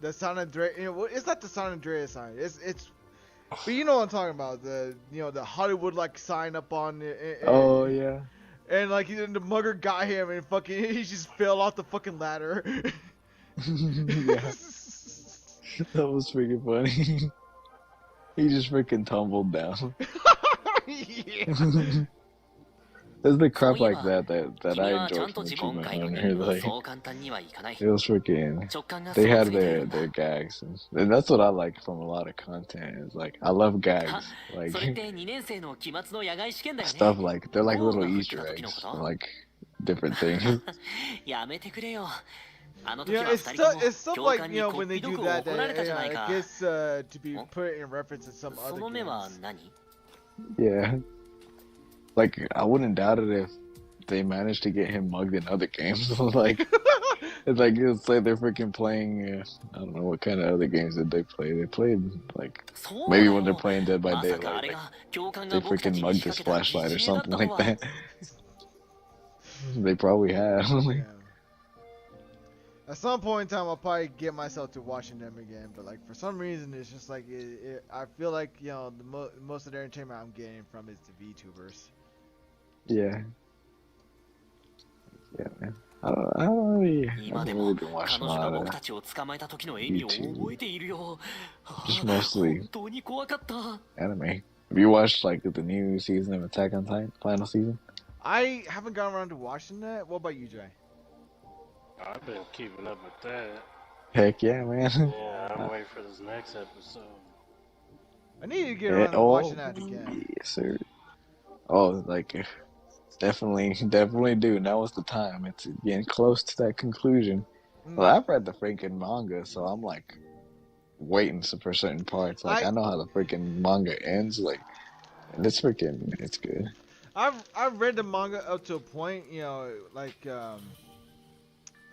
the San Andreas? You know, it's not the San Andreas sign. It's. But you know what I'm talking about, the Hollywood like sign up on it. Oh yeah. And like the mugger got him and fucking he just fell off the fucking ladder. Yeah. That was freaking funny. He just freaking tumbled down. Yeah. There's the crap like that I enjoyed from Achievement Hunter. Like, it was freaking. They had their gags, and that's what I like from a lot of content. Is like I love gags, like stuff like they're like little Easter eggs, like different things. Yeah, it's stuff like when they do that, it gets to be put in reference to some other games. Yeah. Like, I wouldn't doubt it if they managed to get him mugged in other games. Like, it's like they're freaking playing. I don't know what kind of other games did they play. They played like maybe when they're playing Dead by Daylight, like, they freaking mugged his flashlight or something like that. They probably have. Yeah. At some point in time, I'll probably get myself to watching them again. But like for some reason, it's just like I feel like most of the entertainment I'm getting from is the VTubers. Yeah. Yeah, man. I don't really been watching a lot of YouTube. Just mostly anime. Have you watched like the new season of Attack on Titan, final season? I haven't gotten around to watching that. What about you, Jay? I've been keeping up with that. Heck yeah, man. Yeah, I'm waiting for this next episode. I need to get around to watching that again. Yes, sir. Oh, like definitely do. Now is the time. It's getting close to that conclusion. Well, I've read the freaking manga, so I'm like waiting for certain parts. Like I know how the freaking manga ends. Like it's good. I've read the manga up to a point. Like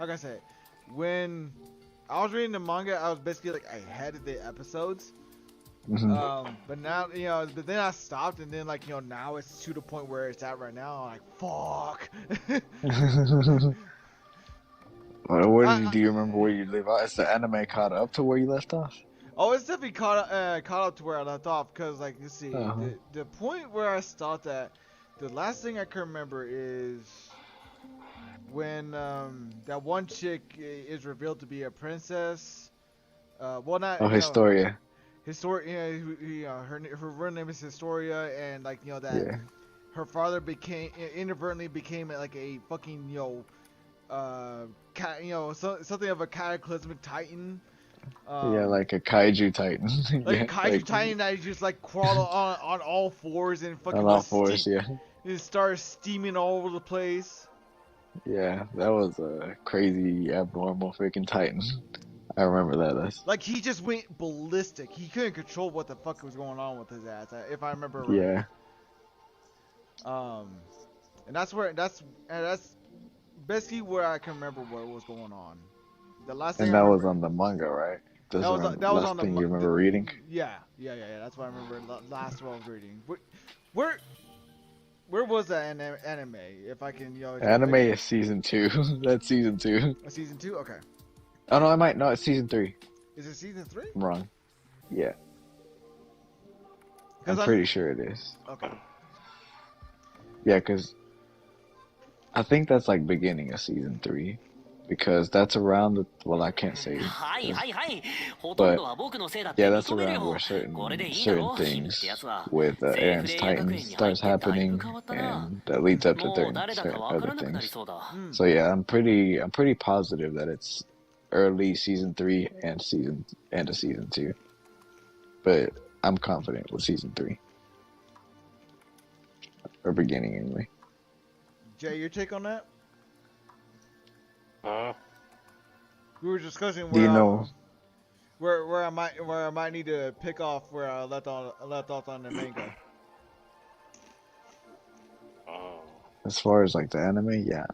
can I say it? When I was reading the manga, I was basically like ahead of the episodes. Mm-hmm. But now, but then I stopped, and then now it's to the point where it's at right now. I'm like, fuck. Do you remember where you leave off? Is the anime caught up to where you left off? Oh, it's definitely caught up to where I left off. Cause like, you see, the point where I stopped at, the last thing I can remember is when that one chick is revealed to be a princess. Well, not. Oh, Historia. Historia, her real name is Historia, and her father inadvertently became like a fucking something of a cataclysmic titan. Like a kaiju titan. Like a kaiju titan that just like crawl on all fours and fucking on all fours, and starts steaming all over the place. Yeah, that was a crazy, abnormal freaking titan. I remember that. That's like he just went ballistic. He couldn't control what the fuck was going on with his ass, if I remember right. Yeah. And that's basically where I can remember what was going on. The last thing. And that was on the manga, right? That was on the thing you remember reading. Yeah. That's what I remember. Last one I was reading. Where was that anime? If I can, Anime is season 2. That's season 2. Season 2. Okay. Oh no, it's season 3. Is it season 3? I'm wrong. Yeah. I'm pretty sure it is. Okay. Yeah, because I think that's like beginning of season 3. Because that's around I can't say. But yeah, that's around where certain things with Aaron's Titan starts happening, and that leads up to certain other things. So yeah, I'm pretty positive that it's early season 3 and end of season 2. But I'm confident with season 3. Or beginning anyway. Jay, your take on that? Huh? We were discussing. Do you know? where I might need to pick off where I left off on the manga. Oh. As far as like the anime, yeah,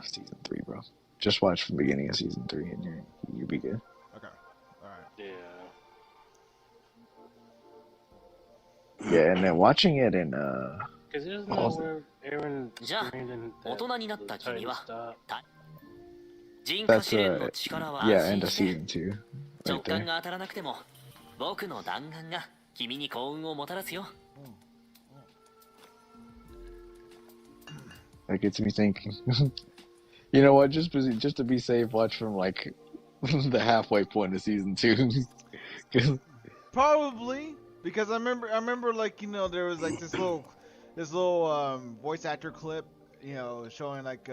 season 3, bro. Just watch from the beginning of season 3, and you'll be good. Okay. All right. Yeah. Yeah, and then watching it in Because there's pause. nowhere Aaron じゃあ screamed in 大 that 人になっ the た君 Titan は stop. 人化 That's 試練の力は yeah, 安 end 心 of して season 2, 直 right 感 there. が当たらなくても僕の弾丸が君に幸運をもたらすよ That gets me thinking. You know what? Just to be safe, watch from like the halfway point of season 2. Probably because I remember like, you know, there was like this little voice actor clip, you know, showing like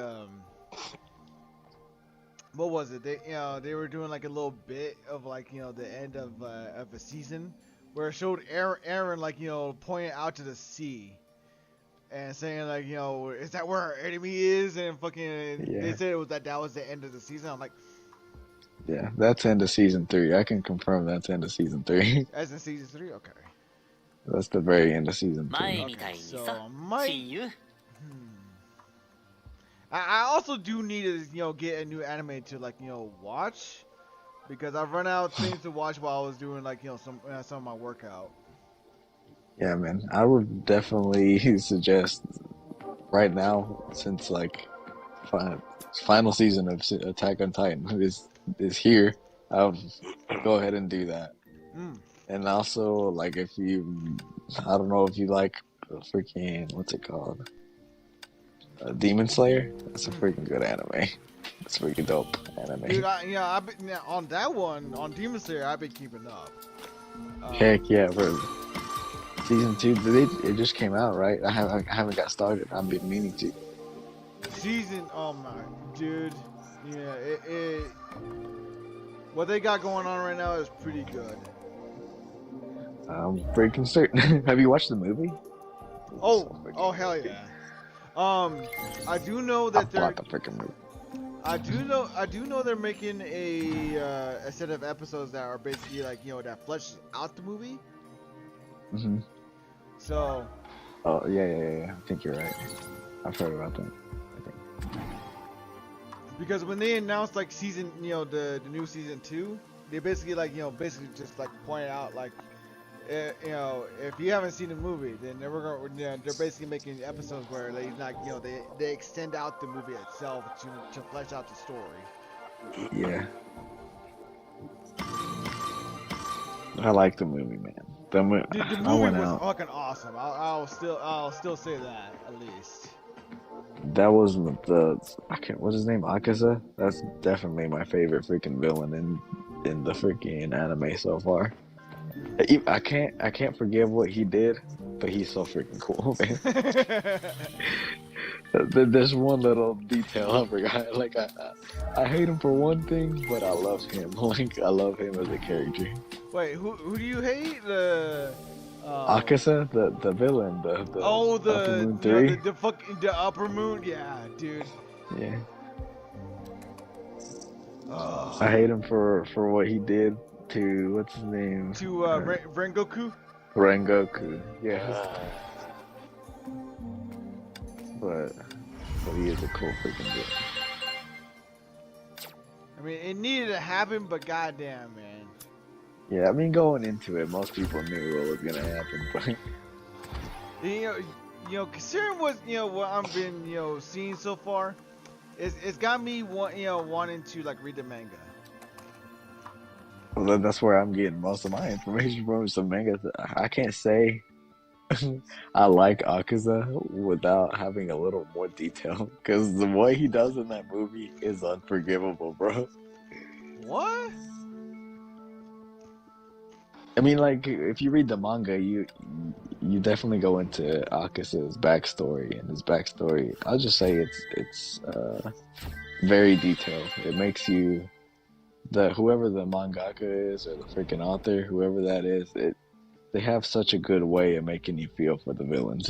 what was it? They were doing like a little bit of like, you know, the end of a season where it showed Aaron like, you know, pointing out to the sea and saying like, you know, is that where our enemy is? And fucking they said it was that was the end of the season. I'm like, yeah, that's end of season 3. I can confirm that's end of season 3. as in season 3, okay. That's the very end of season 3. 前みたいにさ might 親友 I also do need to, you know, get a new anime to like, you know, watch because I've run out of things to watch while I was doing like, you know, some of my workout. Yeah, man. I would definitely suggest right now, since like final season of Attack on Titan is here, I would go ahead and do that. And also, like, if you, I don't know if you like freaking, what's it called? Demon Slayer? That's a freaking good anime. It's a freaking dope anime. Dude, I've been on that one on Demon Slayer. I've been keeping up. Heck yeah, bro. Season 2, it just came out, right? I haven't got started. I've been meaning to. Oh my, dude. Yeah, what they got going on right now is pretty good. I'm freaking certain. Have you watched the movie? Oh hell yeah. I do know that they're the freaking movie. I do know they're making a set of episodes that are basically like, you know, that flesh out the movie. Mhm. So. Oh yeah. I think you're right. I've heard about that. I think. Because when they announced like season, you know, the new season 2, they basically like, you know, basically just like pointed out like, you know, if you haven't seen the movie, then they're basically making episodes where they like, you know, they extend out the movie itself to flesh out the story. Yeah. I like the movie, man. The movie was fucking awesome. I'll still say that at least. That was what's his name? Akaza? That's definitely my favorite freaking villain in the freaking anime so far. I can't forgive what he did, but he's so freaking cool, man. There's one little detail I forgot. Like I hate him for one thing, but I love him. Like I love him as a character. Wait, who do you hate? Akaza, the villain, the Upper Moon 3. The Upper Moon, yeah, dude. Yeah. I hate him for what he did to what's his name? To Rengoku. Rengoku, yeah. But he is a cool freaking dude. I mean, it needed to happen, but goddamn, man. Yeah, I mean, going into it, most people knew what was gonna happen, but you know, considering what I've been seeing so far, it's got me wanting to like read the manga. Well, that's where I'm getting most of my information from. Some manga. I can't say I like Akaza without having a little more detail, because the way he does in that movie is unforgivable, bro. What? I mean, like, if you read the manga, you definitely go into Akaza's backstory, and his backstory, I'll just say it's very detailed. It makes you, whoever the mangaka is, or the freaking author, whoever that is, they have such a good way of making you feel for the villains.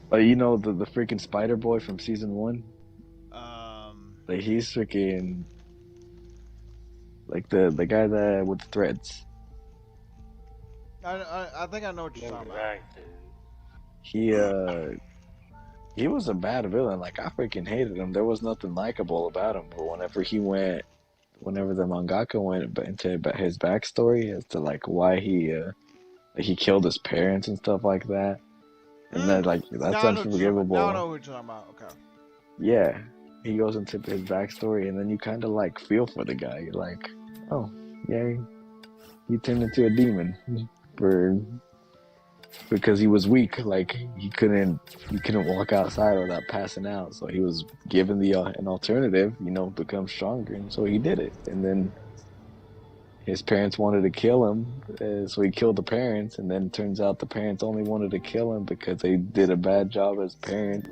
Like, you know, the freaking Spider Boy from season 1? Like, he's freaking... like the guy that with the threads. I think I know what you're talking about. He was a bad villain. Like I freaking hated him. There was nothing likable about him. But whenever the mangaka went into his backstory as to like why he killed his parents and stuff like that, and then like that's unforgivable. Now I know what you're talking about. Okay. Yeah, he goes into his backstory, and then you kind of like feel for the guy. You're like, oh yeah, he turned into a demon because he was weak. Like he couldn't walk outside without passing out. So he was given an alternative, become stronger, and so he did it. And then his parents wanted to kill him, so he killed the parents. And then it turns out the parents only wanted to kill him because they did a bad job as parents.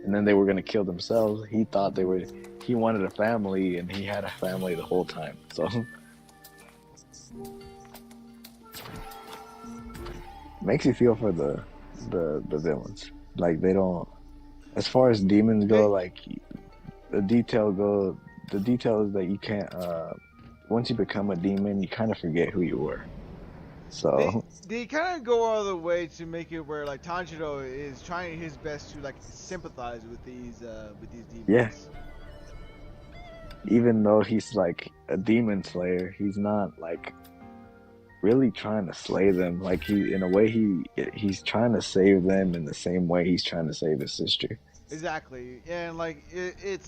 And then they were gonna kill themselves. He thought he wanted a family, and he had a family the whole time. So. Makes you feel for the villains. Like they don't, as far as demons go, like the detail is that you can't once you become a demon, you kind of forget who you were. So they kind of go all the way to make it where like Tanjiro is trying his best to like sympathize with these demons. Yeah. Even though he's like a demon slayer, he's not like really trying to slay them. Like he's trying to save them in the same way he's trying to save his sister. Exactly, and like it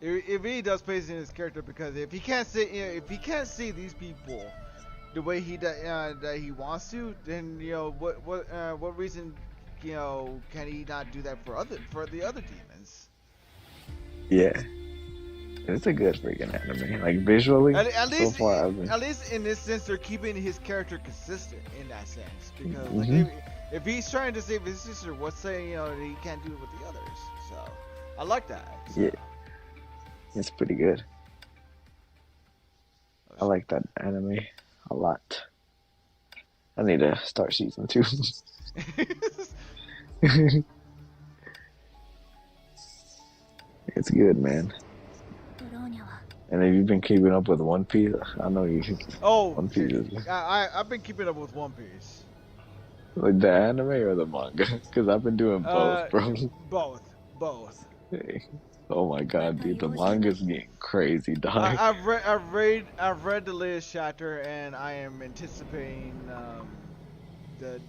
really does play in his character, because if he can't see these people the way that he wants to, then what reason can he not do that for the other demons? Yeah. It's a good freaking anime. Like visually, at least, so far, at least in this sense, they're keeping his character consistent in that sense. Because like, if he's trying to save his sister, what's saying that he can't do it with the others? So I like that. So. Yeah, it's pretty good. I like that anime a lot. I need to start season 2. It's good, man. And have you been keeping up with One Piece? I know you. Oh, One Piece is... I've been keeping up with One Piece. Like the anime or the manga? Because I've been doing both, bro. Both. Hey. Oh my god, dude, the manga's getting crazy, dog. I've read the latest chapter, and I am anticipating the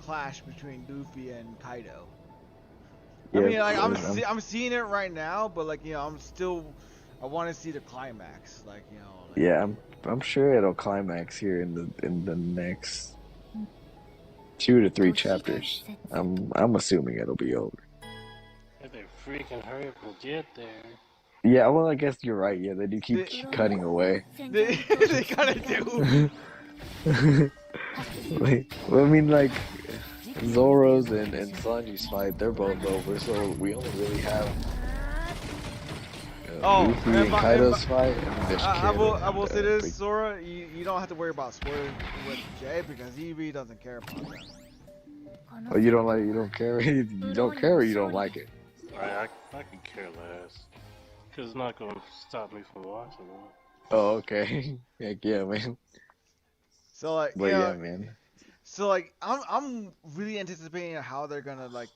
clash between Luffy and Kaido. I mean, like I'm seeing it right now, but like I want to see the climax, like yeah, I'm sure it'll climax here in the next 2 to 3 chapters. I'm assuming it'll be over. If they freaking hurry up and get there. Yeah, well, I guess you're right. Yeah, they do keep cutting away. They kind of do. Well, I mean, like Zoro's and Sanji's fight, they're both over, so we only really have Luffy and Kaido's fight. I will say this, Zoro, you don't have to worry about spoiling with Jay, because he really doesn't care about that. Oh, you don't care? You don't care, or you don't like it? I could care less, because it's not going to stop me from watching it. Oh, okay. Heck yeah, man. So like, but yeah, man. So like, I'm really anticipating how they're gonna like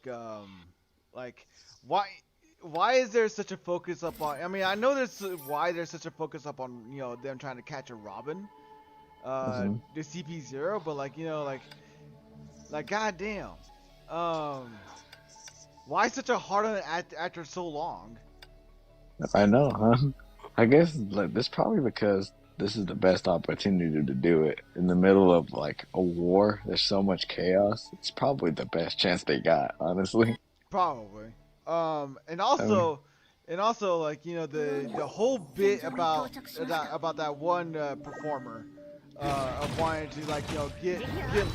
why is there such a focus up on? I mean, I know why there's such a focus up on them trying to catch a Robin, the CP0, but like goddamn, why such a hard on it after so long? I know, huh? I guess this probably because this is the best opportunity to do it in the middle of like a war. There's so much chaos. It's probably the best chance they got, honestly. Probably. And also like the whole bit about that one performer of wanting to get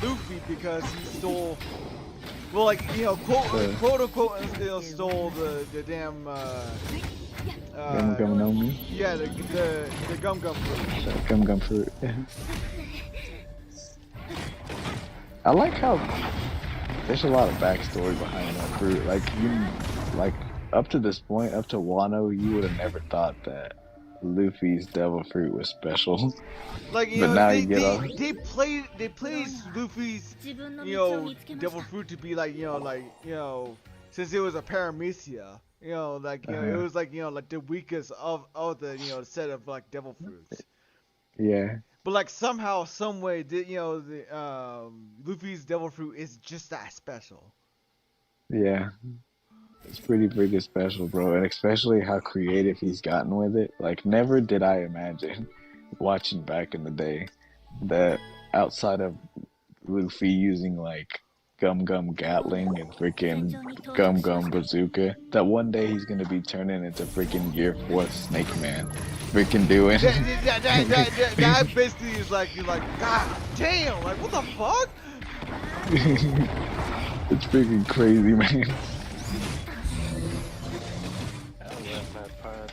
Luffy because he stole, well, like quote unquote stole the damn Gum no Mi? Yeah, the gum fruit. Gum fruit. Yeah. I like how there's a lot of backstory behind that fruit. Like up to this point, up to Wano, you would have never thought that Luffy's devil fruit was special. Like, you But know, now you get all. they played Luffy's, devil fruit to be like, since it was a paramecia, like, it was like, like the weakest of the, set of like devil fruits. Yeah. But like somehow, some way, Luffy's devil fruit is just that special. Yeah. It's pretty special, bro. And especially how creative he's gotten with it. Like, never did I imagine watching back in the day that outside of Luffy using like Gum Gum Gatling and freaking Gum Gum Bazooka, that one day he's gonna be turning into freaking Gear 4 Snake Man. Freaking doing. That basically is like, you're like, God damn, like, what the fuck? It's freaking crazy, man. I love that part.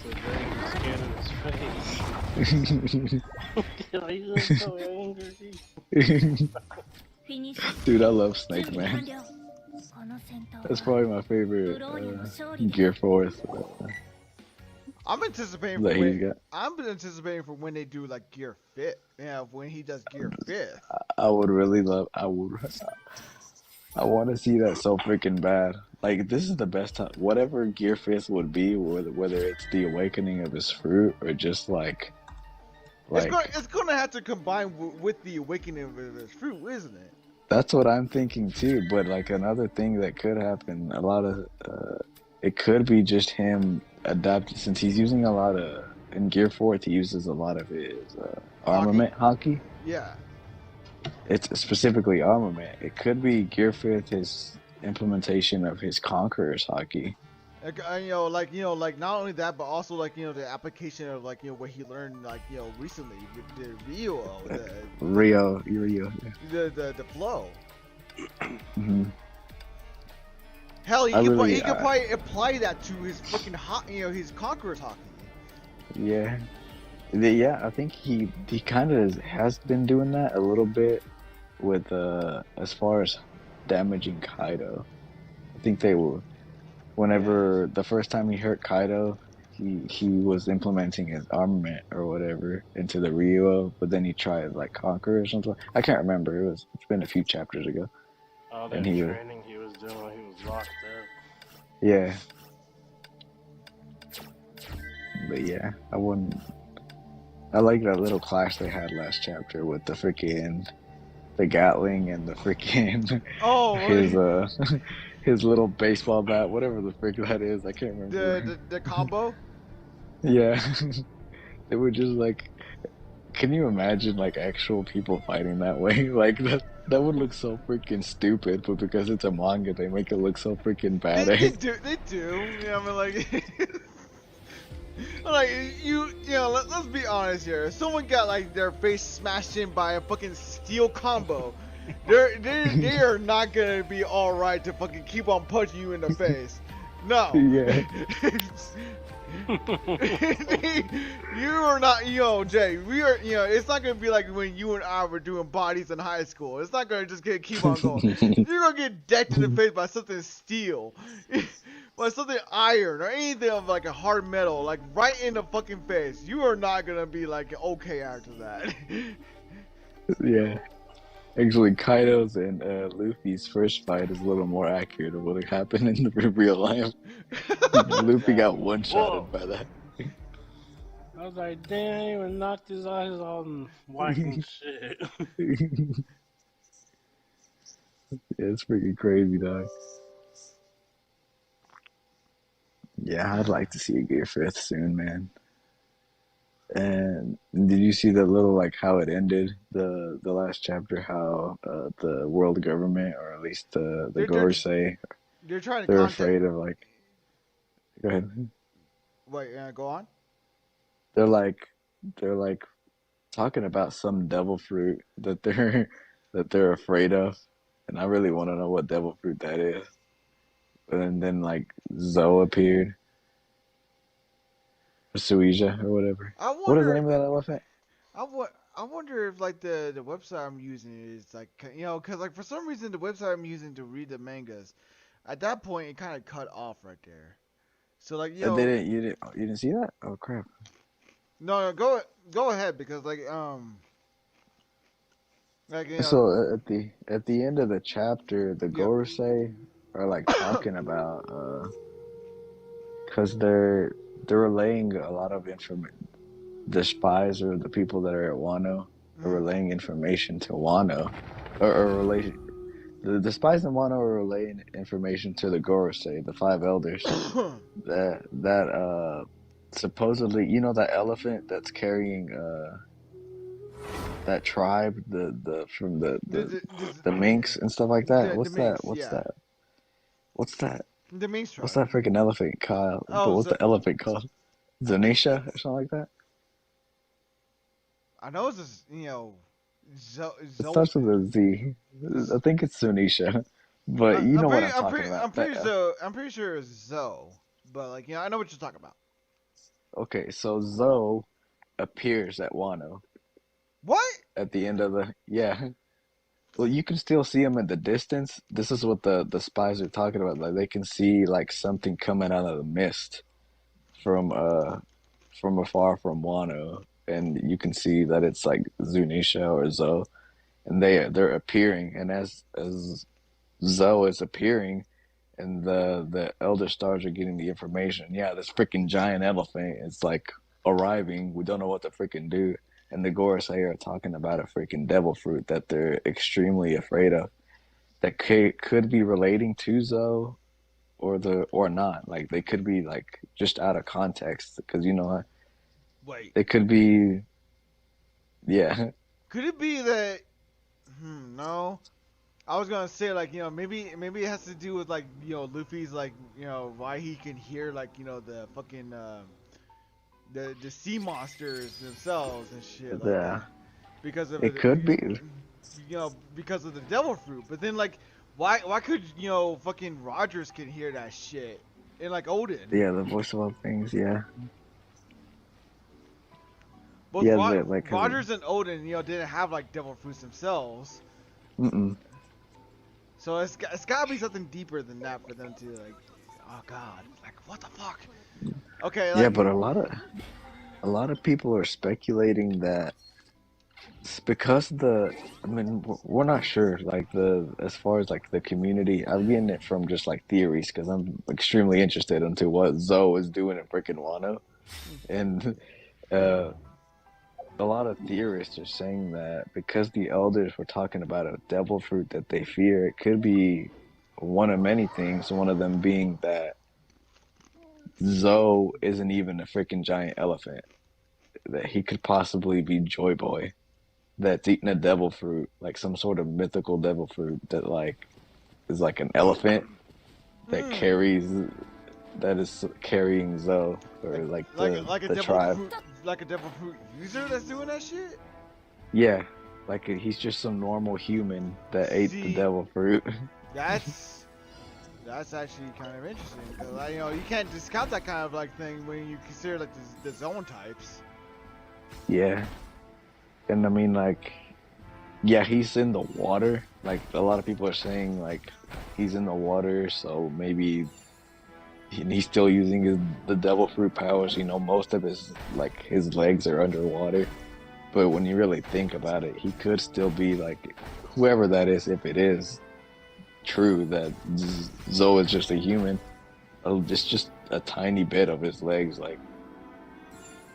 So very scared of his face. Like, he looks so angry. Dude, I love Snake Man. That's probably my favorite Gear 4. I'm anticipating for when they do like Gear 5th. Yeah, when he does Gear 5th. I would really love. I want to see that so freaking bad. Like, this is the best time. Whatever Gear 5th would be, whether it's the awakening of his fruit or just like it's gonna have to combine with the awakening of his fruit, isn't it? That's what I'm thinking too. But like another thing that could happen, it could be just him adapting, since he's using a lot of in Gear 4th. He uses a lot of his armament haki. Yeah. It's specifically armament. It could be Gear 5th, his implementation of his Conqueror's haki. Like not only that, but also like, the application of like, what he learned like, recently with the Rio, Rio, yeah. the flow. Mm-hmm. Hell, he could probably apply that to his freaking his Conqueror's haki. Yeah. Yeah, I think he kind of has been doing that a little bit with as far as damaging Kaido. I think they were, whenever the first time he hurt Kaido, he was implementing his armament or whatever into the Ryuo, but then he tried like Conquer or something. I can't remember. It's been a few chapters ago. All that training he was doing when he was locked up. Yeah. But yeah, I like that little clash they had last chapter with the Gatling and the freaking his little baseball bat, whatever the frick that is. I can't remember. The combo? Yeah. They were just like, can you imagine like actual people fighting that way? Like that would look so freaking stupid, but because it's a manga, they make it look so freaking bad. They do. Yeah, I mean, like, like let's be honest here. If someone got like their face smashed in by a fucking steel combo, they are not gonna be all right to fucking keep on punching you in the face. No. Yeah. You are not, Jay. We are, it's not gonna be like when you and I were doing bodies in high school. It's not gonna just keep on going. You're gonna get decked in the face by something steel, by something iron, or anything of like a hard metal, like right in the fucking face. You are not gonna be like okay after that. Yeah. Actually, Kaido's and Luffy's first fight is a little more accurate of what happened in real life. Luffy got one-shotted by that. I was like, damn, he even knocked his eyes out and whacking shit. Yeah, it's freaking crazy, dog. Yeah, I'd like to see a Gear 5th soon, man. And did you see the little, like, how it ended, the last chapter, how the world government, or at least the Gorosei, they're afraid of, like... Go ahead. Wait, go on? They're like talking about some devil fruit that they're afraid of, and I really want to know what devil fruit that is. And then like Zoe appeared, or Suija or whatever. What is the name of that elephant? I wonder if like the website I'm using is like, because like for some reason the website I'm using to read the mangas, at that point it kind of cut off right there. So like They didn't. You didn't see that? Oh crap! no, go ahead because like So at the end of the chapter, the yep. Gorosei are like talking about because they're relaying a lot of information. The spies or the people that are at Wano are Mhm. relaying information to Wano, or relay the spies in Wano are relaying information to the Gorosei, the five elders. That supposedly, you know, that elephant that's carrying that tribe, the from the minks and stuff like that. The What's that? minx, What's yeah, that? What's that? the minx What's tribe. that freaking elephant called? But Oh, what's so the elephant called? Zanisha or something like that? I know it's just, It starts with a Z. I think it's Zunisha. But you know what I'm talking about. I'm pretty sure it's Zoe, but like I know what you're talking about. Okay, so Zoe appears at Wano What? at the end of the yeah. Well, you can still see him in the distance. This is what the spies are talking about. Like they can see like something coming out of the mist from afar from Wano, and you can see that it's like Zunisha or Zoe, and they're appearing. And as Zoe is appearing, and the elder stars are getting the information. Yeah, this freaking giant elephant is like arriving. We don't know what to freaking do. And the Gorosei are talking about a freaking devil fruit that they're extremely afraid of. That could be relating to Zoe or not. Like they could be like just out of context because you know Wait, they could be yeah. could it be that? No. I was gonna say like maybe it has to do with like Luffy's like why he can hear like the fucking the sea monsters themselves and shit like Yeah. that because of It could be. because of the devil fruit. But then like why could fucking Rogers can hear that shit and like Odin. Yeah, the voice of all things, yeah. Both Yeah, the like cause Rogers and Odin didn't have like devil fruits themselves. mm-mm. So it's gotta be something deeper than that for them to like, oh god, like what the fuck? Okay, Yeah, like but a lot of people are speculating that it's because I mean we're not sure like the as far as like the community. I'm getting it from just like theories because I'm extremely interested into what Zoe is doing in freaking Wano, and uh a lot of theorists are saying that because the elders were talking about a devil fruit that they fear, it could be one of many things. One of them being that Zoe isn't even a freaking giant elephant. That he could possibly be Joy Boy that's eating a devil fruit, like some sort of mythical devil fruit that like is like an elephant that is carrying Zoe or like like a the devil tribe. fruit like a devil fruit user that's doing that shit. Yeah, like he's just some normal human that ate the devil fruit. That's actually kind of interesting because you can't discount that kind of like thing when you consider like the zone types. Yeah, and I mean like, yeah, he's in the water. Like a lot of people are saying, like he's in the water, so maybe he's still using the devil fruit powers. You know, most of his legs are underwater. But when you really think about it, he could still be like whoever that is, if it is true that Zoe is just a human. It's just a tiny bit of his legs. Like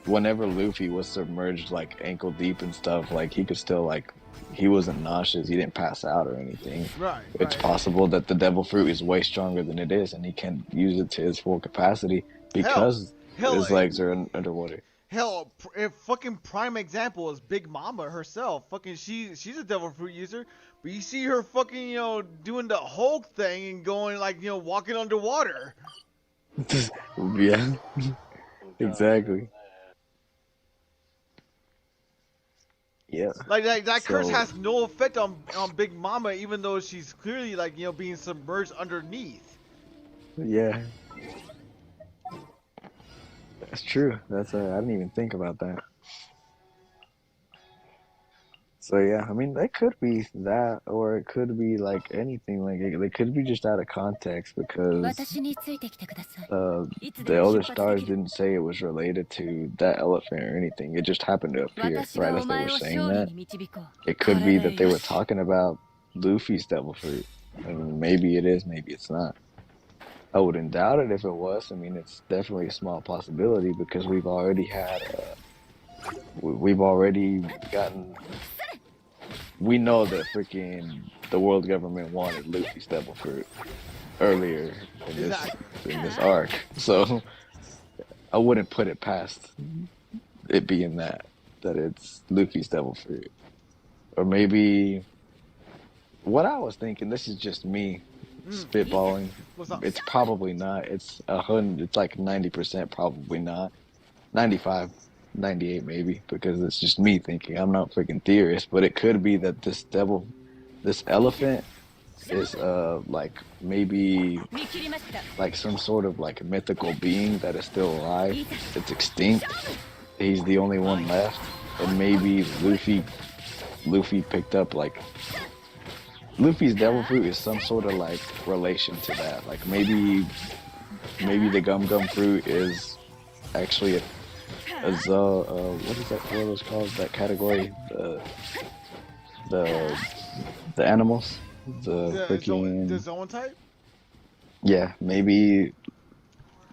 whenever Luffy was submerged like ankle deep and stuff, like he could still like he wasn't nauseous, he didn't pass out or anything. Right. It's possible that the devil fruit is way stronger than it is, and he can't use it to his full capacity because his legs are underwater. Hell, a fucking prime example is Big Mama herself. Fucking she's a devil fruit user, but you see her fucking doing the Hulk thing and going like walking underwater. Yeah, exactly. Yeah. Like that curse has no effect on Big Mama, even though she's clearly like being submerged underneath. Yeah. That's true. I didn't even think about that. So yeah, I mean, it could be that, or it could be like anything. Like it could be just out of context because 私についてきてください。 uh, いつで the も出 Elder 発で Stars きる。 didn't say it was related to that elephant or anything. It just happened to appear 私 right が as お they 前 were を saying 勝利 that. に導こう。 It could be that they were 体よし。 talking about Luffy's devil fruit. I mean, maybe it is, maybe it's not. I wouldn't doubt it if it was. I mean, it's definitely a small possibility because we've already gotten. We know that freaking the world government wanted Luffy's devil fruit earlier in this arc, so I wouldn't put it past it being that it's Luffy's devil fruit, or maybe what I was thinking. This is just me spitballing. What's up? It's probably not. It's 100. It's like 90% probably not. 95, 98 maybe, because it's just me thinking. I'm not freaking theorist, but it could be that this elephant is like maybe 見切りました。 like some sort of like mythical being that is still alive. It's extinct. He's the only one left, and maybe Luffy picked up like Luffy's devil fruit is some sort of like relation to that. Like maybe the gum gum fruit is actually what is that? What was called that category? The animals. The freaking the zone type. yeah. Maybe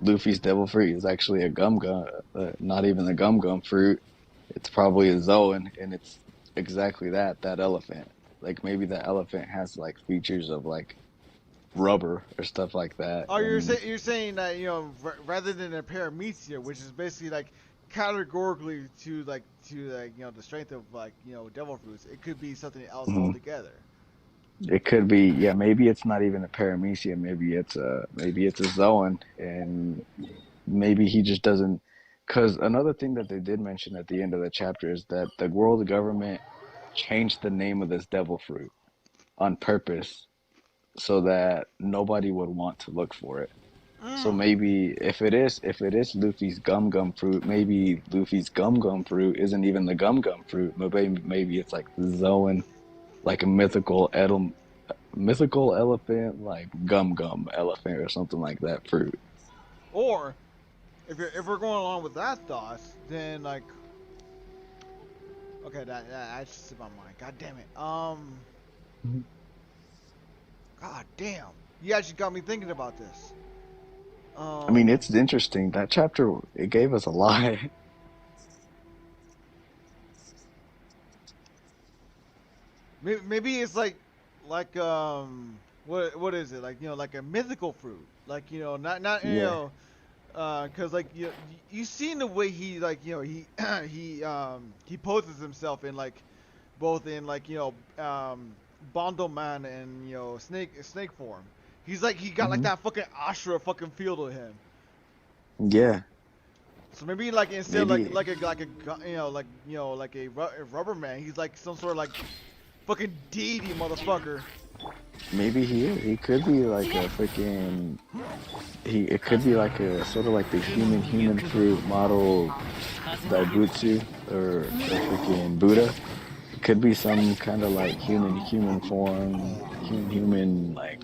Luffy's devil fruit is actually a gum gum. Not even the gum gum fruit. It's probably a Zoan, and it's exactly that elephant. Like maybe the elephant has like features of like rubber or stuff like that. Oh, you're saying that, you know, rather than a paramecia, which is basically like categorically to you know, the strength of like, you know, devil fruits, it could be something else altogether. It could be, yeah. Maybe it's not even a paramecia. Maybe it's a Zoan, and maybe he just doesn't. Because another thing that they did mention at the end of the chapter is that the world government changed the name of this devil fruit on purpose so that nobody would want to look for it. So maybe if it is Luffy's gum gum fruit, maybe Luffy's gum gum fruit isn't even the gum gum fruit. Maybe it's like the Zoan, like a mythical elephant, like gum gum elephant or something like that fruit. Or if we're going along with that thought, then like, okay, that just slipped my mind. God damn it. God damn. You actually got me thinking about this. I mean, it's interesting. That chapter, it gave us a lot. Maybe it's like what is it, like, you know, like a mythical fruit, like, you know, not you know, because like you seen the way he, like, you know, he poses himself in like both in like, you know, Bondo Man and, you know, snake form. He's like, he got like that fucking Ashura fucking feel to him. Yeah. So maybe like instead of like a you know, like a rubber man, he's like some sort of like fucking deity motherfucker. Maybe he is. He could be like a freaking. It could be like a sort of like the human fruit model Daibutsu or freaking Buddha. It could be some kind of like human form, human like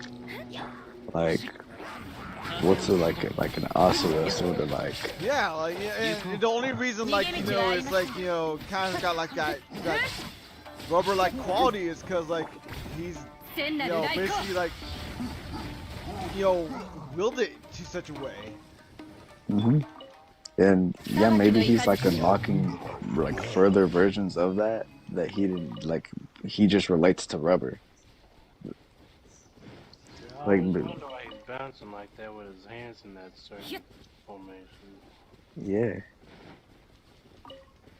what's it like an Asura sort of like. Yeah, like, and the only reason, like, you know, it's like, you know, kind of got like that rubber like quality is because like he's, you know, basically like, you know, willed it to such a way. And yeah, maybe he's like unlocking like further versions of that he didn't like. He just relates to rubber. I always wonder why he's bouncing like that with his hands in that certain formation. Yeah.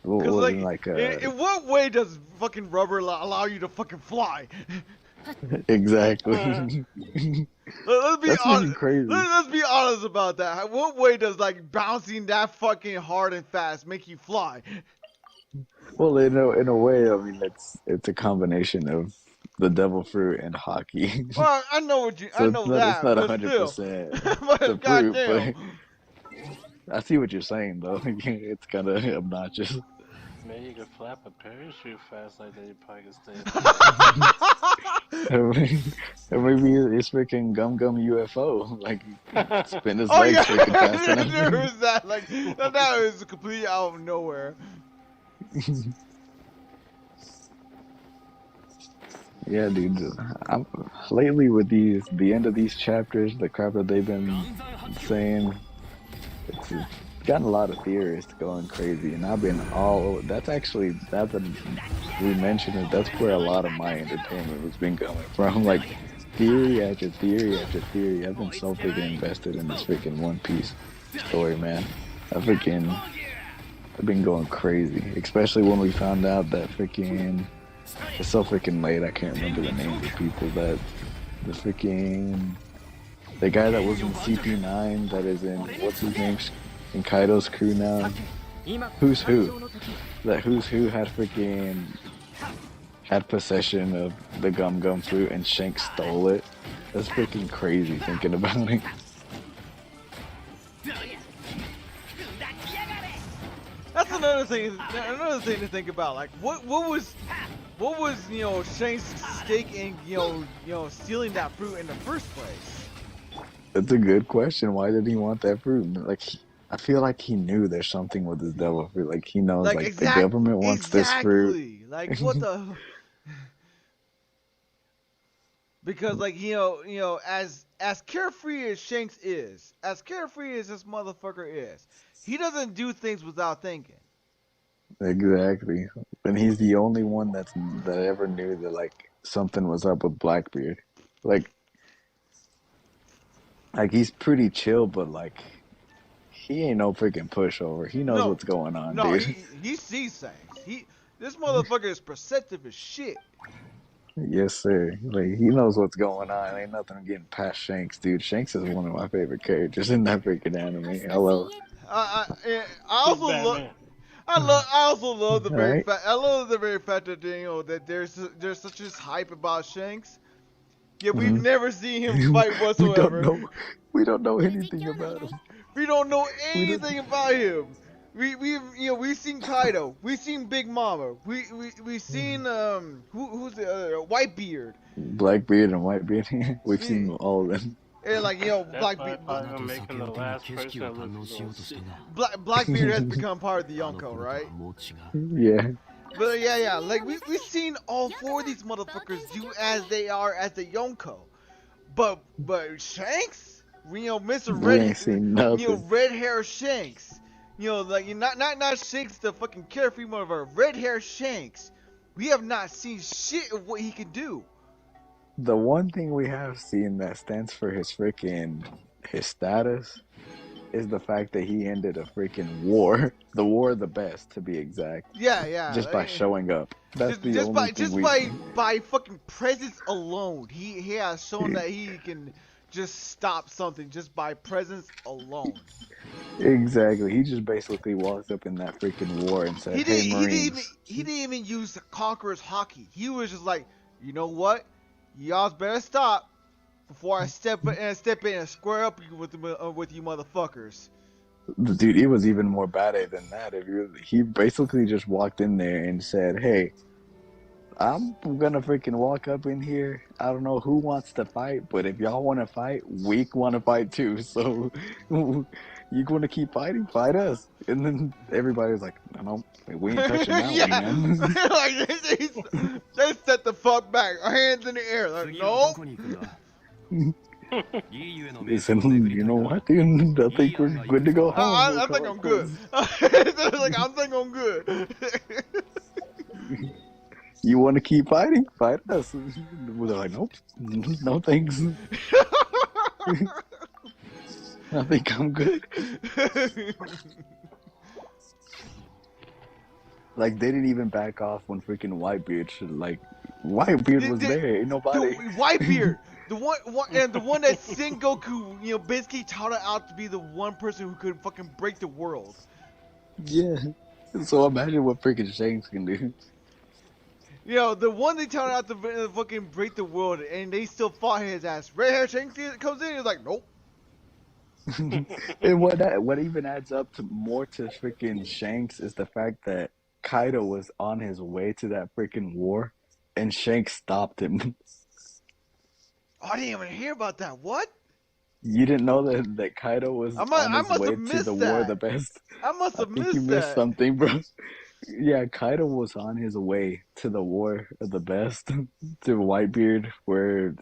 Because like, in what way does fucking rubber allow you to fucking fly? Exactly. Let's be That's honest. crazy. Let's be honest about that. What way does like bouncing that fucking hard and fast make you fly? Well, in a way, I mean, it's a combination of the devil fruit and hockey. Well, I know what you. So I know that. it's not but 100% still. the But fruit, goddamn. but I see what you're saying though. It's kind of obnoxious. Man, you could flap a parachute fast like that, you probably could stay. Maybe it's freaking Gum Gum UFO. Like, spin his Oh legs yeah, freaking fast enough. there was that. Like that was completely out of nowhere. Yeah, dude. Lately with the end of these chapters, the crap that they've been saying, it's gotten a lot of theorists going crazy, and I've been all over. That's actually that we mentioned it. That's where a lot of my entertainment has been coming from. Like theory after theory after theory. I've been so freaking invested in this freaking One Piece story, man. I've been going crazy, especially when we found out that freaking. It's so freaking late. I can't remember the names of people that the guy that was in CP9 that is in what's his name in Kaido's crew now. Who's Who? That Who's Who had possession of the Gum Gum fruit and Shanks stole it. That's freaking crazy thinking about it. That's another thing to think about. Like, what was Shane's stake in stealing that fruit in the first place? That's a good question. Why did he want that fruit? Like, I feel like he knew there's something with his devil fruit. Like he knows, like the government wants this fruit. Like what the? Because like as carefree as Shanks is, as carefree as this motherfucker is, he doesn't do things without thinking. Exactly, and he's the only one that ever knew that like something was up with Blackbeard. Like he's pretty chill, but like he ain't no freaking pushover. He knows what's going on, dude. He sees things. This motherfucker is perceptive as shit. Yes, sir. Like he knows what's going on. Ain't nothing getting past Shanks, dude. Shanks is one of my favorite characters in that freaking anime. I love. I also love the very fact. I love the very fact that that there's such this hype about Shanks. Yeah, we've never seen him fight whatsoever. We don't know anything about him. We don't know anything about him. We've seen Kaido. We've seen Big Mama. We've seen who's the other Whitebeard. Blackbeard and Whitebeard. We've seen all of them. And like Blackbeard. Blackbeard has become part of the Yonko, right? Yeah. But yeah. Like we've seen all four of these motherfuckers do as they are as the Yonko. But Shanks, Mr. Red hair Shanks. Like not Shanks the fucking carefree motherfucker. Red hair Shanks. We have not seen shit of what he can do. The one thing we have seen that stands for his status is the fact that he ended a freaking war. The war of the best, to be exact. Yeah. Just by showing up. That's by fucking presence alone. He has shown that he can just stop something just by presence alone. Exactly. He just basically walked up in that freaking war and said, "Hey, Marines." He didn't even use the Conqueror's hockey. He was just like, you know what? Y'all better stop before I step in and square up with you motherfuckers. Dude, it was even more bad than that. He basically just walked in there and said, "Hey, I'm gonna freaking walk up in here. I don't know who wants to fight, but if y'all want to fight, we want to fight too. So you want to keep fighting? Fight us." And then everybody was like, "No, we ain't touching that one, man." Like they set the fuck back, hands in the air, like no. Listen, you know what, dude? I think we're good to go home. I think I'm good. Like I think I'm good. You want to keep fighting? Fight us. They're like, nope, no thanks. I think I'm good. Like they didn't even back off when freaking Whitebeard Whitebeard was there. Ain't nobody. Whitebeard, the one that Sengoku, basically touted out to be the one person who could fucking break the world. Yeah. So imagine what freaking Shanks can do. The one they touted out to fucking break the world, and they still fought his ass. Red hair Shanks comes in, he's like, nope. And what even adds up to more to freaking Shanks is the fact that Kaido was on his way to that freaking war, and Shanks stopped him. Oh, I didn't even hear about that. What? You didn't know that Kaido was on I his must way have to the missed war that. the best? I must I have think you missed missed that. something, bro. Yeah, Kaido was on his way to the war of the best, to Whitebeard, where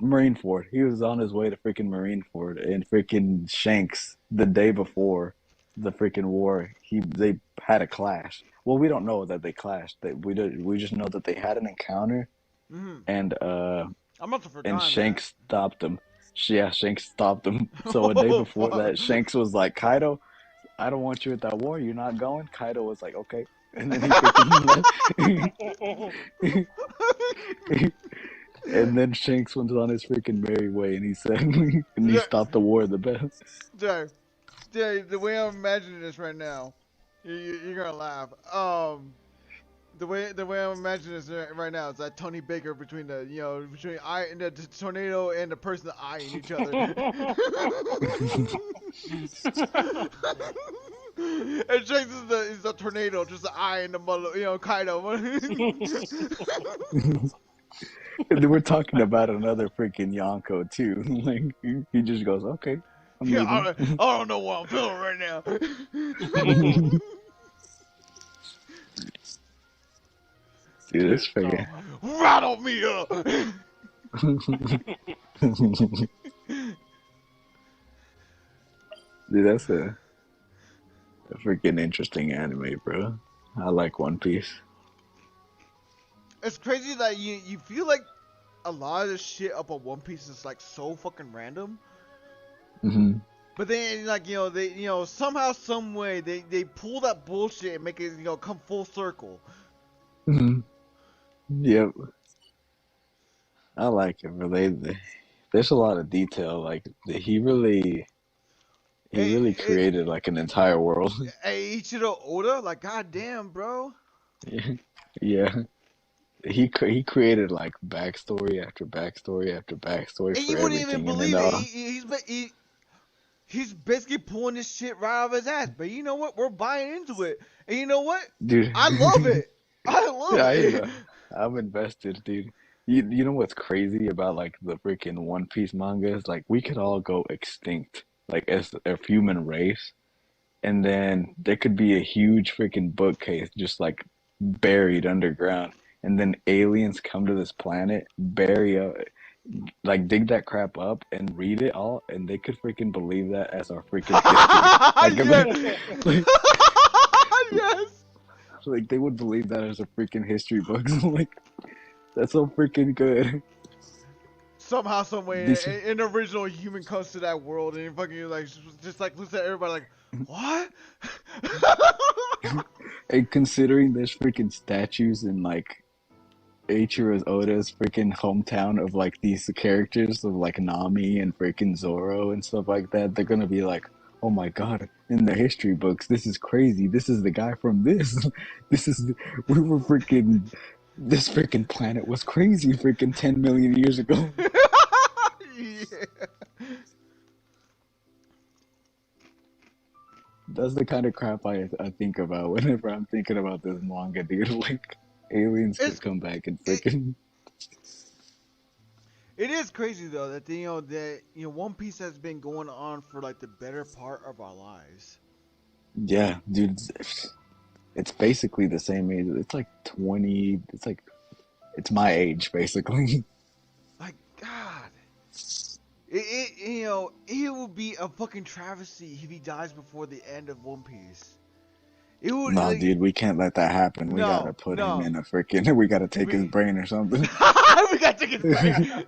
Marineford. He was on his way to freaking Marineford, and freaking Shanks the day before the freaking war, they had a clash. Well, we don't know that they clashed. We just know that they had an encounter, Mm-hmm. and I must have and forgotten that. Shanks stopped him. Yeah, Shanks stopped him. So a day Oh, before fuck. that, Shanks was like, Kaido, I don't want you at that war. You're not going. Kaido was like, okay. And then he freaking left. And then Shanks went on his freaking merry way, and he said, and he stopped the war the best. Jay, the way I'm imagining this right now, you're gonna laugh. The way I'm imagining this right now is that Tony Baker between between the tornado and the person eyeing each other. And Shanks is the tornado, just the eye in the mother, Kaido. And then we're talking about another freaking Yonko too. Like he just goes, okay, I'm Yeah, leaving. I don't know what I'm feeling right now. Dude, it's freaking. Rattle me up. Dude, that's a freaking interesting anime, bro. I like One Piece. It's crazy that you feel like a lot of this shit up on One Piece is like so fucking random. Mm-hmm. But then they somehow some way they pull that bullshit and make it come full circle. Mm-hmm. Yep. I like it, but there's a lot of detail. Like he really created like an entire world. Hey, Ichiro Oda, like goddamn, bro. Yeah. He created like backstory after backstory after backstory And for you wouldn't even everything, and then believe it. He's basically pulling this shit right out of his ass. But you know what? We're buying into it. And you know what? dude, I love it. I love it. I'm invested, dude. You know what's crazy about like the freaking One Piece manga is like we could all go extinct, like as a human race, and then there could be a huge freaking bookcase just like buried underground, and then aliens come to this planet, bury like dig that crap up and read it all, and they could freaking believe that as our freaking history. Like, Yes. like they would believe that as a freaking history book. Like that's so freaking good. Somehow, some way, an original human comes to that world and fucking like just like looks at everybody like, what? And considering there's freaking statues in like Eiichiro Oda's freaking hometown of like these characters of like Nami and freaking Zoro and stuff like that, they're gonna be like, oh my god, in the history books, this is crazy. This is the guy from this. We were freaking, this freaking planet was crazy freaking 10 million years ago. Yeah. That's the kind of crap I think about whenever I'm thinking about this manga, dude. Like, aliens could come back and freaking. It is crazy though that One Piece has been going on for like the better part of our lives. Yeah, dude. It's basically the same age. It's like 20. It's my age, basically. Like, God. It would be a fucking travesty if he dies before the end of One Piece. It would, No, dude, we can't let that happen. We gotta put him in a freaking. We gotta take his brain or something. We gotta take his brain.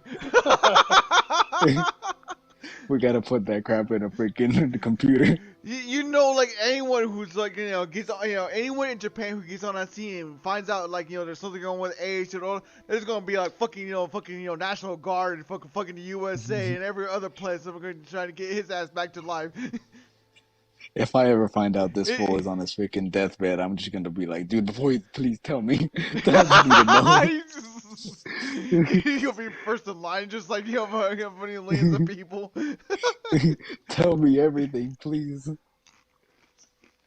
We gotta put that crap in a freaking computer. Like anyone who's like gets anyone in Japan who gets on that scene and finds out like there's something going with age and all, there's gonna be like fucking National Guard and fucking the USA and every other place that we're gonna try to get his ass back to life. If I ever find out this fool is on his freaking deathbed, I'm just gonna be like, dude, before you please tell me. I just need to know. He'll be first in line, just like funny millions of people. Tell me everything, please.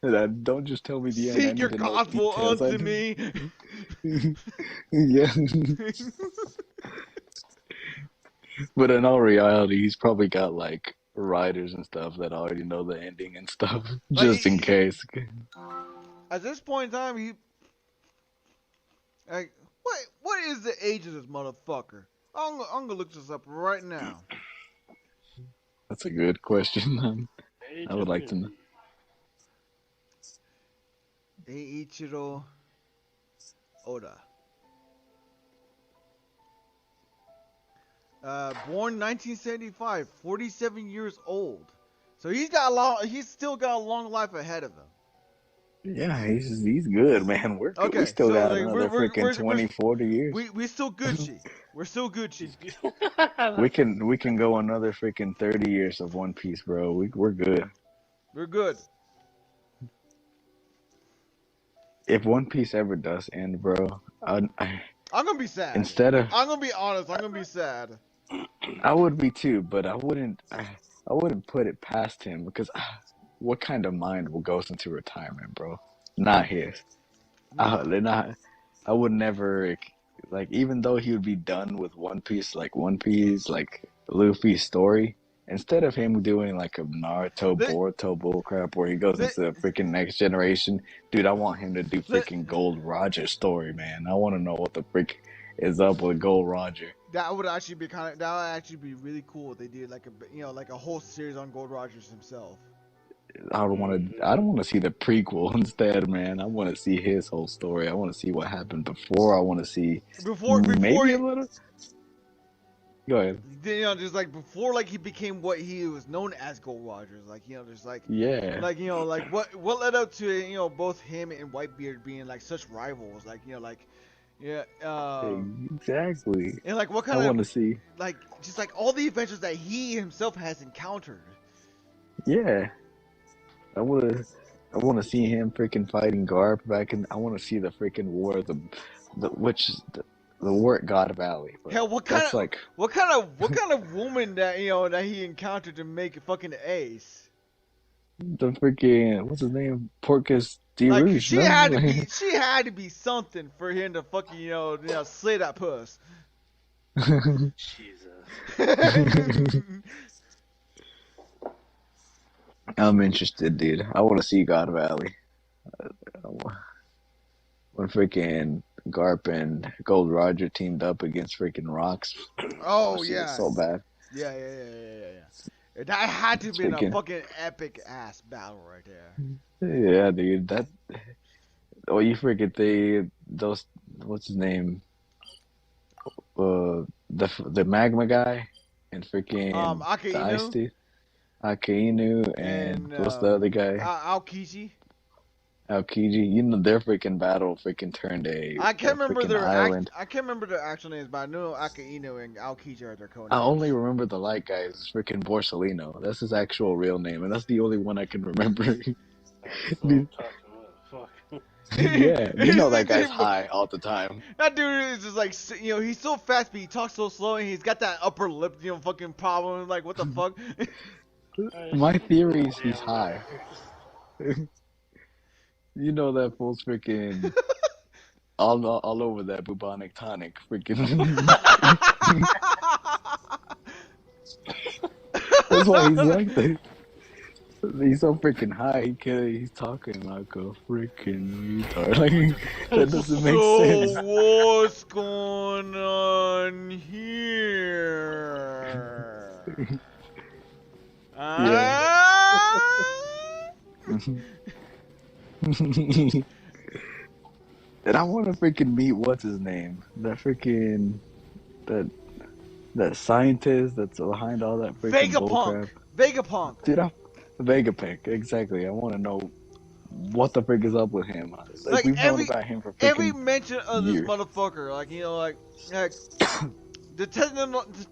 Don't just tell me the end. I Seek need your to know gospel details. unto me. Yeah. But in all reality, he's probably got like writers and stuff that already know the ending and stuff, just in Like, case. at this point in time, he like what is the age of this motherfucker? I'm gonna look this up right now. That's a good question, man. I would like to know. Eiichiro Oda. Born 1975, 47 years old. So he's still got a long life ahead of him. Yeah, he's good, man. We Okay, still so got like another freaking 20, 40 years. We still Gucci. We're still Gucci. We can go another freaking 30 years of One Piece, bro. We're good. We're good. If One Piece ever does end, bro, I'm gonna be sad. I'm gonna be honest. I'm gonna be sad. I would be too, but I wouldn't put it past him because what kind of mind will goes into retirement, bro? Not his. I would never like, even though he would be done with One Piece, like Luffy's story, instead of him doing like a Naruto, Boruto bullcrap where he goes into the freaking next generation, dude, I want him to do freaking Gold Roger story, man. I want to know what the freak is up with Gold Roger. That would actually be really cool if they did like a whole series on Gold Rogers himself. I don't want to see the prequel instead, man. I want to see his whole story. I want to see what happened before. I want to see maybe a little. Go ahead. Just like before, like he became what he was known as, Gold Rogers. Like just like yeah, like like what led up to both him and Whitebeard being like such rivals. Like exactly. And like what kind I want to see like just like all the adventures that he himself has encountered. Yeah. I want to see him freaking fighting Garp back in. I want to see the freaking war of the war at God Valley. Bro. Hell, what kind of woman that that he encountered to make it fucking ace? The freaking what's his name? Porcus D. Like Rouge, she had to be something for him to fucking slay that puss. Jesus. I'm interested, dude. I want to see God Valley. When freaking Garp and Gold Roger teamed up against freaking Rocks. Oh yeah. So bad. Yeah. That had to be a fucking epic ass battle right there. Yeah, dude. You freaking those what's his name? The magma guy and freaking the Ice Dude. Akainu and what's the other guy? Aokiji. Their freaking battle freaking turned I can't remember their island. I can't remember their actual names, but I know Akainu and Aokiji are their codenames. I only remember the light guy is freaking Borsalino. That's his actual real name, and that's the only one I can remember. Yeah, that guy's high all the time. That dude is just like, he's so fast, but he talks so slow, and he's got that upper lip, fucking problem. Like, what the fuck? My theory is he's high. That fool's freaking all over that bubonic tonic, freaking. That's why he's like that. He's so freaking high. He's talking like a freaking retard. Like that doesn't make sense. So what's going on here? And I want to freaking meet what's his name? That freaking that scientist that's behind all that freaking bullcrap. Vegapunk. Dude, Vegapunk, exactly. I want to know what the frick is up with him. Like we've known about him for freaking every mention of years. This motherfucker, like the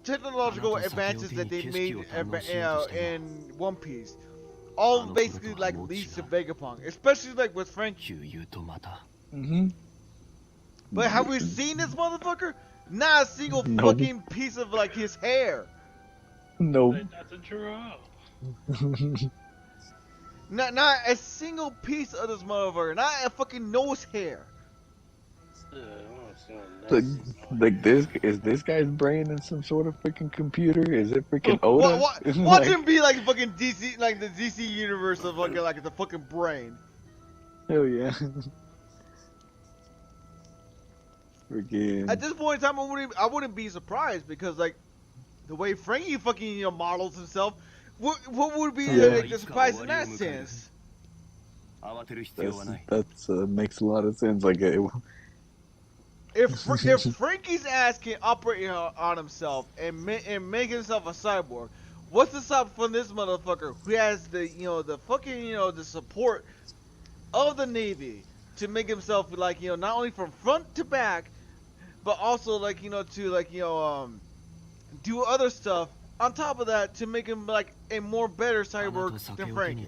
technological advances that they made in One Piece, all basically like leads to Vegapunk, especially like with Frank. But have we seen this motherfucker? Not a single fucking piece of like his hair. Nope. Not a single piece of this motherfucker. Not a fucking nose hair. I don't see no Like, nuts. like this is this guy's brain in some sort of freaking computer? Is it freaking Oda? Watch Like, him be like fucking DC, like the DC universe of fucking like the fucking brain. hell yeah. Freaking. At this point in time, I wouldn't be surprised because like the way Frankie fucking models himself, what would be Yeah. like the surprise in that sense? That's makes a lot of sense. Like, If Frankie's ass can operate on himself and make himself a cyborg, what's the stop from this motherfucker who has the the fucking the support of the Navy to make himself like not only from front to back, but also like to like do other stuff on top of that to make him like a more better cyborg than Frankie.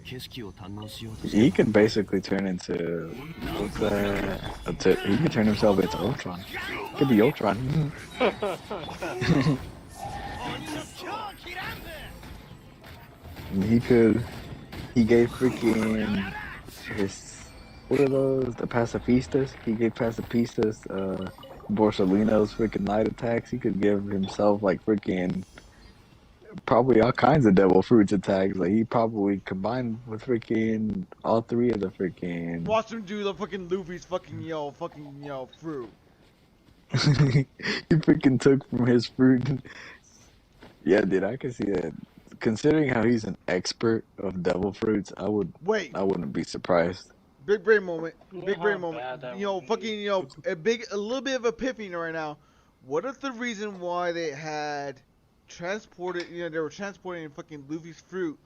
he could basically turn into what's that? He could turn himself into Ultron. Could be Ultron. He could. He gave freaking his. What are those? The pacifistas. He gave pacifistas Borsellino's freaking night attacks. He could give himself like freaking probably all kinds of devil fruits attacks. Like he probably combined with freaking all three of the freaking. Watch him do the fucking Luffy's fucking fruit. He freaking took from his fruit. Yeah, dude, I can see that. Considering how he's an expert of devil fruits, I wouldn't be surprised. Big brain moment. Big brain How moment. bad that You know, would fucking, be. a little bit of epiphany right now. What if the reason why they had transported, they were transporting fucking Luffy's fruit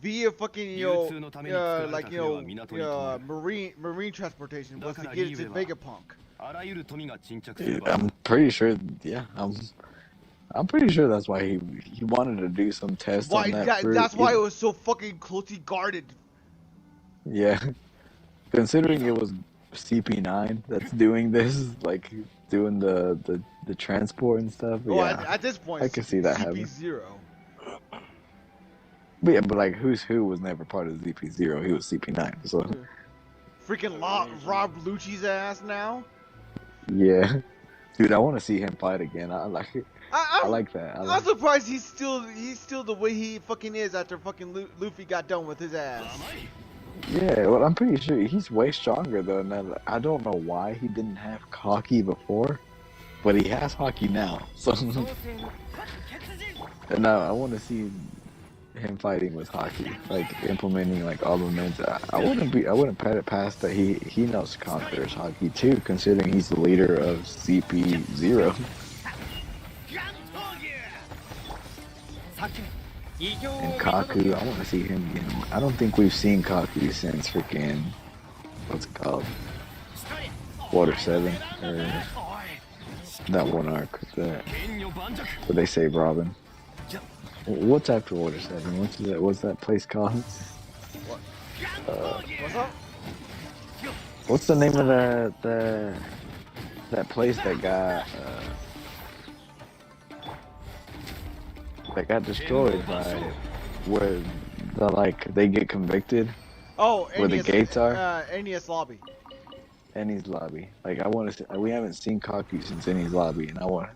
via fucking, marine transportation was to get it to Vegapunk? I'm pretty sure. Yeah, I'm pretty sure that's why he wanted to do some tests on that fruit. That's why it was so fucking closely guarded. Yeah, considering it was CP9 that's doing this, like doing the transport and stuff. Oh, Yeah, at this point, I can see that happening. CP0. But yeah, but like Who's Who was never part of CP0. He was CP9. So Freaking Rob Lucci's ass now. yeah, dude, I want to see him fight again. I like it. I like that. I'm surprised he's still the way he fucking is after fucking Luffy got done with his ass. Yeah, well, I'm pretty sure he's way stronger though. Now, I don't know why he didn't have Hockey before, but he has Hockey now. So, and now I want to see him fighting with Hockey, like implementing like all the moves. I wouldn't put it past that he knows Conqueror's Hockey too, considering he's the leader of CP0. And Kaku, I want to see him again. I don't think we've seen Kaku since freaking, what's it called? Water 7, or that one arc where they save Robin. What's after Water 7? What's that place called? What's up? What's the name of that place that got destroyed by where they get convicted? Oh, where the gates are? NES lobby. Ennie's lobby. Like I want to. We haven't seen Kaku since Ennie's lobby, and I want.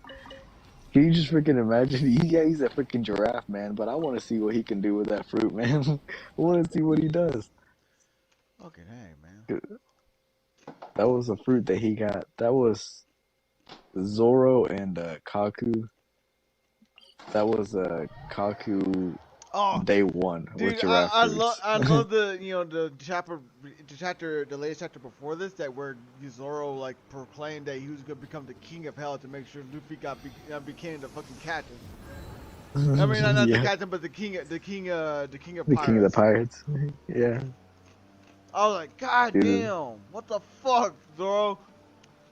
Can you just freaking imagine? He's a freaking giraffe, man. But I want to see what he can do with that fruit, man. I want to see what he does. Okay, hey, man. That was a fruit that he got. That was Zoro and Kaku. That was Kaku day one with giraffe fruits. I love the the latest chapter before this that where Zoro like proclaimed that he was gonna become the king of hell to make sure Luffy became the fucking captain. I mean, not the captain, but the king of pirates. The king of the pirates. Yeah. I was like, God damn, what the fuck, Zoro?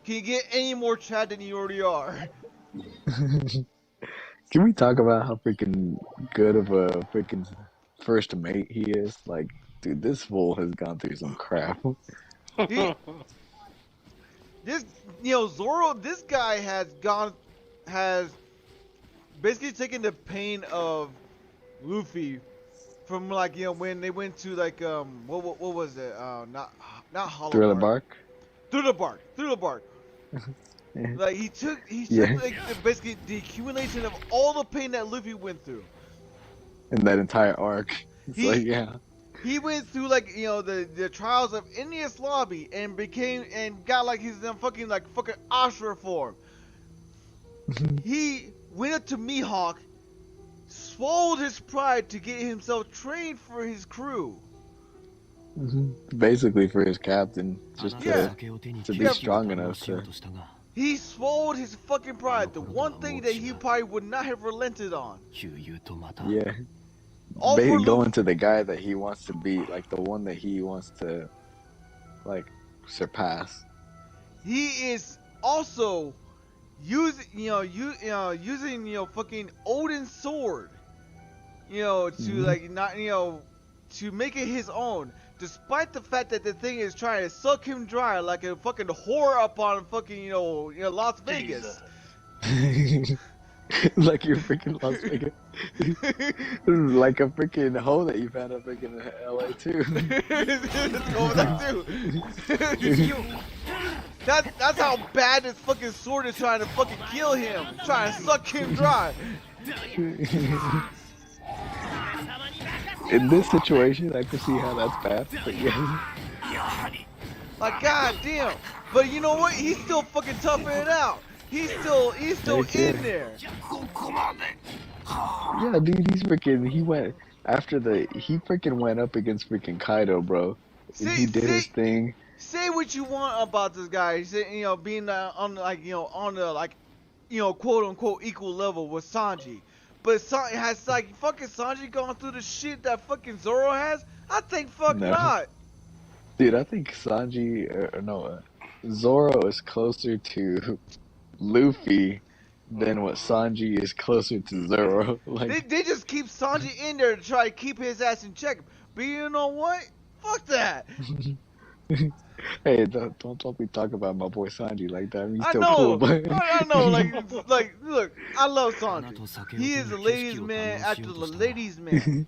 Can you get any more Chad than you already are? Can we talk about how freaking good of a freaking first mate he is? Like, dude, this fool has gone through some crap. Zoro, this guy has basically taken the pain of Luffy from like when they went to like what was it? Not Hollow Thriller Bark. Bark. Through the bark. Like he took Yeah. like basically the accumulation of all the pain that Luffy went through. In that entire arc. It's He- like, yeah. He went through like the trials of Enies Lobby and got like his fucking Ashura form. He went up to Mihawk, swallowed his pride to get himself trained for his crew. Basically for his captain, just Yeah. to be strong enough to. He swallowed his fucking pride, the one thing that he probably would not have relented on. Yeah. All for Going Luffy. to the guy that he wants to be, like the one that he wants to, like, surpass. He is also using fucking Odin's sword, to like not to make it his own, despite the fact that the thing is trying to suck him dry like a fucking whore up on fucking Las Vegas. Like you're freaking Las Vegas. Like a freaking hoe that you found up freaking LA too. Let's go with that too. That's how bad this fucking sword is trying to fucking kill him, trying to suck him dry. In this situation, I can see how that's bad, but yeah. Like goddamn. But you know what? He's still fucking toughing it out. He's still Heck yeah. in there. Yeah, dude, he freaking went up against freaking Kaido, bro. And he did his thing. Say what you want about this guy. Say, being on the quote unquote equal level with Sanji. But has like fucking Sanji gone through the shit that fucking Zoro has? I think fuck No. not. Dude, I think Zoro is closer to Luffy than what Sanji is closer to Zoro. Like, They just keep Sanji in there to try to keep his ass in check. But you know what? Fuck that. hey, don't be talking about my boy Sanji like that. I mean, he's I still know. cool, but I know. Like, look, I love Sanji. He is a ladies' man after the ladies' man.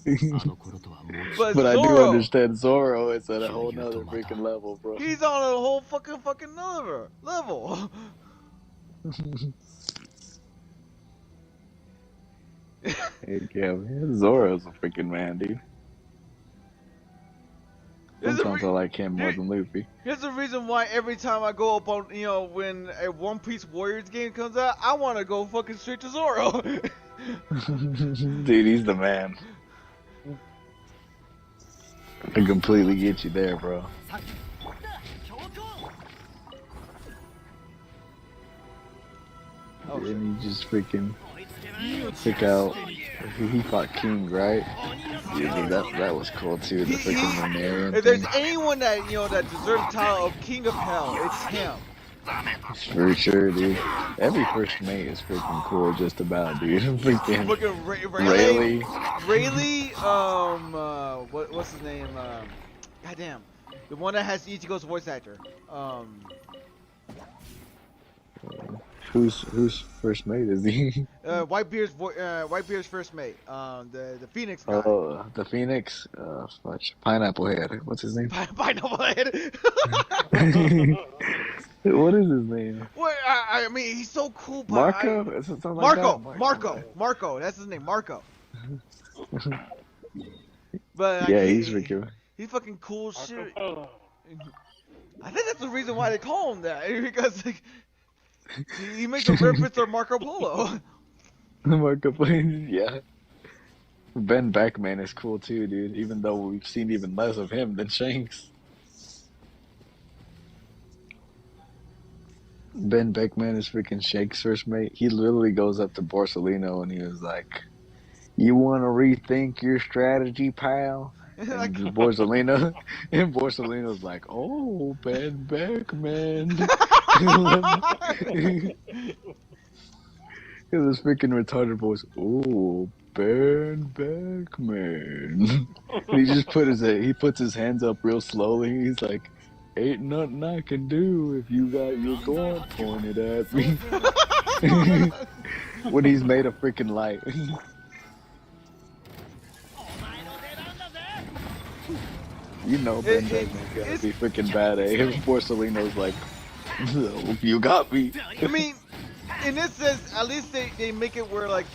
But I do Zoro, understand Zoro is at a whole nother freaking level, bro. he's on a whole fucking other level. Heck yeah, man. Zoro's a freaking man, dude. Sometimes I like him more than Luffy. Here's the reason why every time I go up on, when a One Piece Warriors game comes out, I want to go fucking straight to Zoro. Dude, he's the man. I completely get you there, bro. Oh, shit. And he just freaking took out. He fought King, right? Yeah, dude, that was cool too. The freaking Lunarian If there's thing. anyone that that deserves the title of King of Hell, it's him. For sure, dude. Every first mate is freaking cool, just about, dude. Freaking Fucking Rayleigh, what's his name? Goddamn, the one that has Ichigo's voice actor. Whose first mate is he? Whitebeard's first mate. The Phoenix guy. Oh, the Phoenix. Fudge. Pineapple Head. What's his name? Pineapple Head. What is his name? What? I mean, he's so cool. But Marco? Is it something like that? Marco. That's his name, Marco. But yeah, he's freaking. He's fucking cool shit. I think that's the reason why they call him that, because like, he makes a reference to Marco Polo. Marco Polo, yeah. Ben Beckman is cool too, dude. Even though we've seen even less of him than Shanks. Ben Beckman is freaking Shanks' first mate. He literally goes up to Borsalino and he was like, "You want to rethink your strategy, pal?" And Borsalino's like, "Oh, Ben Beckman." His freaking retarded voice. "Oh, Ben Beckman." And he just puts his hands up real slowly. He's like, "Ain't nothing I can do if you got your gun pointed at me." When he's made of freaking light. You know Ben 10's gonna be freaking bad, eh? Borsalino's like, you got me. I mean, in this sense, at least they make it where like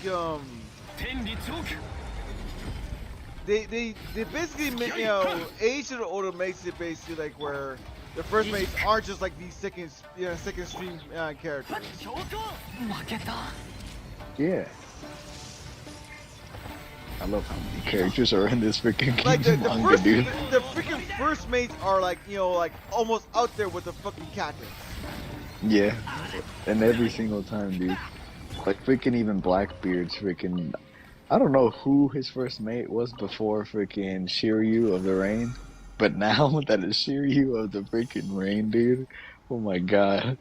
they basically make, you know, age of the order makes it basically like where the first mates aren't just like these second stream characters. Yeah. I love how many characters are in this freaking Like the manga, first, dude. the freaking first mates are like, you know, like almost out there with the fucking captains. Yeah. And every single time, dude. Like freaking even Blackbeard's freaking. I don't know who his first mate was before freaking Shiryu of the Rain, but now that it's Shiryu of the freaking Rain, dude. Oh my god.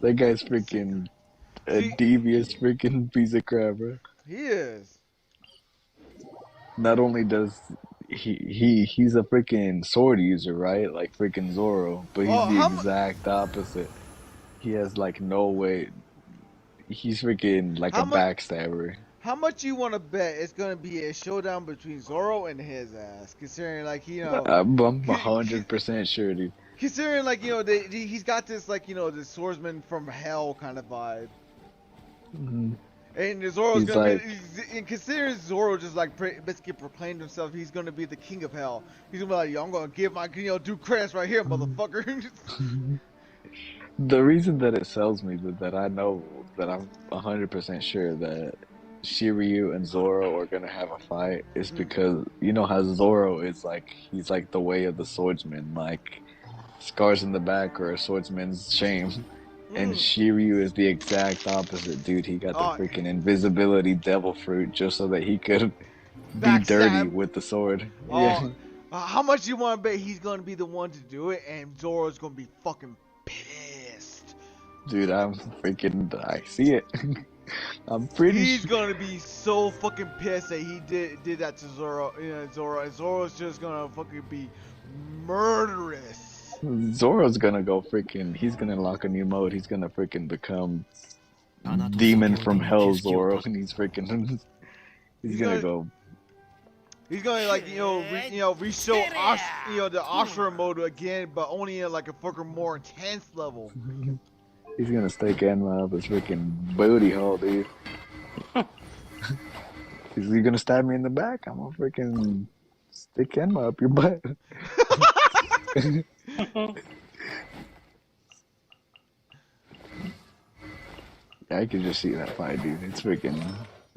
That guy's freaking a devious freaking piece of crap, bro. He is. Not only does he's a freaking sword user, right? Like freaking Zoro, but he's the exact opposite. He has like no way. He's freaking like a backstabber. How much you want to bet it's gonna be a showdown between Zoro and his ass? Considering like, you know, I'm 100% sure, dude. Considering like, you know, he's got this like, you know, this swordsman from hell kind of vibe. Mm-hmm. And Zoro's He's gonna like, be, and considering Zoro just like basically proclaimed himself, he's gonna be the king of hell. He's gonna be like, yo, I'm gonna give my, you know, due credits right here, motherfucker. the reason that it sells me that I know that I'm 100% sure that Shiryu and Zoro are gonna have a fight is because you know how Zoro is like, he's like the way of the swordsman, like scars in the back or a swordsman's shame. And Shiryu is the exact opposite, dude. He got the freaking invisibility devil fruit just so that he could be dirty with the sword. Yeah. How much you want to bet he's gonna be the one to do it, and Zoro's gonna be fucking pissed? Dude, I see it. I'm pretty. He's gonna be so fucking pissed that he did that to Zoro. You know, and Zoro's just gonna fucking be murderous. Zoro's gonna go freaking. He's gonna unlock a new mode. He's gonna freaking become demon from hell Zoro, and he's freaking. He's gonna go. He's gonna like, you know, re-show you know, the Ashura mode again, but only in like a fucking more intense level. He's gonna stake Enma up his freaking booty hole, dude. Is he gonna stab me in the back? I'm gonna freaking stick Enma up your butt. Yeah, I can just see that fight, dude. It's freaking.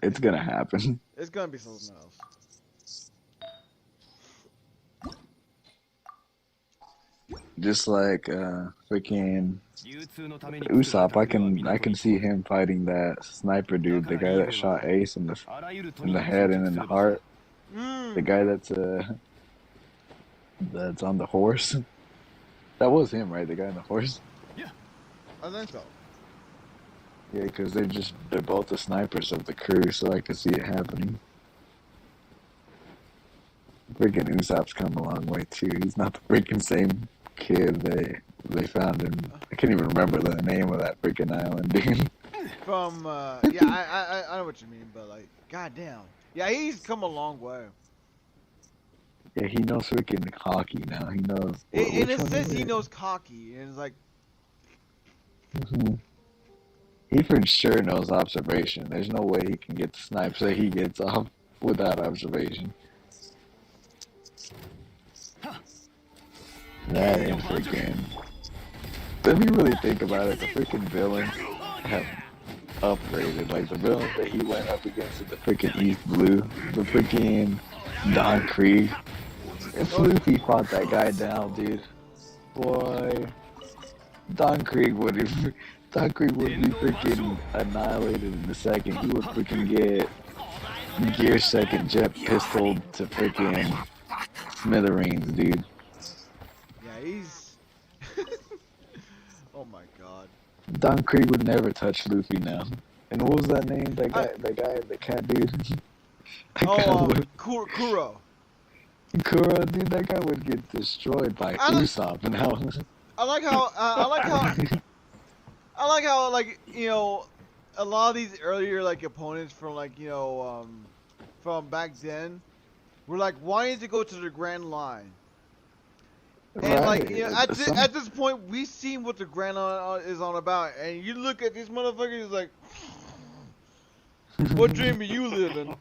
It's gonna happen. It's gonna be something else. Just like freaking Usopp, I can see him fighting that sniper dude, the guy that shot Ace in the head and in the heart. The guy that's on the horse. That was him, right? The guy on the horse. Yeah, I think so. Yeah, because they're both the snipers of the crew, so I could see it happening. Freaking Usopp's come a long way too. He's not the freaking same kid they found him. I can't even remember the name of that freaking island, dude. From yeah, I know what you mean, but like, goddamn, yeah, he's come a long way. Yeah, he knows freaking hockey now. He knows. In a sense, he knows cocky, and it's like. He for sure knows observation. There's no way he can get the snipes that he gets off without observation. That is freaking. If you really think about it, the freaking villains have upgraded. Like the villains that he went up against in the freaking East Blue, the freaking Don Krieg. If Luffy fought that guy down, dude, boy, Don Krieg would be freaking annihilated in a second. He would freaking get Gear Second Jet Pistol to freaking smithereens, dude. Yeah, he's. Oh my god. Don Krieg would never touch Luffy now. And what was that name? That guy, the cat dude. Kuro. Kuro, dude, that guy would get destroyed by Usopp. And how? I like how, like, you know, a lot of these earlier, like, opponents from, like, you know, from back then were like wanting to go to the Grand Line. And like, you know, Right. at this point, we've seen what the Grand Line is on about, and you look at these motherfuckers like, what dream are you living?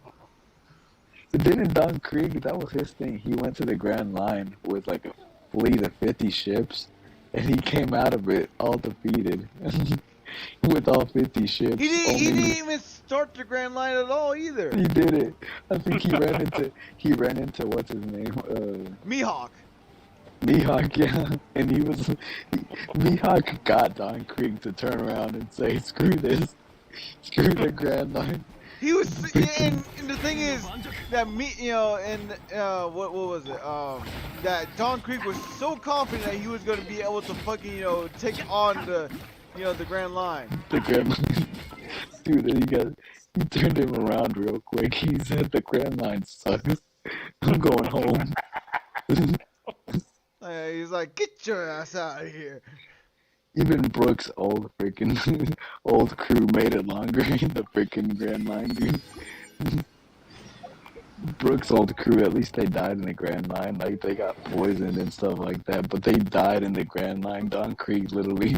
Didn't Don Krieg, that was his thing. He went to the Grand Line with like a fleet of 50 ships, and he came out of it all defeated with all 50 ships. He didn't even start the Grand Line at all either. He did it. I think he ran into what's his name? Mihawk. Mihawk, yeah. And Mihawk got Don Krieg to turn around and say, screw this. Screw the Grand Line. He was, and the thing is that what was it? That Don Krieg was so confident that he was going to be able to fucking, take on the Grand Line. The Grand Line. Dude, he turned him around real quick. He said the Grand Line sucks. I'm going home. He's like, get your ass out of here. Even Brooks' old crew made it longer in the freaking Grand Line, dude. Brooks' old crew, at least they died in the Grand Line. Like, they got poisoned and stuff like that, but they died in the Grand Line. Don Krieg literally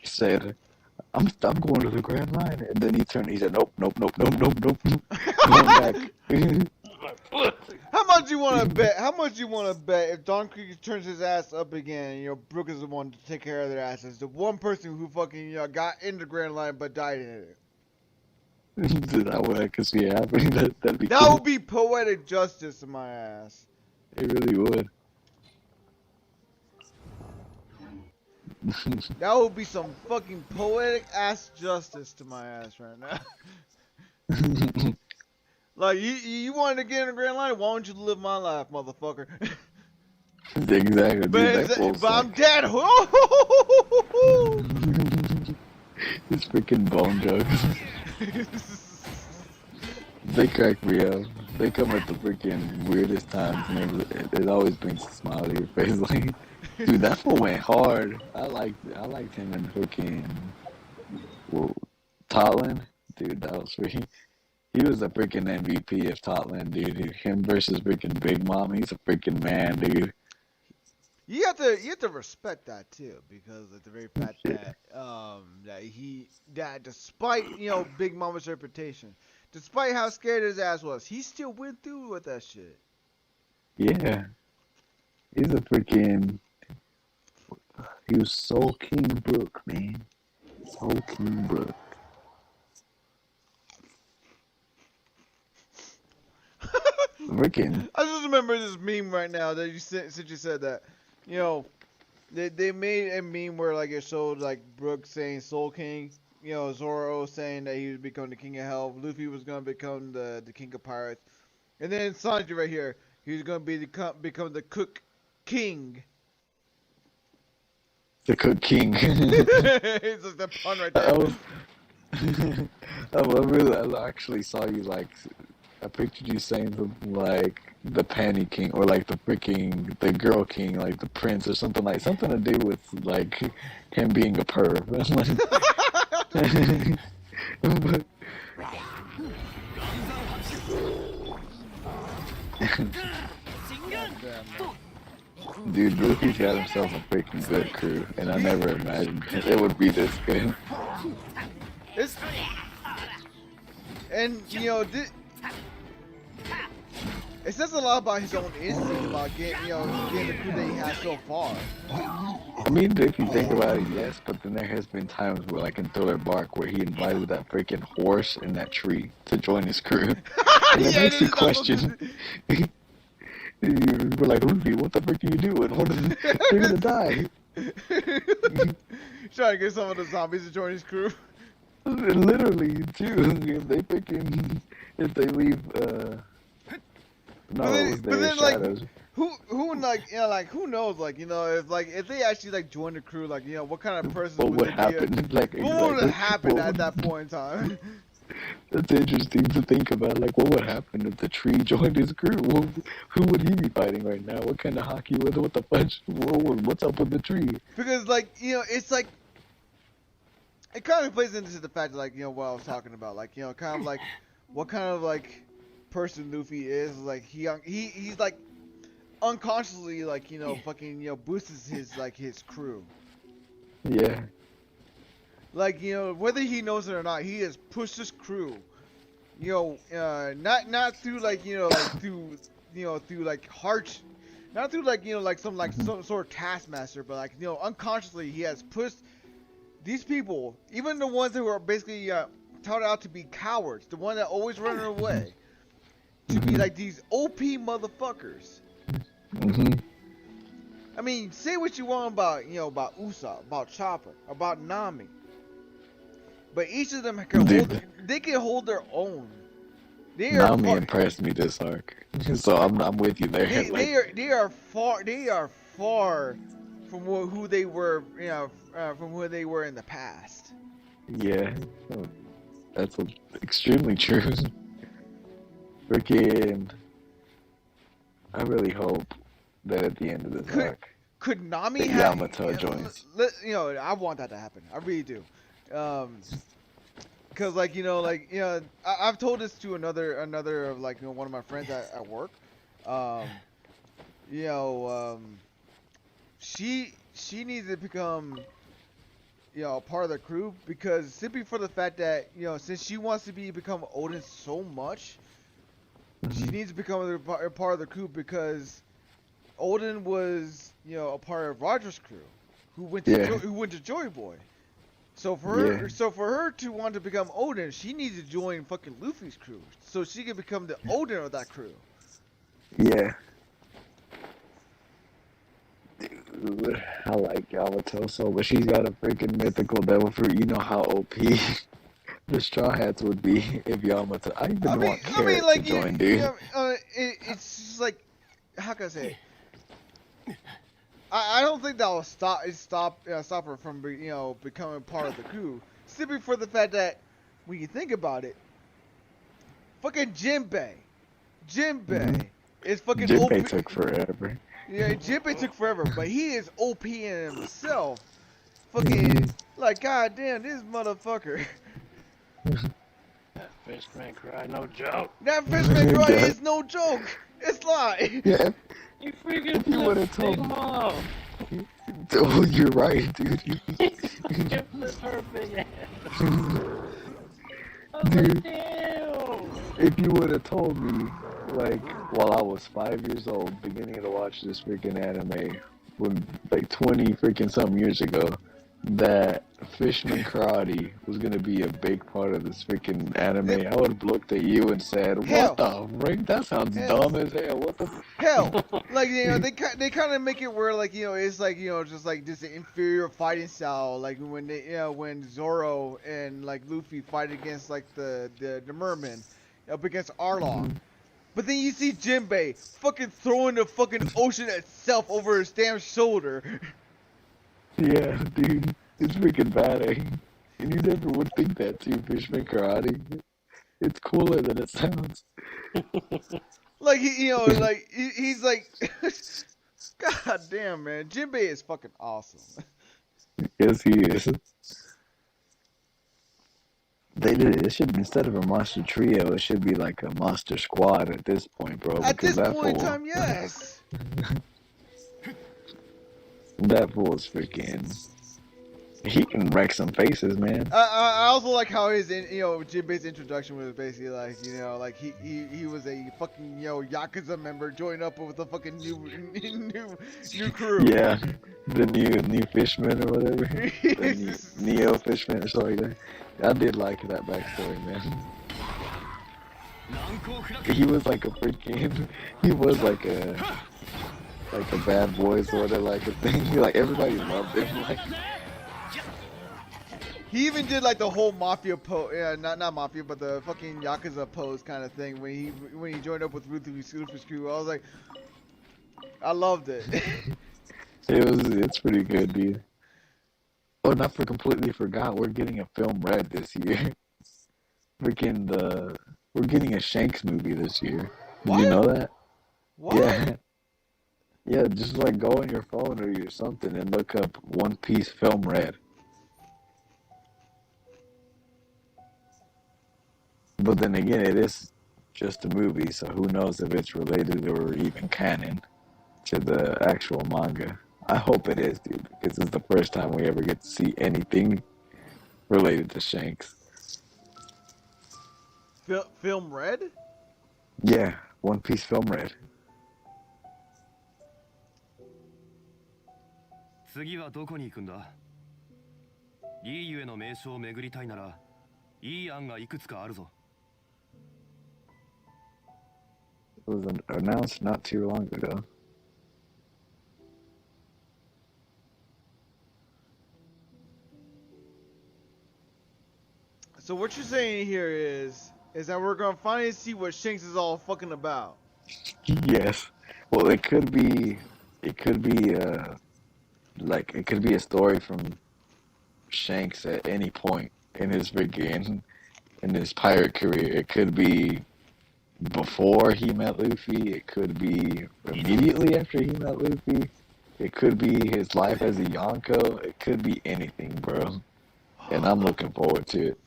said, I'm going to the Grand Line. And then he said, nope. Going back. How much you want to bet? How much you want to bet if Don Krieg turns his ass up again? Brooke is the one to take care of their asses. The one person who fucking got in the Grand Line but died in it. That would I could see it happening. That'd be that cool. would be poetic justice to my ass. It really would. That would be some fucking poetic ass justice to my ass right now. Like, you wanted to get in the Grand Line? Why don't you live my life, motherfucker? Exactly. But I'm dead. It's freaking bone jokes. They crack me up. They come at the freaking weirdest times, and it always brings a smile to your face. Like, dude, that fool went hard. I liked him in freaking Totland. Dude, that was freaking. He was a freaking MVP of Totland, dude. Him versus freaking Big Mom. He's a freaking man, dude. You have to respect that too, because of the very fact that that despite Big Mama's reputation, despite how scared his ass was, he still went through with that shit. Yeah, he's a freaking. He was Soul King Brook, man. Soul King Brook. Freaking. I just remember this meme right now that since you said that. They made a meme where like it showed like Brooke saying Soul King, Zoro saying that he would become the King of Hell, Luffy was gonna become the King of Pirates, and then Sanji right here, he's gonna become the Cook King. The Cook King. It's just a pun right there. I actually saw you like. I pictured you saying something like the Panty King or like the Girl King, like the Prince or something to do with like him being a perv. Dude, Luffy's got himself a freaking good crew, and I never imagined it would be this good. It says a lot about his own instinct about getting the crew that he has so far. I mean, if you think about it, yes, but then there has been times where, like in Thriller Bark, where he invited that freaking horse in that tree to join his crew. And it makes you question. We're like, Luffy, what the frick are you doing? They're gonna die. Trying to get some of the zombies to join his crew. Literally, too. If they leave, but then like, who knows, if they actually join the crew, what kind of person what would happen? What would happen at that point in time? That's interesting to think about. Like, what would happen if the tree joined his crew? Who would he be fighting right now? What kind of hockey was it? What the fudge? What's up with the tree? Because, it's like, it kind of plays into the fact that, what I was talking about. Kind of like, what kind of, person Luffy is. Like, he's like, unconsciously, like, you know, fucking, you know, boosts his crew. Yeah. Like, you know, whether he knows it or not, he has pushed his crew. You know, not through like, you know, like through, you know, through like harsh, not through like, you know, like some sort of taskmaster, but like, you know, unconsciously he has pushed these people, even the ones who are basically touted out to be cowards, the one that always running away, to be like these OP motherfuckers. I mean, say what you want about, you know, about Usopp, about Chopper, about Nami, but each of them can hold their own. Nami impressed me this arc, so I'm with you there. They are far from who they were, you know, from who they were in the past. Yeah, that's extremely true. Freaking, I really hope that at the end of this arc, could Nami have Yamato joins? You know, I want that to happen. I really do. Cause like, you know, I've told this to another of like, you know, one of my friends at work. You know, she needs to become, you know, a part of the crew, because simply for the fact that, you know, since she wants to become Odin so much, she needs to become a part of the crew, because Odin was, you know, a part of Roger's crew, who went to Joy Boy. So for her to want to become Odin, she needs to join fucking Luffy's crew, so she can become the Odin of that crew. Yeah. Dude, I like Yamato so, but she's got a freaking mythical devil fruit. You know how OP the Straw Hats would be if Yamato. I even want Carrot to join, dude. It's just like, how can I say? I don't think that will stop her from, you know, becoming part of the crew. Simply for the fact that when you think about it, fucking Jinbei is fucking Jinbei OP. took forever. Yeah, Jinbei took forever, but he is OP in himself. Fucking like, goddamn, this motherfucker. That fishman cry, no joke. That fishman cry is no joke. It's lie. Yeah. You freaking If you would have told him off. Oh, you're right, dude. You flipped her big ass. Dude, damn. if you would have told me, like, while I was 5 years old, beginning to watch this freaking anime, when, like, 20 freaking something years ago, that Fishman Karate was gonna be a big part of this freaking anime, I would have looked at you and said, "What the frick? That sounds dumb as hell. What the hell?" Like, you know, they kind of make it where, like, you know, it's like, you know, just like this inferior fighting style, like when they, you know, when Zoro and like Luffy fight against like the merman up against Arlong. But then you see Jinbei fucking throwing the fucking ocean itself over his damn shoulder. Yeah, dude, it's freaking bad, eh? And you never would think that too, Fishman Karate. It's cooler than it sounds. Like, you know, like he's like, god damn, man, Jinbei is fucking awesome. Yes, he is. They did. It should, instead of a monster trio, it should be like a monster squad at this point, bro. At this point in time, yes. That fool is freaking. He can wreck some faces, man. I also like how his, you know, Jinbei's introduction was basically like, you know, like he was a fucking, you know, Yakuza member joining up with a fucking new crew. Yeah, the new Fishman or whatever. The Neo Fishman or something like that. I did like that backstory, man. He was like a freaking. He was like a bad boy sort of like a thing. Like everybody loved him. Like. He even did like the whole mafia pose, yeah, not mafia, but the fucking Yakuza pose kind of thing when he joined up with Luffy's crew. I was like, I loved it. It's pretty good, dude. Oh, and I completely forgot we're getting a film red this year. We're getting a Shanks movie this year. Did you know that? What? Yeah. Yeah, just like go on your phone or something and look up One Piece film red. But then again, it is just a movie, so who knows if it's related or even canon. to the actual manga. I hope it is, dude, because it's the first time we ever get to see anything related to Shanks. Film Red? Yeah, One Piece Film Red. 次はどこに行くんだ？リーユへの名称を巡りたいなら、いい案がいくつかあるぞ。It was announced not too long ago. So what you're saying here is that we're gonna finally see what Shanks is all fucking about. Yes. Well, it could be like it could be a story from Shanks at any point in his freaking in his pirate career. It could be before he met Luffy. It could be immediately after he met Luffy. It could be his life as a Yonko. It could be anything, bro. And I'm looking forward to it.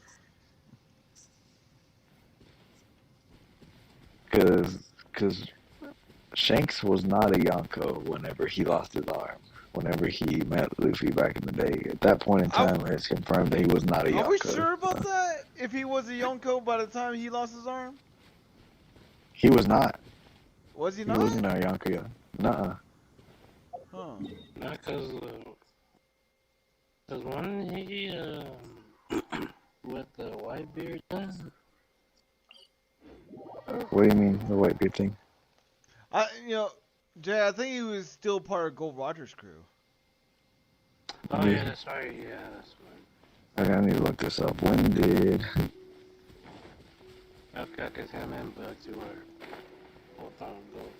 Cause Shanks was not a Yonko whenever he lost his arm. Whenever he met Luffy back in the day, at that point in time, it's confirmed that he was not a Yonko. Are we sure about that? If he was a Yonko by the time he lost his arm? He was not. Was he not? He wasn't a Yonko yet. Nuh-uh. Huh. Not cause one he with the white beard done? What do you mean, the white beard thing? Jay, I think he was still part of Gold Roger's crew. Oh yeah, that's right. Yeah, that's right. Okay, I need to look this up. When did? Okay, cause him and Bugsy were both on Gold.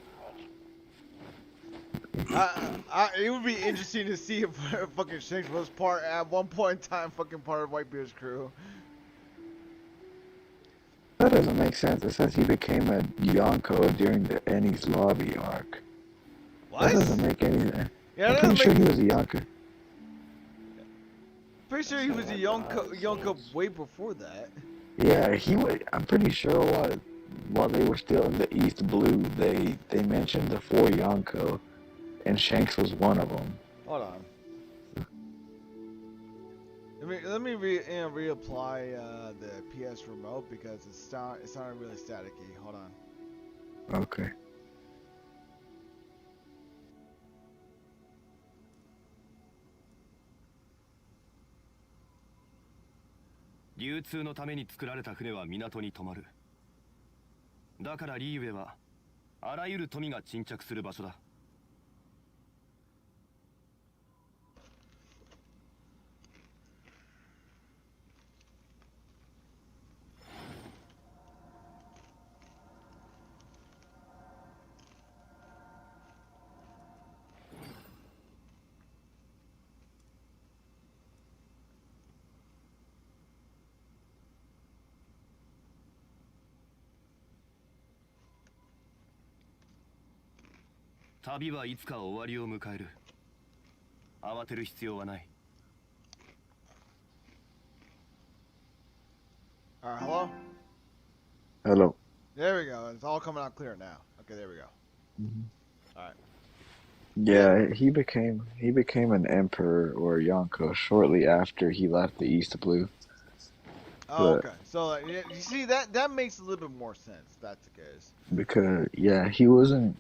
It would be interesting to see if fucking Shanks was at one point in time fucking part of Whitebeard's crew. That doesn't make sense. It says he became a Yonko during the Enies Lobby arc. What? That doesn't make any sense. Yeah, I'm pretty sure he was a Yonko. Pretty sure he was a Yonko way before that. Yeah, he was. I'm pretty sure while they were still in the East Blue, they mentioned the 4 Yonko, and Shanks was one of them. Hold on. Let me reapply the PS remote because it sounded really staticky. Hold on. Okay. "流通のために作られた船は港に止まる。だからリーウェはあらゆる富が沈着する場所だ。旅はいつか終わりを迎える。慌てる必要はない。Alright, hello? Hello. There we go. It's all coming out clear now. Okay, there we go. Alright. Yeah, he became an emperor or Yonko shortly after he left the East Blue. Oh, okay. So, you see, that makes a little bit more sense, if that's the case. Because, yeah, he wouldn't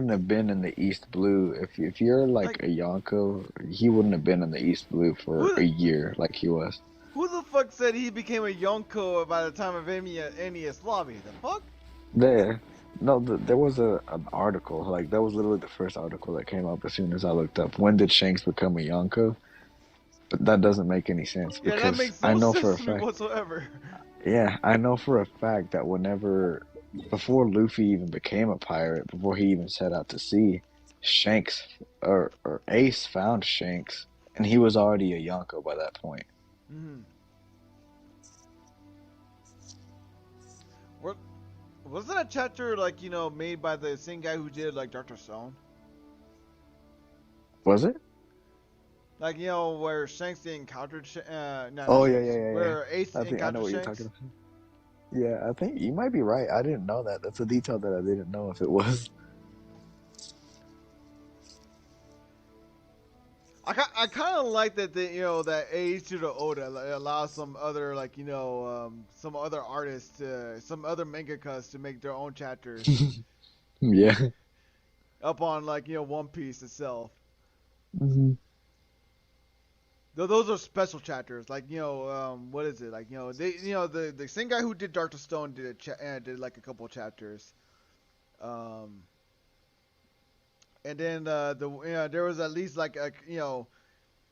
have been in the East Blue. If you're like a Yonko, he wouldn't have been in the East Blue for a year like he was. Who the fuck said he became a Yonko by the time of Enies Lobby? The fuck? There was an article, like, that was literally the first article that came up as soon as I looked up. When did Shanks become a Yonko? But that doesn't make any sense because that makes no I know sense for a to fact me whatsoever. Yeah, I know for a fact that before Luffy even became a pirate, before he even set out to sea, Shanks or Ace found Shanks, and he was already a Yonko by that point. Mm-hmm. Wasn't that chapter made by the same guy who did Dr. Stone? Was it? Where Shanks encountered where Ace encountered I know what Shanks? you're talking about. Yeah, I think you might be right. I didn't know that. That's a detail that I didn't know if it was. I kind of like that they, that Eiichiro Oda allows some other, some other artists, some other mangakas to make their own chapters Yeah. up on, One Piece itself. Hmm. Though those are special chapters, what is it? The same guy who did Doctor Stone did like a couple of chapters. And then there was at least like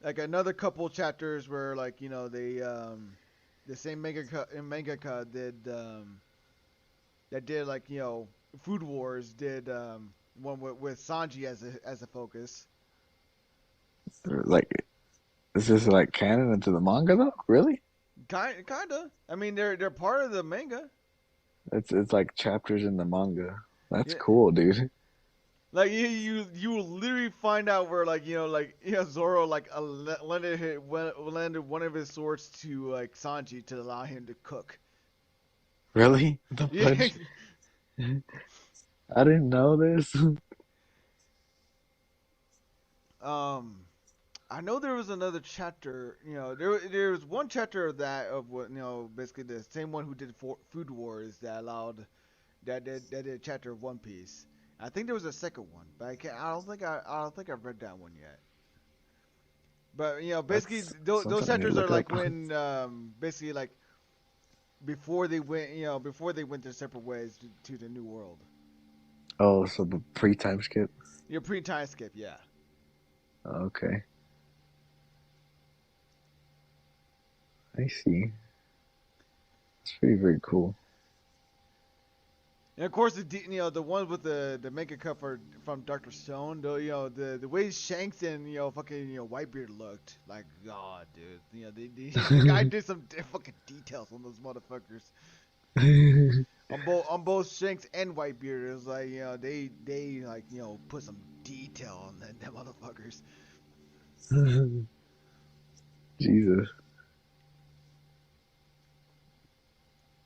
another couple chapters where they the same mangaka did that did Food Wars did one with Sanji as a focus. Like, is this like canon into the manga though? Really? Kinda. I mean, they're part of the manga. It's like chapters in the manga. That's Yeah. cool, dude. Like you will literally find out where Zoro landed one of his swords to Sanji to allow him to cook. Really? The Yeah. fudge? I didn't know this. I know there was another chapter. There was one chapter of that of what basically the same one who did Food Wars that did a chapter of One Piece. I think there was a second one, but I don't think I've read that one yet. But basically those Something I need to chapters are look like up. when basically like before they went their separate ways to the new world. Oh, so the pre-time skip? Your pre-time skip, yeah. Okay. I see. It's very cool. And of course, the ones with the makeup cover from Doctor Stone, the way Shanks and fucking Whitebeard looked, like God, dude, the guy did some fucking details on those motherfuckers. On both Shanks and Whitebeard, it was like they put some detail on them motherfuckers. Jesus.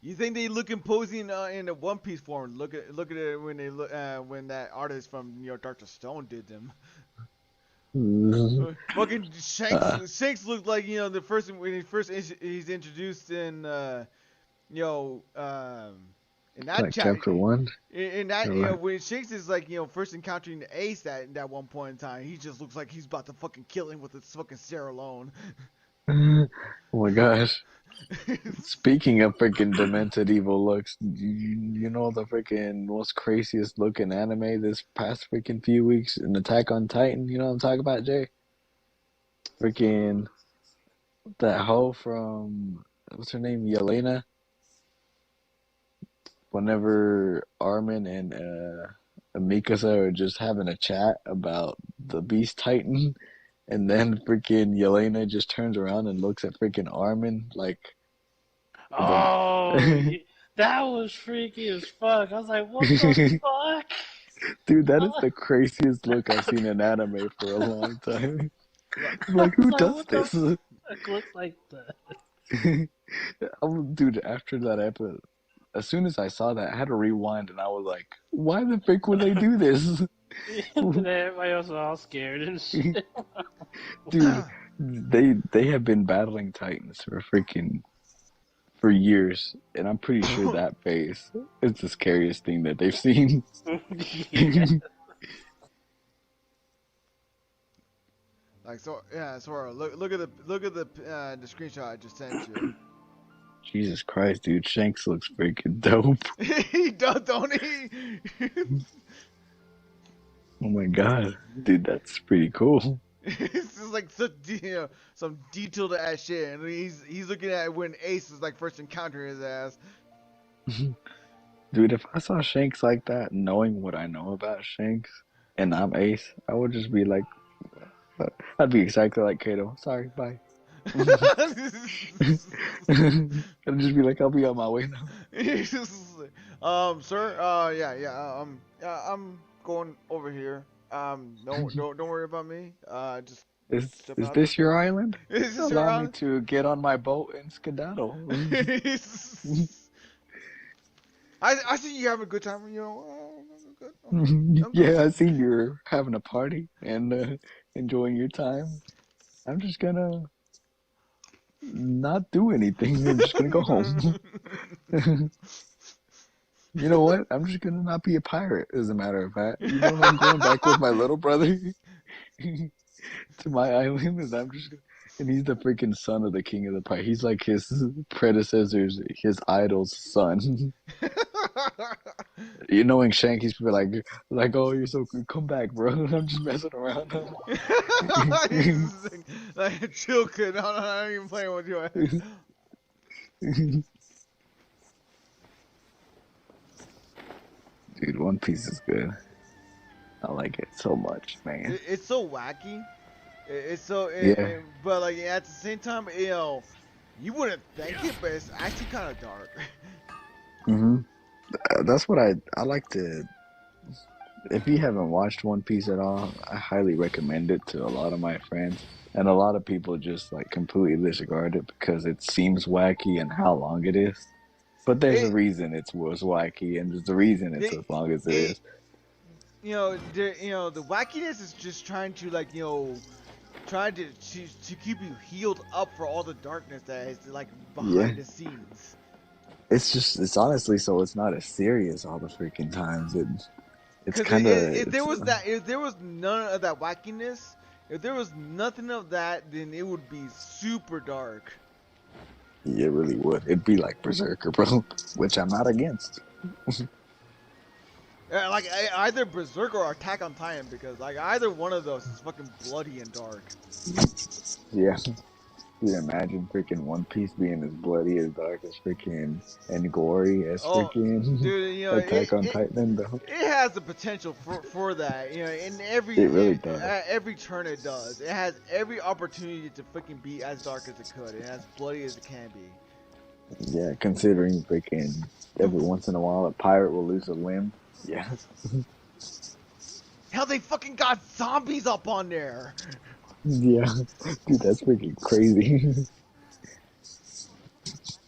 You think they look imposing in the One Piece form? Look at it when they when that artist from Doctor Stone did them. Fucking Shanks looked like the first when he's introduced in in that Like chapter 1? in that Or what? when Shanks is first encountering the Ace that one point in time, he just looks like he's about to fucking kill him with his fucking Sarah Lone. Oh my gosh. Speaking of freaking demented evil looks, you know the freaking most craziest looking anime this past freaking few weeks? An Attack on Titan, you know what I'm talking about, Jay? Freaking that hoe from, what's her name, Yelena? Whenever Armin and Mikasa are just having a chat about the Beast Titan, and then freaking Yelena just turns around and looks at freaking Armin like the Oh, that was freaky as fuck. I was like, what the fuck? Dude, that is the craziest look I've seen in anime for a long time. I'm like, who Like, does what this? the fuck looks like that? Dude, after that episode, as soon as I saw that, I had to rewind, and I was like, why the frick would they do this? And everybody else was all scared and shit. Dude, they have been battling Titans for years, and I'm pretty sure that face is the scariest thing that they've seen. Yeah. Sora, look at the screenshot I just sent you. Jesus Christ, dude, Shanks looks freaking dope. He does, don't he? Oh my god, dude, that's pretty cool. It's just like such some detailed ass shit, and he's looking at when Ace is first encountering his ass. Dude, if I saw Shanks like that, knowing what I know about Shanks, and I'm Ace, I would just be like, I'd be exactly like Kato. Sorry, bye. I'd just be like, I'll be on my way now. Sir, I'm going over here. Don't worry about me. Just Is step is out this this your way. island? Is this your Allow me island? to get on my boat and skedaddle. I see you having a good time. I'm good. Yeah, I see you're having a party and enjoying your time. I'm just gonna not do anything. I'm just gonna go home. You know what? I'm just gonna not be a pirate, as a matter of fact. You know, I'm going back with my little brother to my island, and and he's the freaking son of the king of the pirate. He's like his predecessor's, his idol's son. You know, in Shank, he's like, oh, you're so good. Come back, bro. I'm just messing around. Like, chill, kid. I'm not even playing with you. Dude, One Piece is good. I like it so much, man. It's so wacky. It's so, Yeah. but like at the same time, you wouldn't think it, but it's actually kind of dark. That's what I like to. If you haven't watched One Piece at all, I highly recommend it to a lot of my friends. And a lot of people just like completely disregard it because it seems wacky and how long it is. But there's a reason it was wacky, and there's a reason it's as long as it is. The wackiness is just trying to trying to keep you healed up for all the darkness that is like behind the scenes. It's honestly so it's not as serious all the freaking times. It's kind of if there was none of that wackiness, if there was nothing of that, then it would be super dark. Yeah, it really would. It'd be like Berserker, bro, which I'm not against. Like either Berserker or Attack on Titan, because like either one of those is fucking bloody and dark. Yeah. Dude, imagine freaking One Piece being as bloody, as dark as freaking, and gory as freaking Attack on Titan, though. It has the potential for that, in every it really does. Every turn it does. It has every opportunity to freaking be as dark as it could, and as bloody as it can be. Yeah, considering freaking every once in a while a pirate will lose a limb. Yeah. Hell, they fucking got zombies up on there. Yeah, dude, that's freaking crazy.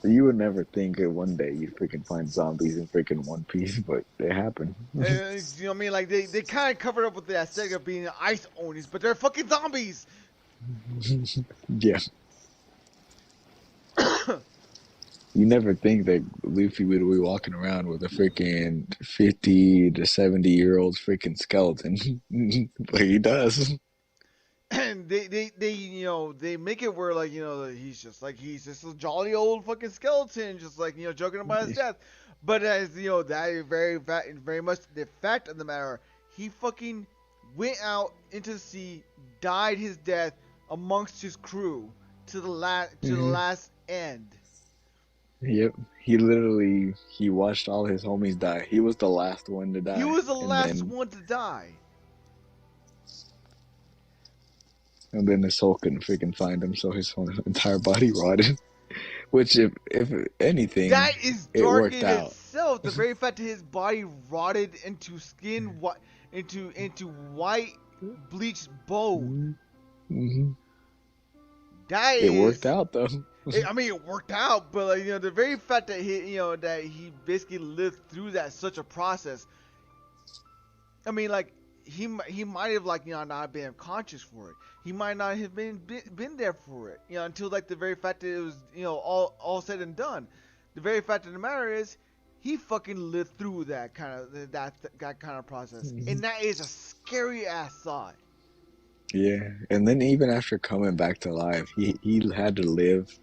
You would never think that one day you'd freaking find zombies in freaking One Piece, but they happen. You know what I mean? Like, they kind of covered up with the aesthetic of being ice onis, but they're fucking zombies! Yeah. You never think that Luffy would be walking around with a freaking 50 to 70-year-old freaking skeleton, but he does. And they make it where he's just a jolly old fucking skeleton, just joking about his death. But as that is very much the fact of the matter. He fucking went out into the sea, died his death amongst his crew to the last end. Yep, he watched all his homies die. He was the last one to die. He was the last one to die. And then his soul couldn't freaking find him, so his whole entire body rotted. Which, if anything, that is dark in out. itself. The very fact that his body rotted into skin, into white bleached bone. Mm-hmm. It worked out though. It worked out, but the very fact that he basically lived through such a process. He might have not been conscious for it. He might not have been there for it, until the very fact that it was all said and done. The very fact of the matter is, he fucking lived through that kind of process, and that is a scary ass thought. Yeah, and then even after coming back to life, he had to live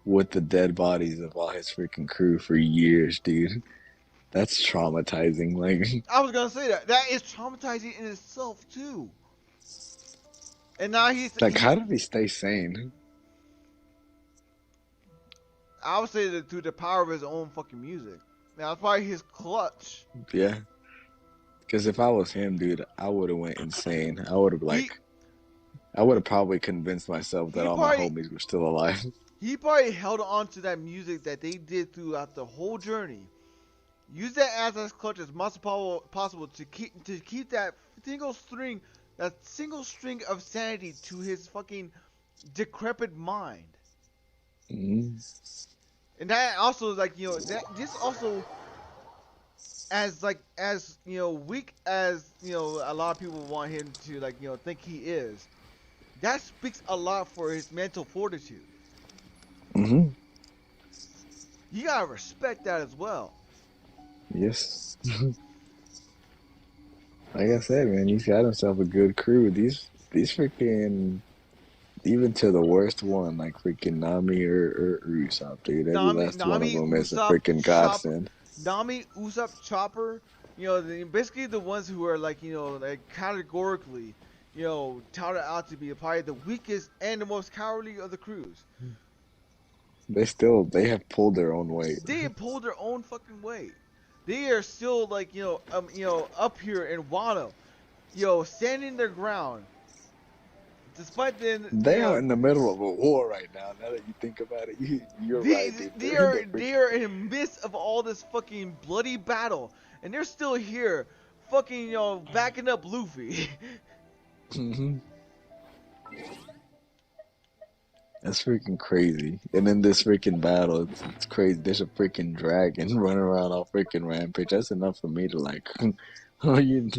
with the dead bodies of all his freaking crew for years, dude. That's traumatizing. I was gonna say that is traumatizing in itself too. And now how did he stay sane? I would say that through the power of his own fucking music. Now that's probably his clutch. Yeah. Because if I was him, dude, I would have went insane. I would have probably convinced myself that all my homies were still alive. He probably held on to that music that they did throughout the whole journey. Use that as clutch as much as possible to keep that single string of sanity to his fucking decrepit mind. Mm-hmm. And that also this also as weak as a lot of people want him to think he is. that speaks a lot for his mental fortitude. Mm-hmm. You gotta respect that as well. Yes. Like I said, man, he's got himself a good crew. These freaking, even to the worst one, like freaking Nami or Usopp, dude. Every last one of Nami, them is a Usopp, freaking godsend. Nami, Usopp, Chopper, basically the ones who are like, like categorically, touted out to be probably the weakest and the most cowardly of the crews. They have pulled their own weight. They have pulled their own fucking weight. They are still like, up here in Wano, standing their ground. Despite They are in the middle of a war right now. Now that you think about it, you're right, dude. they are in the midst of all this fucking bloody battle, and they're still here, fucking backing up Luffy. Mm-hmm. That's freaking crazy. And in this freaking battle, it's crazy. There's a freaking dragon running around all freaking rampage. That's enough for me to like, oh, you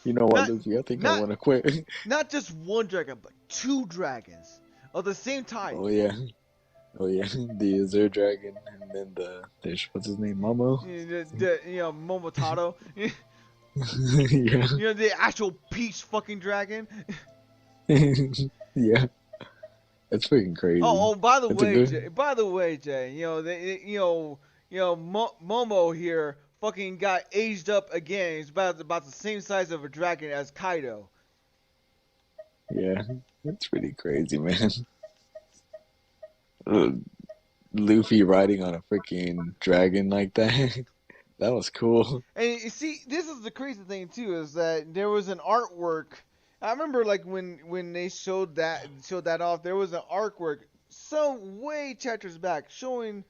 know what, Luffy? I think I want to quit. Not just one dragon, but two dragons of the same type. Oh yeah, the Azure dragon, and then there's what's his name, Momo. Momotaro. Yeah. The actual peach fucking dragon. Yeah. It's freaking crazy. Oh, by the way, Jay, Momo here fucking got aged up again. He's about the same size of a dragon as Kaido. Yeah, it's pretty crazy, man. Luffy riding on a freaking dragon like that. That was cool. And you see, this is the crazy thing too, is that there was an artwork. I remember like when they showed that off, there was an artwork some way chapters back showing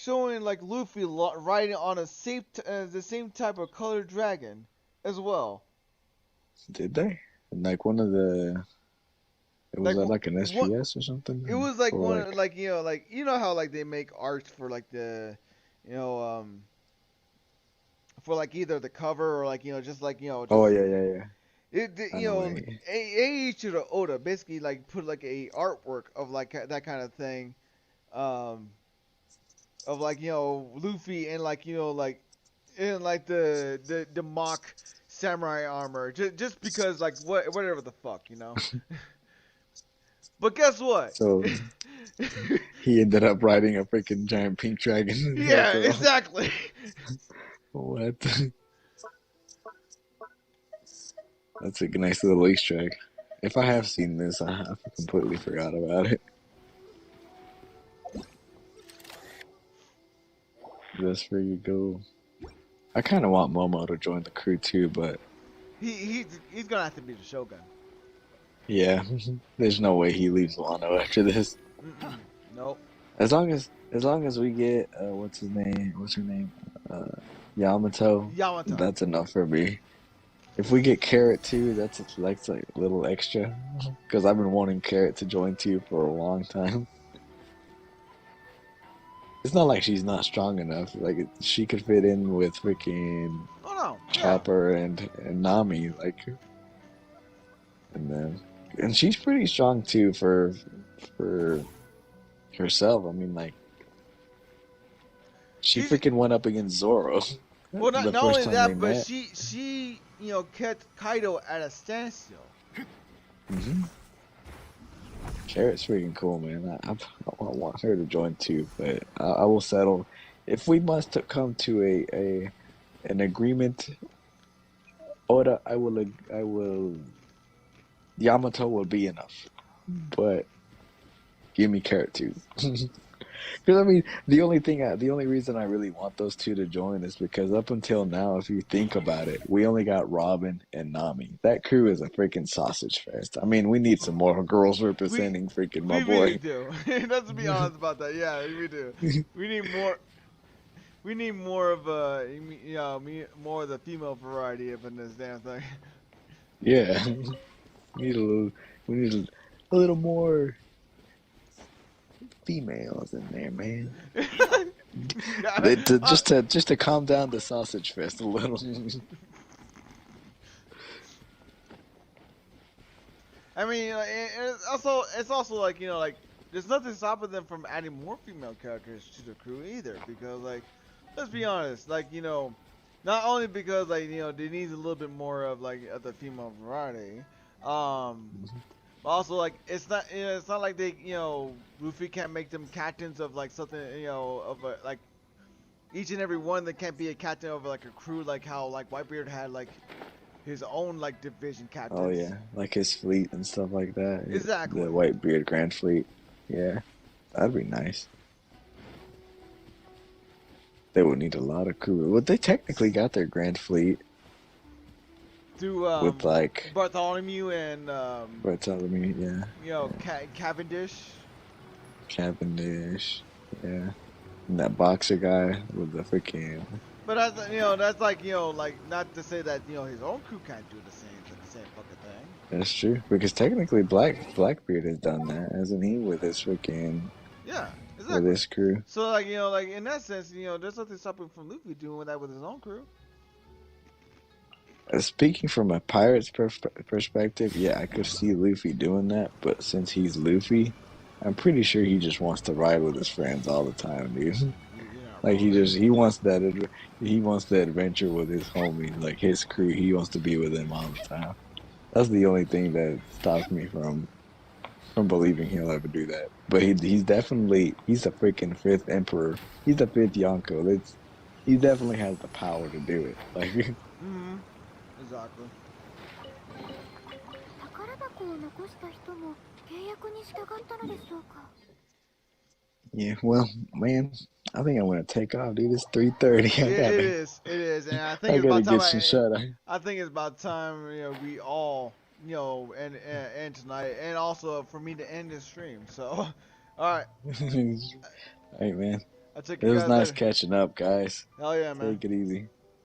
like Luffy riding on the same type of colored dragon as well. Did they? Like one of the. It was like an SPS or something. It was like one of, like how like they make art for like the for like either the cover or like just like just, oh yeah. Eiichiro Oda basically like put like a artwork of like that kind of thing, of like Luffy and like like in like the mock samurai armor, just because like whatever the fuck. But guess what? So he ended up riding a freaking giant pink dragon. Yeah, exactly. What? That's a nice little Easter egg. If I have seen this, I completely forgot about it. Just where you go. I kind of want Momo to join the crew too, but he's gonna have to be the Shogun. Yeah, there's no way he leaves Wano after this. Nope. As long as we get what's her name? Yamato. That's enough for me. If we get Carrot too, that's like a little extra. Because I've been wanting Carrot to join too for a long time. It's not like she's not strong enough. Like she could fit in with freaking Chopper and Nami, like, and she's pretty strong too for herself. I mean, like, she freaking went up against Zoro. Well, not only that, but she kept Kaido at a standstill. Mm-hmm. Carrot's freaking cool, man. I want her to join too, but I will settle. If we must come to an agreement, Oda, I will. Yamato will be enough, but give me Carrot too. Because I mean, the only reason I really want those two to join is because up until now, if you think about it, we only got Robin and Nami. That crew is a freaking sausage fest. I mean, we need some more girls representing freaking my boy. We really do. Let's be honest about that. Yeah, we do. We need more. We need more of more of the female variety up in this damn thing. Yeah, we need a little more females in there, man. just to calm down the sausage fest a little. I mean, it's also like, you know, like, there's nothing stopping them from adding more female characters to the crew either, because, like, let's be honest, like, you know, not only because, like, you know, they need a little bit more of, like, of the female variety, but also, like, it's not, you know, it's not like they, you know, Luffy can't make them captains of, like, something, you know, of a, like, each and every one that can't be a captain of, like, a crew, like how, like, Whitebeard had, like, his own, like, division captains. Oh yeah, like his fleet and stuff like that. Exactly. The Whitebeard Grand Fleet. Yeah, that'd be nice. They would need a lot of crew. Well, they technically got their Grand Fleet Through with like Bartholomew and Bartholomew, yeah, you know, yeah. Cavendish. Cavendish, yeah, and that boxer guy with the freaking. But that's, you know, that's like, you know, like, not to say that, you know, his own crew can't do the same fucking thing. That's true, because technically Blackbeard has done that, hasn't he, with his freaking. Yeah, exactly. With his crew. So, like, you know, like, in that sense, you know, there's nothing stopping from Luffy doing that with his own crew. Speaking from a pirate's perspective, yeah, I could see Luffy doing that, but since he's Luffy, I'm pretty sure he just wants to ride with his friends all the time, dude. Like he wants that adventure with his homies, like his crew. He wants to be with them all the time. That's the only thing that stops me from believing he'll ever do that. But he's the freaking fifth emperor. He's the fifth Yonko. He definitely has the power to do it. Like. Exactly. Yeah, well, man, I think I'm gonna take off, dude. It's 3:30. It is, and I think I it's about gotta time. get some shut. I think it's about time, you know, we all, you know, end tonight, and also for me to end this stream. So, all right. Hey, man. I'll take it was nice later. catching up, guys. Hell yeah, man. Take it easy.